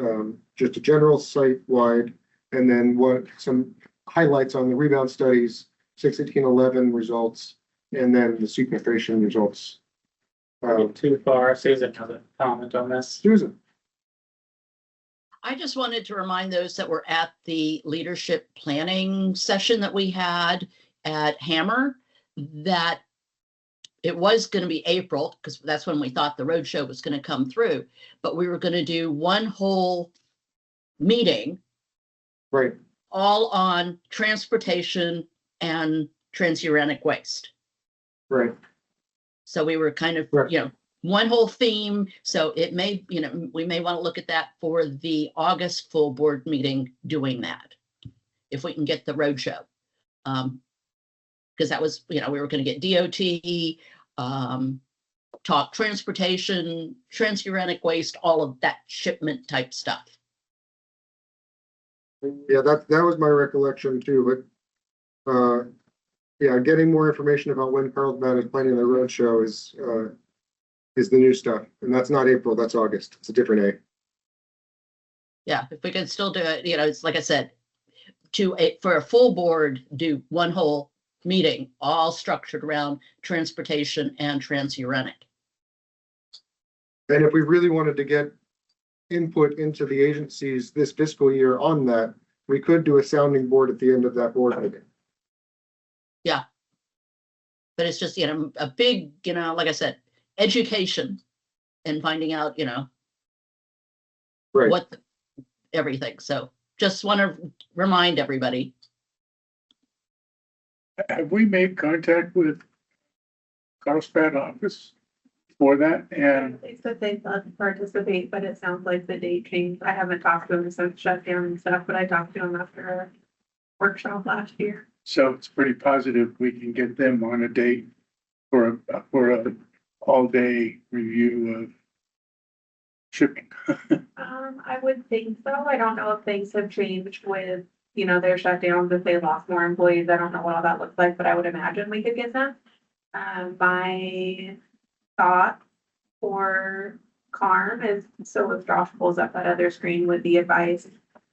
just a general site-wide, and then some highlights on the rebound studies, 61811 results, and then the sequestration results. Too far. Susan has a comment on this. Susan. I just wanted to remind those that were at the leadership planning session that we had at Hammer that it was going to be April, because that's when we thought the roadshow was going to come through, but we were going to do one whole meeting. Right. All on transportation and transuranic waste. Right. So we were kind of, one whole theme. So it may, we may want to look at that for the August full board meeting, doing that, if we can get the roadshow. Because that was, we were going to get DOT, talk transportation, transuranic waste, all of that shipment type stuff. Yeah, that was my recollection too, but yeah, getting more information about when Carlsbad is planning the roadshow is the new stuff, and that's not April, that's August. It's a different A. Yeah, if we could still do it, it's like I said, for a full board, do one whole meeting, all structured around transportation and transuranic. And if we really wanted to get input into the agencies this fiscal year on that, we could do a sounding board at the end of that board meeting. Yeah. But it's just, a big, like I said, education and finding out, what everything. So just want to remind everybody. Have we made contact with Carlsbad office? for that, and They said they'd love to participate, but it sounds like the date changed. I haven't talked to them since shutdown and stuff, but I talked to them after a workshop last year. so it's pretty positive we can get them on a date for a all-day review of shipping. I would think so. I don't know if things have changed with, their shutdowns, if they lost more employees. I don't know what all that looks like, but I would imagine we could get them. My thought for CaRM is, so if Josh pulls up that other screen with the advice,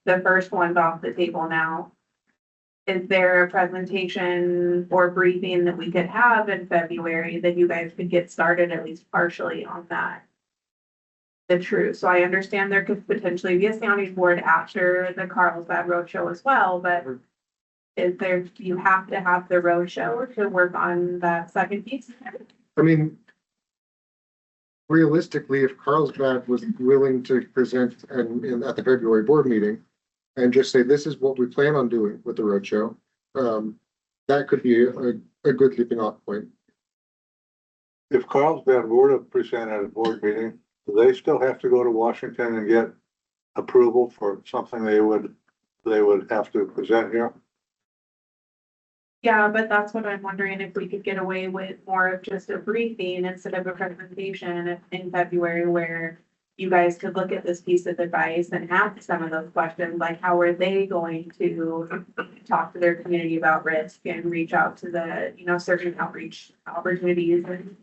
the first one's off the table now. Is there a presentation or briefing that we could have in February that you guys could get started at least partially on that? The truth. So I understand there could potentially be a sounding board after the Carlsbad Roadshow as well, but is there, do you have to have the roadshow to work on that second piece? I mean, realistically, if Carlsbad was willing to present at the February board meeting and just say, this is what we plan on doing with the roadshow, that could be a good leaping off point. If Carlsbad were to present at a board meeting, do they still have to go to Washington and get approval for something they would have to present here? Yeah, but that's what I'm wondering, if we could get away with more of just a briefing instead of a presentation in February, where you guys could look at this piece of advice and ask some of those questions, like how are they going to talk to their community about risk and reach out to the, certain outreach opportunities. And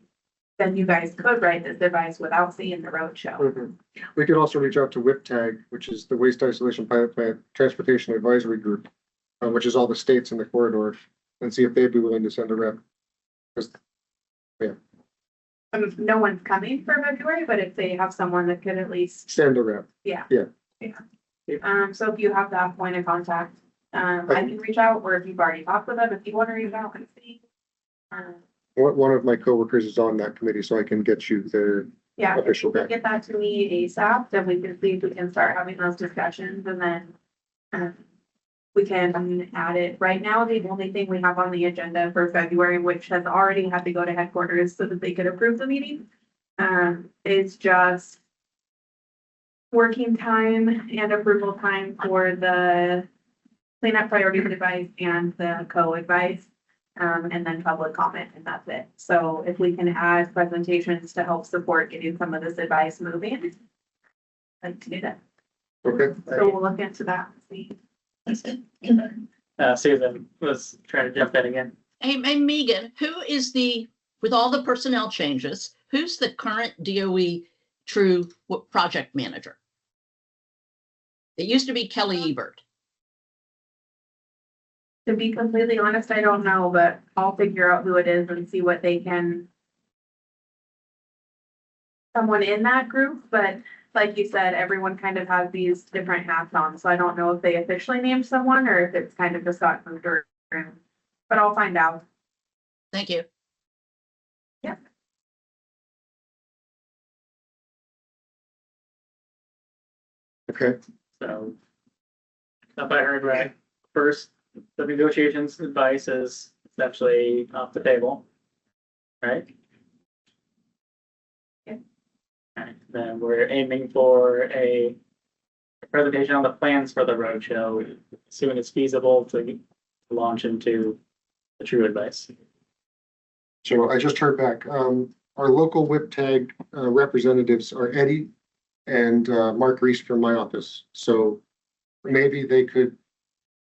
then you guys could write this advice without seeing the roadshow. We could also reach out to WIPTAG, which is the Waste Isolation Pilot Plant Transportation Advisory Group, which is all the states in the corridor, and see if they'd be willing to send a rep. No one's coming for February, but if they have someone that could at least, Send a rep. yeah. Yeah. So if you have that point of contact, I can reach out, or if you've already talked with them, if you want to reach out and see. One of my coworkers is on that committee, so I can get you their Yeah, if official you can back. get that to me ASAP, then we can see if we can start having those discussions, and then we can add it. Right now, the only thing we have on the agenda for February, which has already had to go to headquarters so that they could approve the meeting, is just working time and approval time for the cleanup priorities advice and the co-advice. And then public comment, and that's it. So if we can add presentations to help support getting some of this advice moving, I'd like to do that. Okay. So we'll look into that and see. Susan was trying to jump in again. Hey, Megan, with all the personnel changes, who's the current DOE true project manager? It used to be Kelly Ebert. To be completely honest, I don't know, but I'll figure out who it is and see what they can. Someone in that group, but like you said, everyone kind of has these different hats on, so I don't know if they officially named someone or if it's kind of just got moved around. But I'll find out. Thank you. Yeah. Okay. So, if I heard right, first, the negotiations advice is essentially off the table, right? Yeah. Alright, then we're aiming for a presentation on the plans for the roadshow, as soon as feasible to launch into the true advice. So I just heard back, our local WIPTAG representatives are Eddie and Mark Reese from my office. So maybe they could,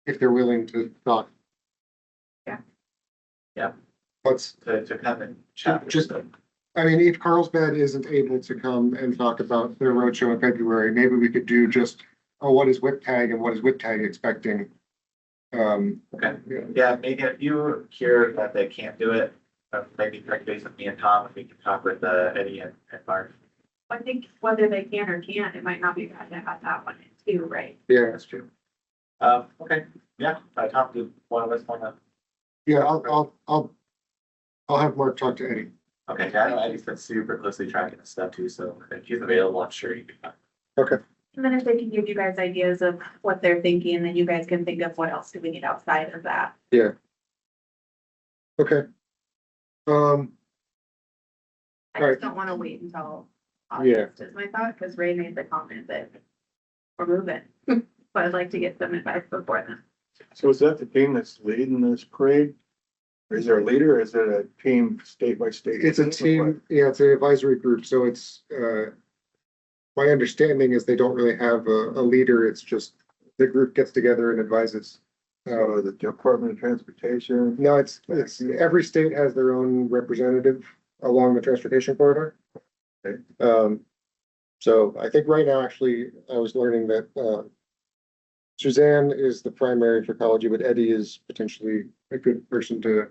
if they're willing to talk. Yeah. Let's To come and chat. just, I mean, if Carlsbad isn't able to come and talk about their roadshow in February, maybe we could do just, what is WIPTAG and what is WIPTAG expecting? Okay, yeah, maybe if you hear that they can't do it, maybe touch base with me and Tom, and we can talk with Eddie and Mark. I think whether they can or can't, it might not be bad to have that one in too, right? Yeah, That's true. Okay, yeah, Tom, do one of us want to? yeah, I'll have Mark talk to Eddie. Okay, yeah, I know Eddie's been super closely tracking this stuff too, so if he's available, I'm sure he can. Okay. And then if they can give you guys ideas of what they're thinking, then you guys can think of what else do we need outside of that. Yeah. Okay. I Right. just don't wanna wait until Yeah. August is my thought, cause Ray made the comment that we're moving. But I'd like to get some advice before then. So is that the team that's leading this parade? Or is there a leader, or is it a team state by state? It's a team, yeah, it's an advisory group, so it's, my understanding is they don't really have a leader, it's just the group gets together and advises. The Department of Transportation. No, it's, every state has their own representative along the transportation corridor. Okay. So I think right now, actually, I was learning that, Suzanne is the primary for ecology, but Eddie is potentially a good person to,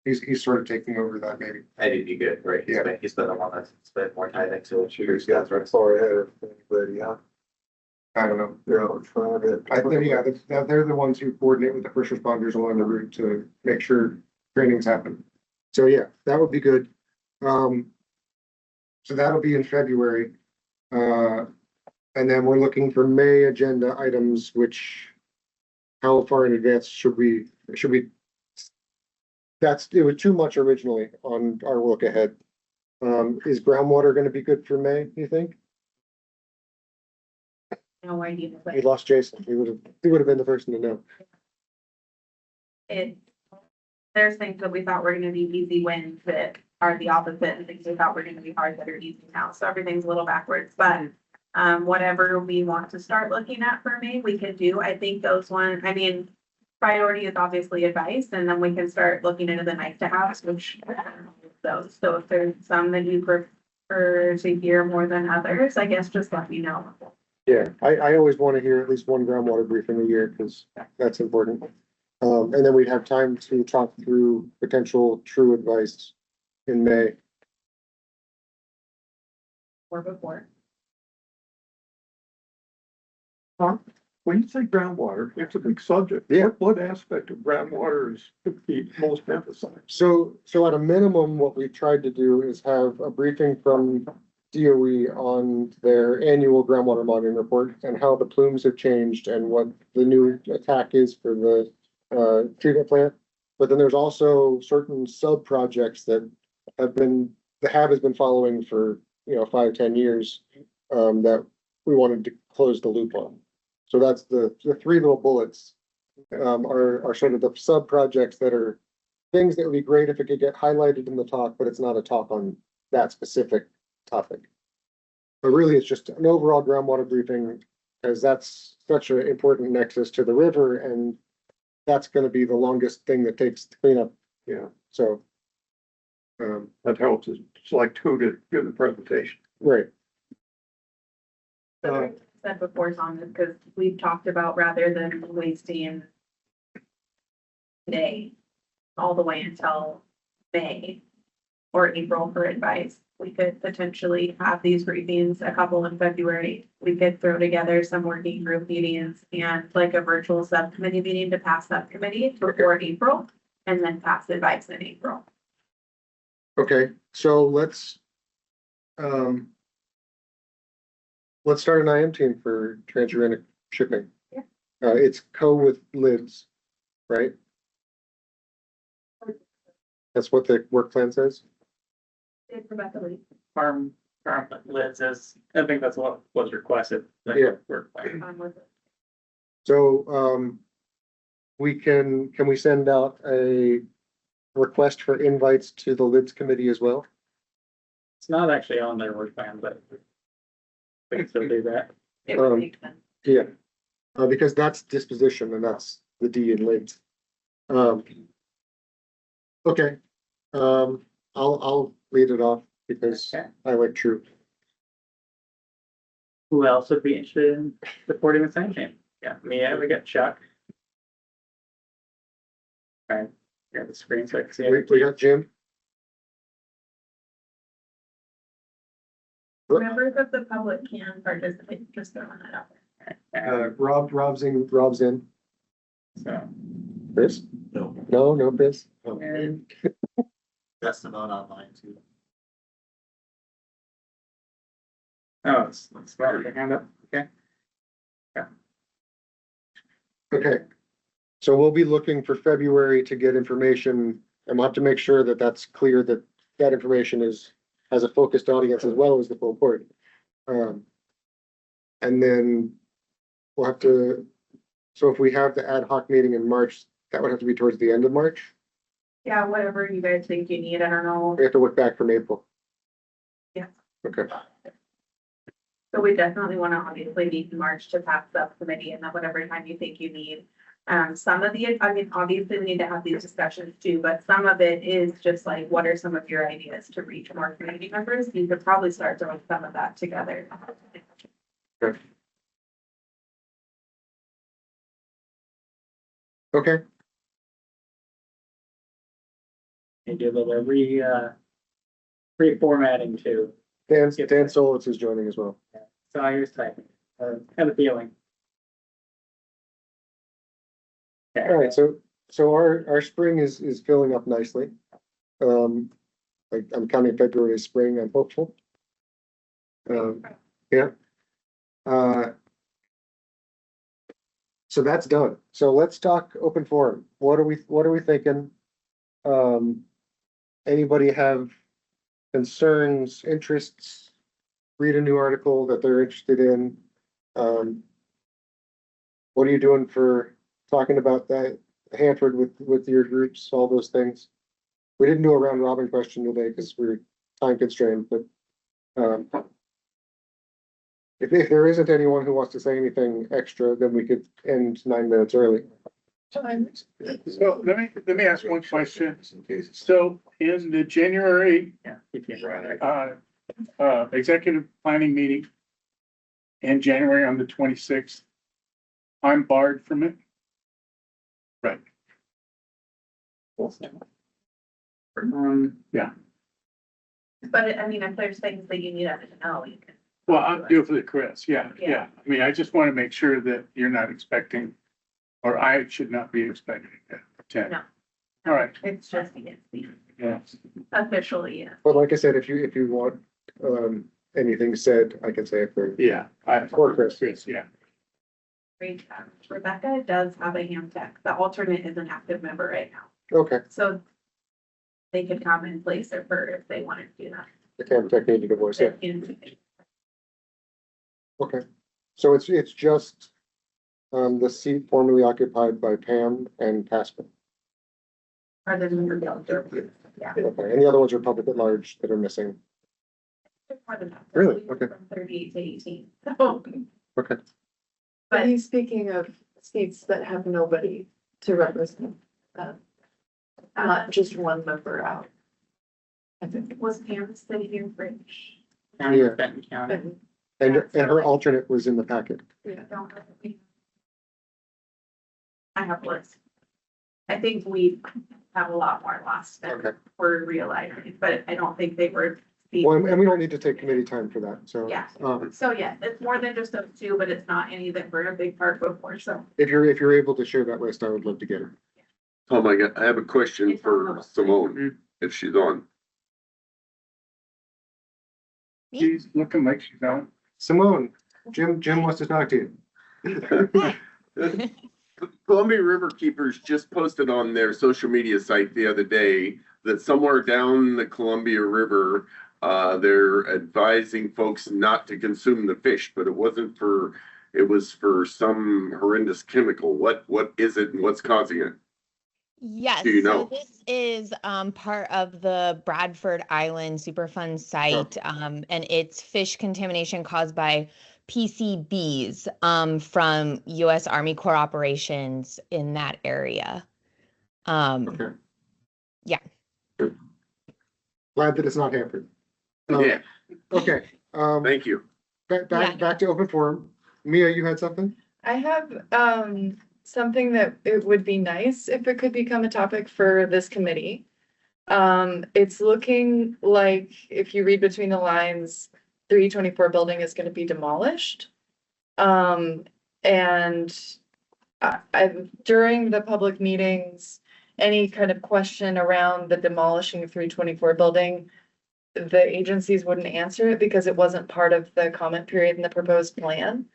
he's sort of taking over that maybe. Eddie'd be good, right? Yeah. He's been the one that's spent more time into it. Sure, he's got far ahead of anybody, huh? I don't know. They're out in front of it. I think, yeah, they're the ones who coordinate with the first responders along the route to make sure trainings happen. So yeah, that would be good. So that'll be in February. And then we're looking for May agenda items, which how far in advance should we, it was too much originally on our look ahead. Is groundwater gonna be good for May, you think? No idea, but We lost Jason. He would have been the person to know. there's things that we thought were gonna be easy wins that are the opposite, and things we thought were gonna be hard that are easy now, so everything's a little backwards, but whatever we want to start looking at for me, we can do. I think priority is obviously advice, and then we can start looking into the nice to haves, which those. So if there's some that you prefer to hear more than others, I guess just let me know. Yeah, I always want to hear at least one groundwater briefing a year because that's important. And then we'd have time to talk through potential true advice in May. Or before. When you say groundwater, it's a big subject. Yeah. What aspect of groundwater is to be most emphasized? So at a minimum, what we tried to do is have a briefing from DOE on their annual groundwater monitoring report and how the plumes have changed and what the new attack is for the treatment plant. But then there's also certain sub projects that the HAB has been following for 5-10 years that we wanted to close the loop on. So that's the three little bullets are sort of the sub projects that are things that would be great if it could get highlighted in the talk, but it's not a talk on that specific topic. But really, it's just an overall groundwater briefing, because that's such an important nexus to the river, and that's going to be the longest thing that takes to clean up. Yeah, So that helps. It's like two to give the presentation. right. Said before, Tom, is because we've talked about rather than wasting today all the way until May or April for advice, we could potentially have these briefings, a couple in February. We could throw together some working group meetings and like a virtual subcommittee meeting to pass subcommittee before April, and then pass advice in April. Okay, so let's start an IM team for transuranic shipping. Yeah. It's with lids, right? That's what the work plan says? Farm lids is, I think that's what was requested. Yeah. Work plan. So, can we send out a request for invites to the lids committee as well? It's not actually on their work plan, but we can still do that. It would make sense. Yeah, because that's disposition and that's the D in lids. Okay, I'll lead it off because I like truth. Who else would be interested in supporting the same team? Yeah, Mia, we got Chuck. All right, got the screen so I can see it. We got Jim. Members of the public can participate, just throwing that out there. Rob's in. So. Chris? No, Chris. Oh. And That's not online too. oh, it's got your hand up. Okay. Yeah. Okay. So we'll be looking for February to get information, and we'll have to make sure that that's clear that that information is has a focused audience as well as the full board. And then we'll have to, so if we have the ad hoc meeting in March, that would have to be towards the end of March. Yeah, whatever you guys think you need, I don't know. We have to look back from April. Yeah. Okay. So we definitely want to obviously meet in March to pass subcommittee and then whatever time you think you need. Some of the, I mean, obviously we need to have these discussions too, but some of it is just like, what are some of your ideas to reach more community members? You could probably start throwing some of that together. Okay. And do a little reformatting too. Dan Solitz is joining as well. So here's typing. Have a feeling. All right, so our spring is filling up nicely. Like I'm counting February as spring, I'm hopeful. Yeah. So that's done. So let's talk open forum. What are we thinking? Anybody have concerns, interests? Read a new article that they're interested in? What are you doing for talking about that Hanford with your groups, all those things? We didn't do a round robin question today because we were time constrained, but if there isn't anyone who wants to say anything extra, then we could end 9 minutes early. So let me ask one question. So in the January executive planning meeting in January on the 26th, I'm barred from it. Right. Yeah. But I mean, if there's things that you need us to know, you can. Well, I'll do it for the Chris. Yeah. Yeah. I mean, I just want to make sure that you're not expecting, or I should not be expecting to attend. No. All right. It's just the Yes. officially, yeah. But like I said, if you want anything said, I can say it for Yeah. or Chris. Yeah. Great. Rebecca does have a ham tech. The alternate is an active member right now. Okay, So they could come and place her for if they wanted to do that. the camera tech needed a voice. Yeah. In- Okay, so it's just the seat formerly occupied by Pam and Casper. Other than the builder. Yeah. Okay, and the other ones are public at large that are missing. More than that. Really? Okay. From 38 to 18. So, Okay. But he's speaking of seats that have nobody to represent them, not just one member out. I think. was Pam sitting here French? Yeah. Benton County. And her alternate was in the packet. Yeah. I have lists. I think we have a lot more lost than Okay. we're realizing, but I don't think they were. Well, and we don't need to take committee time for that, so. Yeah. Um, So yeah, it's more than just those two, but it's not any that were a big part before, so. if you're able to share that list, I would love to get it. Tom, I have a question for Simone, if she's on. She's looking like she's on. Simone, Jim wants to talk to you. Columbia River Keepers just posted on their social media site the other day that somewhere down the Columbia River, they're advising folks not to consume the fish, but it was for some horrendous chemical. What is it and what's causing it? Yes, Do you know? so this is part of the Bradford Island Superfund site, and it's fish contamination caused by PCBs from U.S. Army Corps operations in that area. Okay. Yeah. Glad that it's not Hanford. Yeah. Okay. Thank you. Back to open forum. Mia, you had something? I have something that it would be nice if it could become a topic for this committee. It's looking like, if you read between the lines, 324 building is going to be demolished. And during the public meetings, any kind of question around the demolishing of 324 building, the agencies wouldn't answer it because it wasn't part of the comment period in the proposed plan.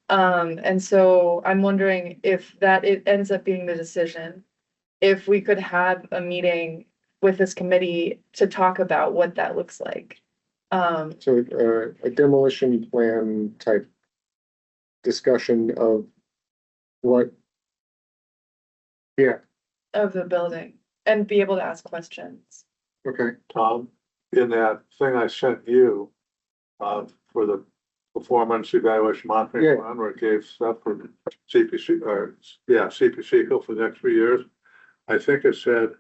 And so I'm wondering if it ends up being the decision, if we could have a meeting with this committee to talk about what that looks like. So, a demolition plan type discussion of what? Yeah, of the building and be able to ask questions. okay, Tom, in that thing I sent you, for the performance evaluation monitoring Yeah. plan, where it gave stuff for CPC, or, yeah, CPC for the next 3 years. I think it said,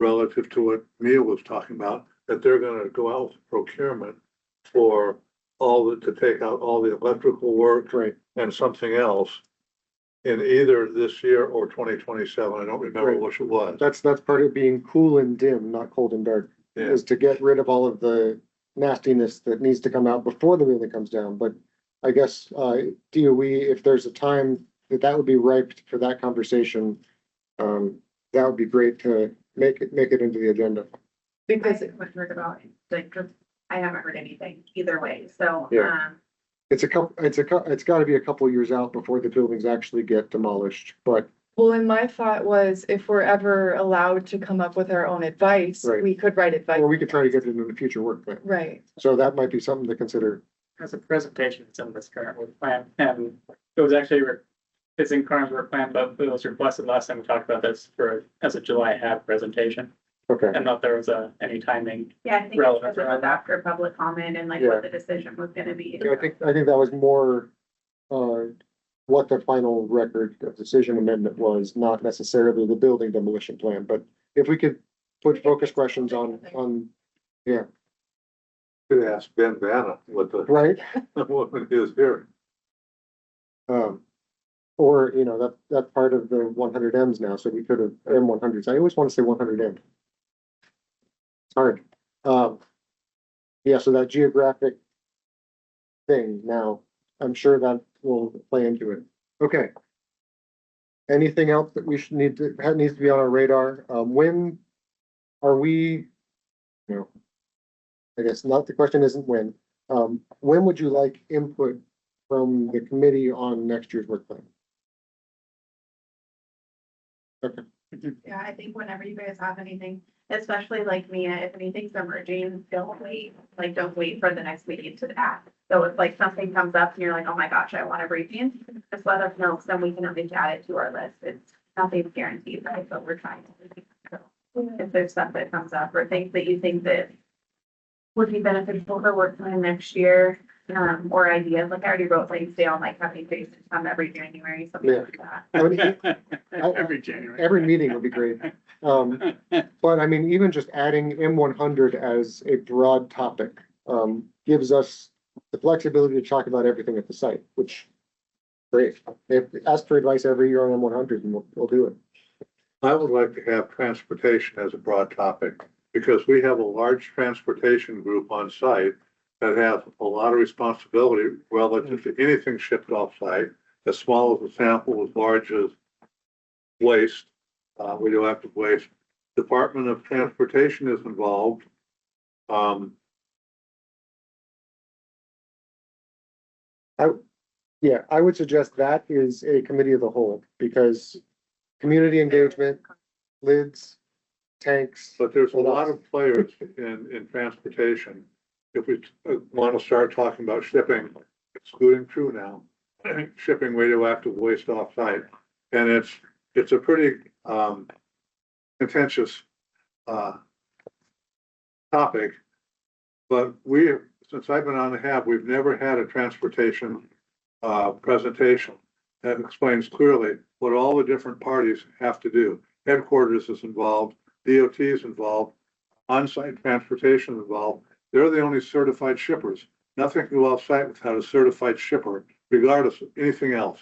relative to what Neil was talking about, that they're gonna go out with procurement for to take out all the electrical work. Right. And something else in either this year or 2027. I don't remember Right. which it was. that's part of being cool and dim, not cold and dark, Yeah. is to get rid of all of the nastiness that needs to come out before the building comes down, but I guess, DOE, if there's a time that would be ripe for that conversation, that would be great to make it into the agenda. Because I haven't heard about it, like, I haven't heard anything either way, so, Yeah. It's gotta be a couple of years out before the buildings actually get demolished, but well, and my thought was if we're ever allowed to come up with our own advice, Right. we could write advice. or we could try to get it into the future work plan. Right. So that might be something to consider. As a presentation, of some of this current work plan, and it was actually, it's in current work plan, but it was requested last time we talked about this as a July half presentation. Okay. And not there was any timing. yeah, I think it's Relevant because it around was that. after public comment and like Yeah. what the decision was gonna be. I think that was more, what the final record of decision amendment was, not necessarily the building demolition plan, but if we could put focus questions on, yeah, Could ask Ben Vanna what the, right? what it is here. Or, that's part of the 100Ms now, so we could have M100s. I always want to say 100M. It's hard. Yeah, so that geographic thing now, I'm sure that will play into it. Okay. Anything else that we needs to be on our radar? When are we, I guess not, the question isn't when. When would you like input from the committee on next year's work plan? Okay. Yeah, I think whenever you guys have anything, especially like Mia, if anything's emerging, don't wait for the next meeting to act. So if like something comes up and you're like, oh my gosh, I want a briefing, just let us know, so we can at least add it to our list. It's nothing's guaranteed, right? But we're trying to. So if there's stuff that comes up or things that you think that would be beneficial for work plan next year, or ideas, like I already wrote, like stay on like having face time every January, something Yeah. like that. I mean, Every January. every meeting would be great. But I mean, even just adding M100 as a broad topic, gives us the flexibility to talk about everything at the site, which great. Ask for advice every year on M100 and we'll do it. I would like to have transportation as a broad topic, because we have a large transportation group on site that has a lot of responsibility relative to anything shipped off site, as small as a sample, as large as waste, radioactive waste. Department of Transportation is involved. I would suggest that is a committee of the whole, because community engagement, lids, tanks. But there's a lot of players in transportation. If we want to start talking about shipping, excluding True now, shipping radioactive waste off site, and it's a pretty contentious topic. But since I've been on the HAB, we've never had a transportation presentation that explains clearly what all the different parties have to do. Headquarters is involved, DOT is involved, on-site transportation is involved. They're the only certified shippers. Nothing can go off-site without a certified shipper, regardless of anything else.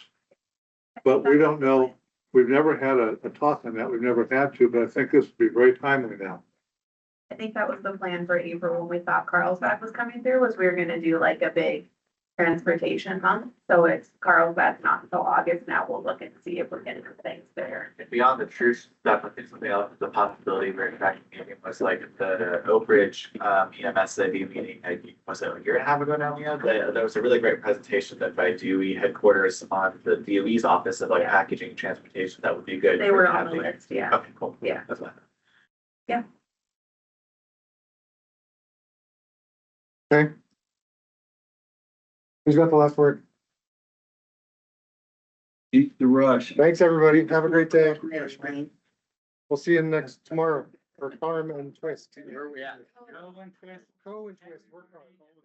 But we don't know, we've never had a talk on that, we've never had to, but I think this would be very timely now. I think that was the plan for April when we thought Carlsbad was coming through, was we were gonna do like a big transportation month. So it's Carlsbad's not until August. Now we'll look and see if we're getting things there. Beyond the true stuff, I think something else, the possibility of tracking meeting was like the Oak Ridge EMS meeting, was it a year and a half ago now, Leah? There was a really great presentation that by DOE headquarters on the DOE's office of like packaging and transportation. That would be good. They were on the list, yeah. Okay, cool. Yeah. That's fine. Yeah. Okay. Who's got the last word? Eat the rush. Thanks, everybody. Have a great day. We'll see you next tomorrow for CaRM and Twist. Where are we at? Co and Twist, work on it.